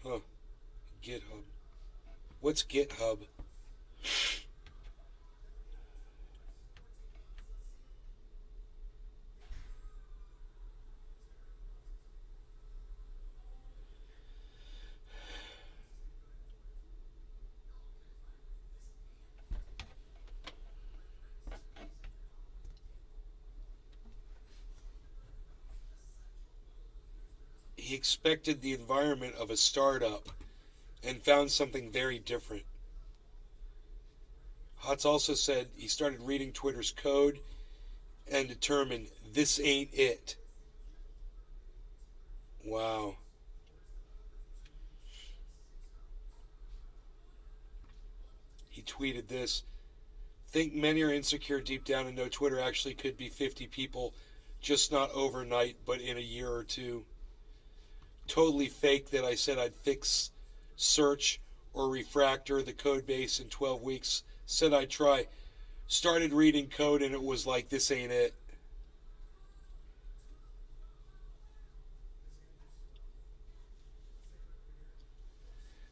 Huh. GitHub? What's GitHub? He expected the environment of a startup and found something very different. Hotz also said he started reading Twitter's code and determined this ain't it. Wow. He tweeted this. Think many are insecure deep down and know Twitter actually could be 50 people, just not overnight, but in a year or two. Totally fake that I said I'd fix search or refactor the code base in 12 weeks. Said I'd try. Started reading code and it was like, this ain't it.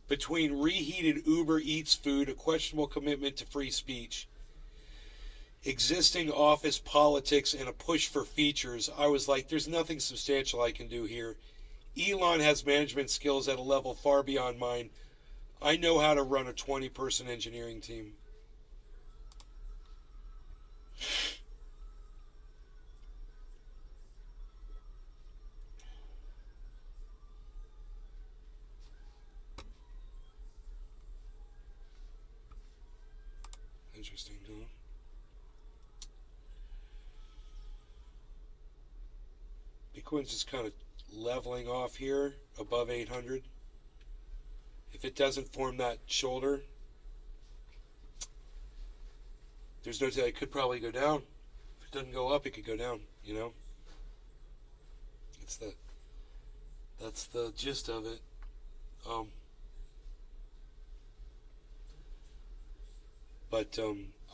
Between reheated Uber Eats food, a questionable commitment to free speech, existing office politics, and a push for features, I was like, there's nothing substantial I can do here. Elon has management skills at a level far beyond mine. I know how to run a 20-person engineering team. Interesting, huh? Bitcoin's just kind of leveling off here above 800. If it doesn't form that shoulder, there's no telling. It could probably go down. If it doesn't go up, it could go down, you know? That's the gist of it. But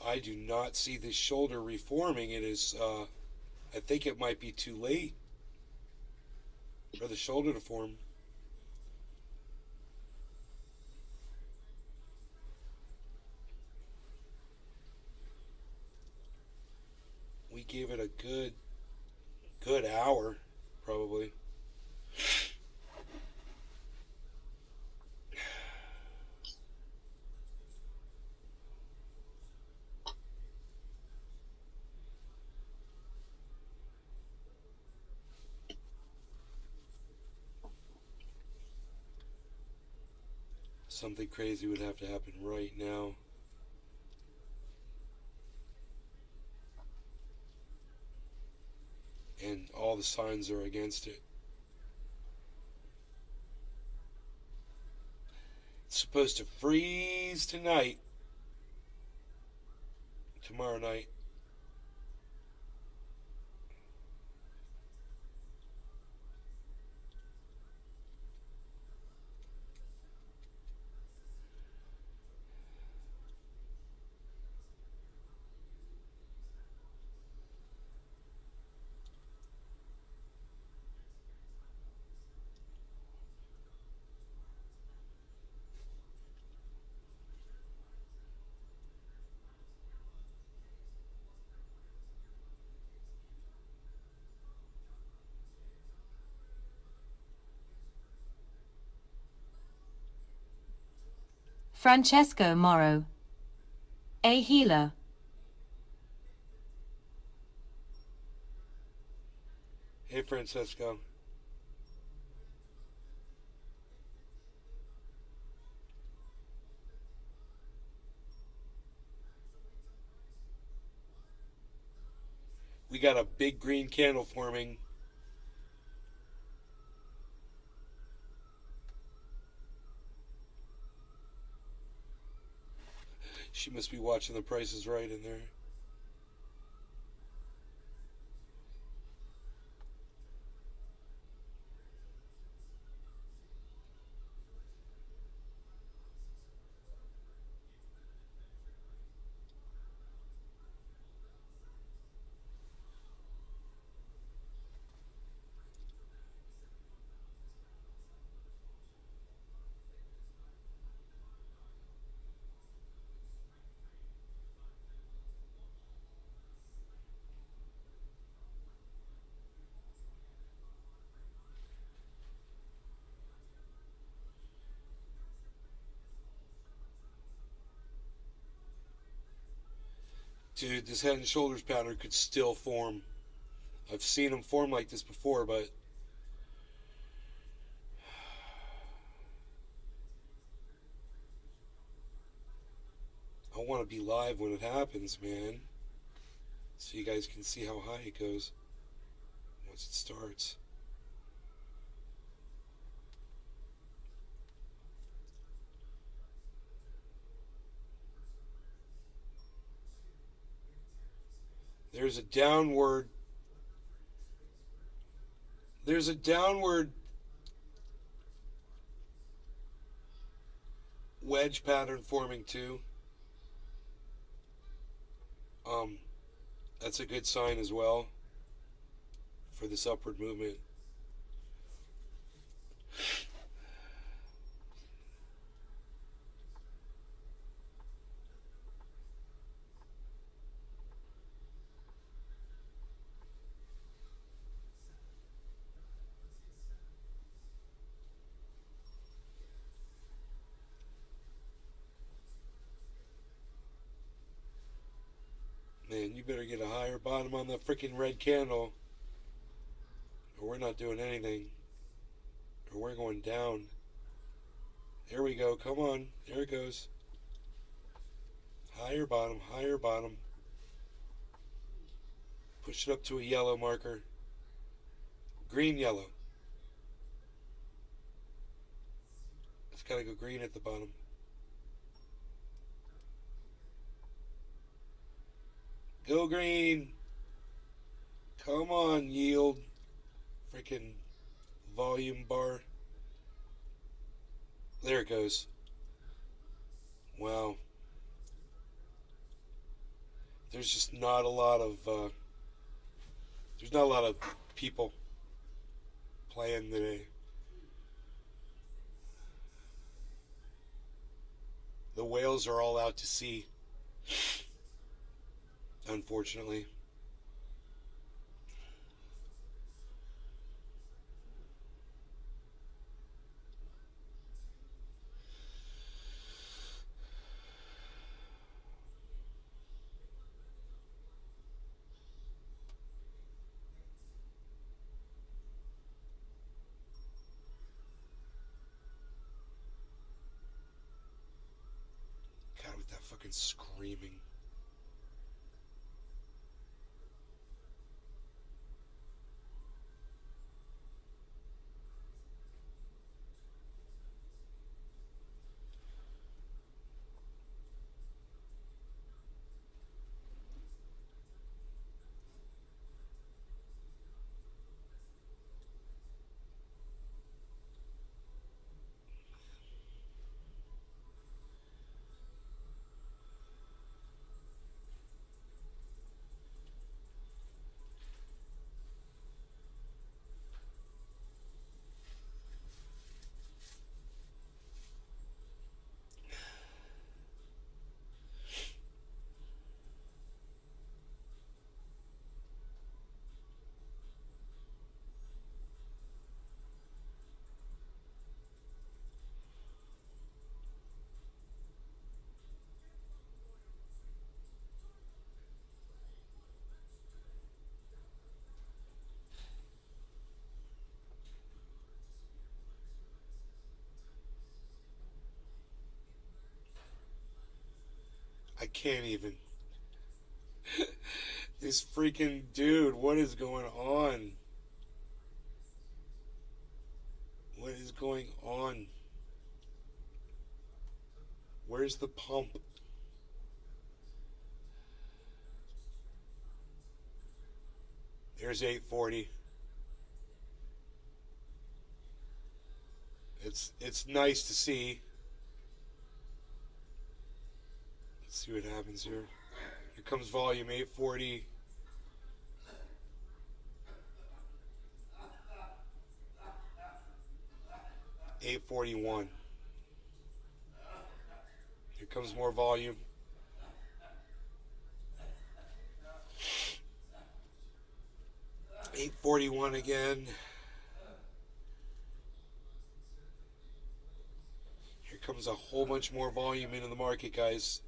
I do not see this shoulder reforming. It is, I think it might be too late for the shoulder to form. We gave it a good hour, probably. Something crazy would have to happen right now. And all the signs are against it. It's supposed to freeze tonight. Tomorrow night. Francesco Moro. A healer. Hey, Francesco. We got a big green candle forming. She must be watching The Price is Right in there. Dude, this head and shoulders pattern could still form. I've seen them form like this before, but I want to be live when it happens, man. So you guys can see how high it goes once it starts. There's a downward wedge pattern forming too. That's a good sign as well for this upward movement. Man, you better get a higher bottom on that freaking red candle, or we're not doing anything, or we're going down. There we go. Come on. There it goes. Higher bottom, higher bottom. Push it up to a yellow marker. Green, yellow. It's got to go green at the bottom. Go green. Come on, yield. Freaking volume bar. There it goes. Wow. There's just not a lot of there's not a lot of people playing today. The whales are all out to sea, unfortunately. God, with that fucking screaming. I can't even. This freaking dude, what is going on? What is going on? Where's the pump? There's 840. It's nice to see. Let's see what happens here. Here comes volume 840. $841. Here comes more volume. $841 again. Here comes a whole bunch more volume into the market, guys.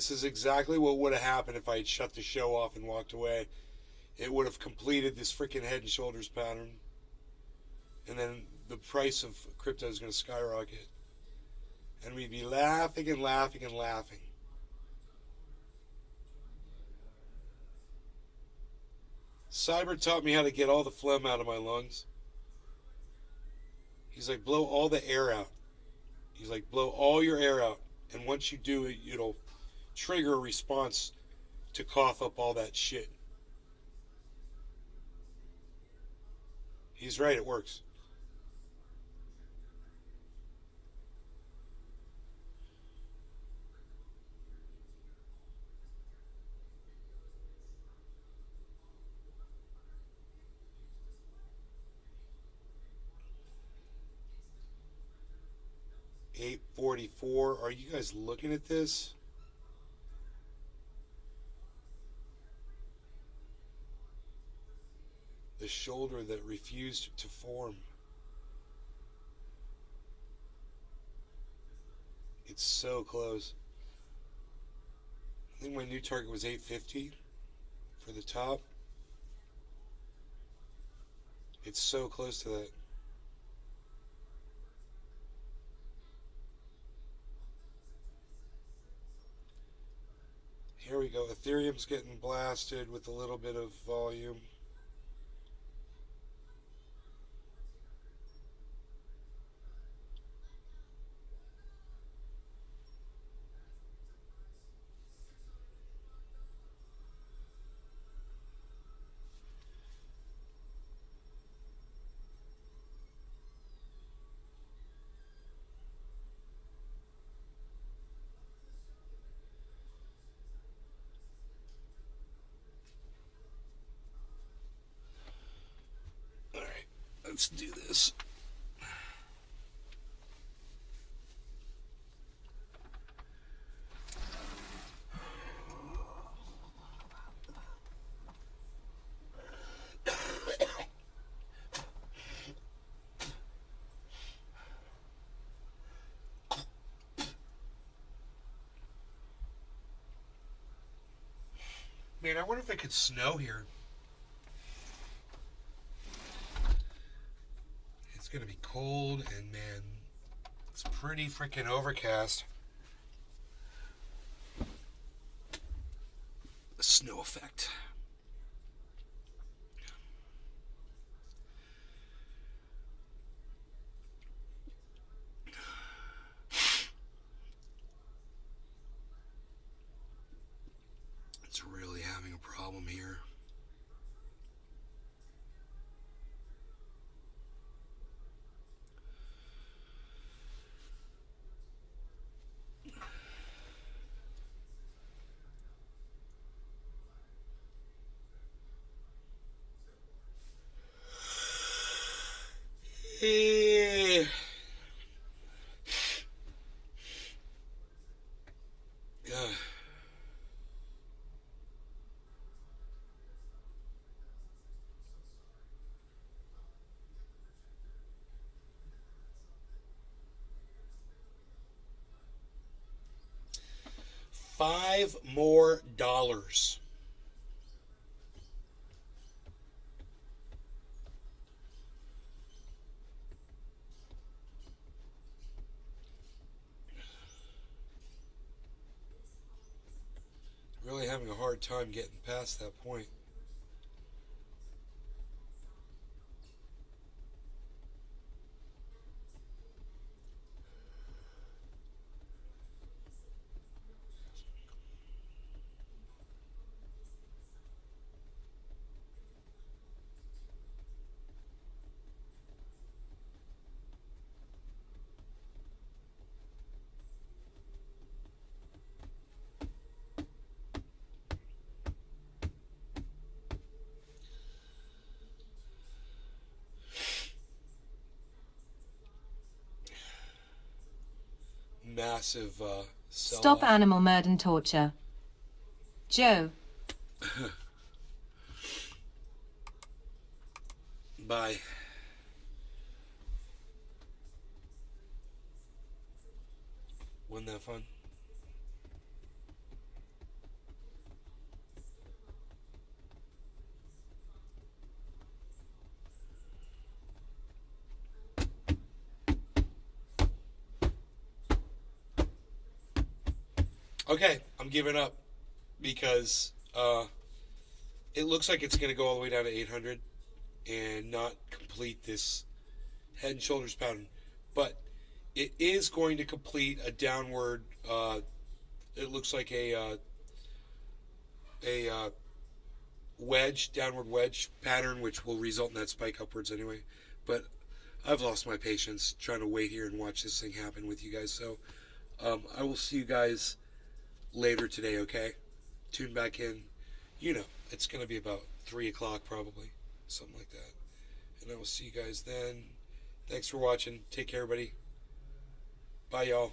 This is exactly what would have happened if I had shut the show off and walked away. It would have completed this freaking head and shoulders pattern. And then the price of crypto is going to skyrocket. And we'd be laughing and laughing and laughing. Cyber taught me how to get all the phlegm out of my lungs. He's like, blow all the air out. He's like, blow all your air out. And once you do it, it'll trigger a response to cough up all that shit. He's right, it works. $8.44. Are you guys looking at this? The shoulder that refused to form. It's so close. I think my new target was 850 for the top. It's so close to that. Here we go. Ethereum's getting blasted with a little bit of volume. Let's do this. Man, I wonder if it could snow here. It's gonna be cold and man, it's pretty freaking overcast. The snow effect. It's really having a problem here. Yeah. $5 more. Really having a hard time getting past that point. Massive Stop sell-off. animal murder and torture. Joe. Bye. Wasn't that fun? Okay, I'm giving up because it looks like it's going to go all the way down to 800 and not complete this Head and Shoulders pattern. But it is going to complete a downward, it looks like a downward wedge pattern, which will result in that spike upwards anyway. But I've lost my patience trying to wait here and watch this thing happen with you guys. So I will see you guys later today, okay? Tune back in. You know, it's going to be about 3 o'clock probably, something like that. And I will see you guys then. Thanks for watching. Take care, everybody. Bye, y'all.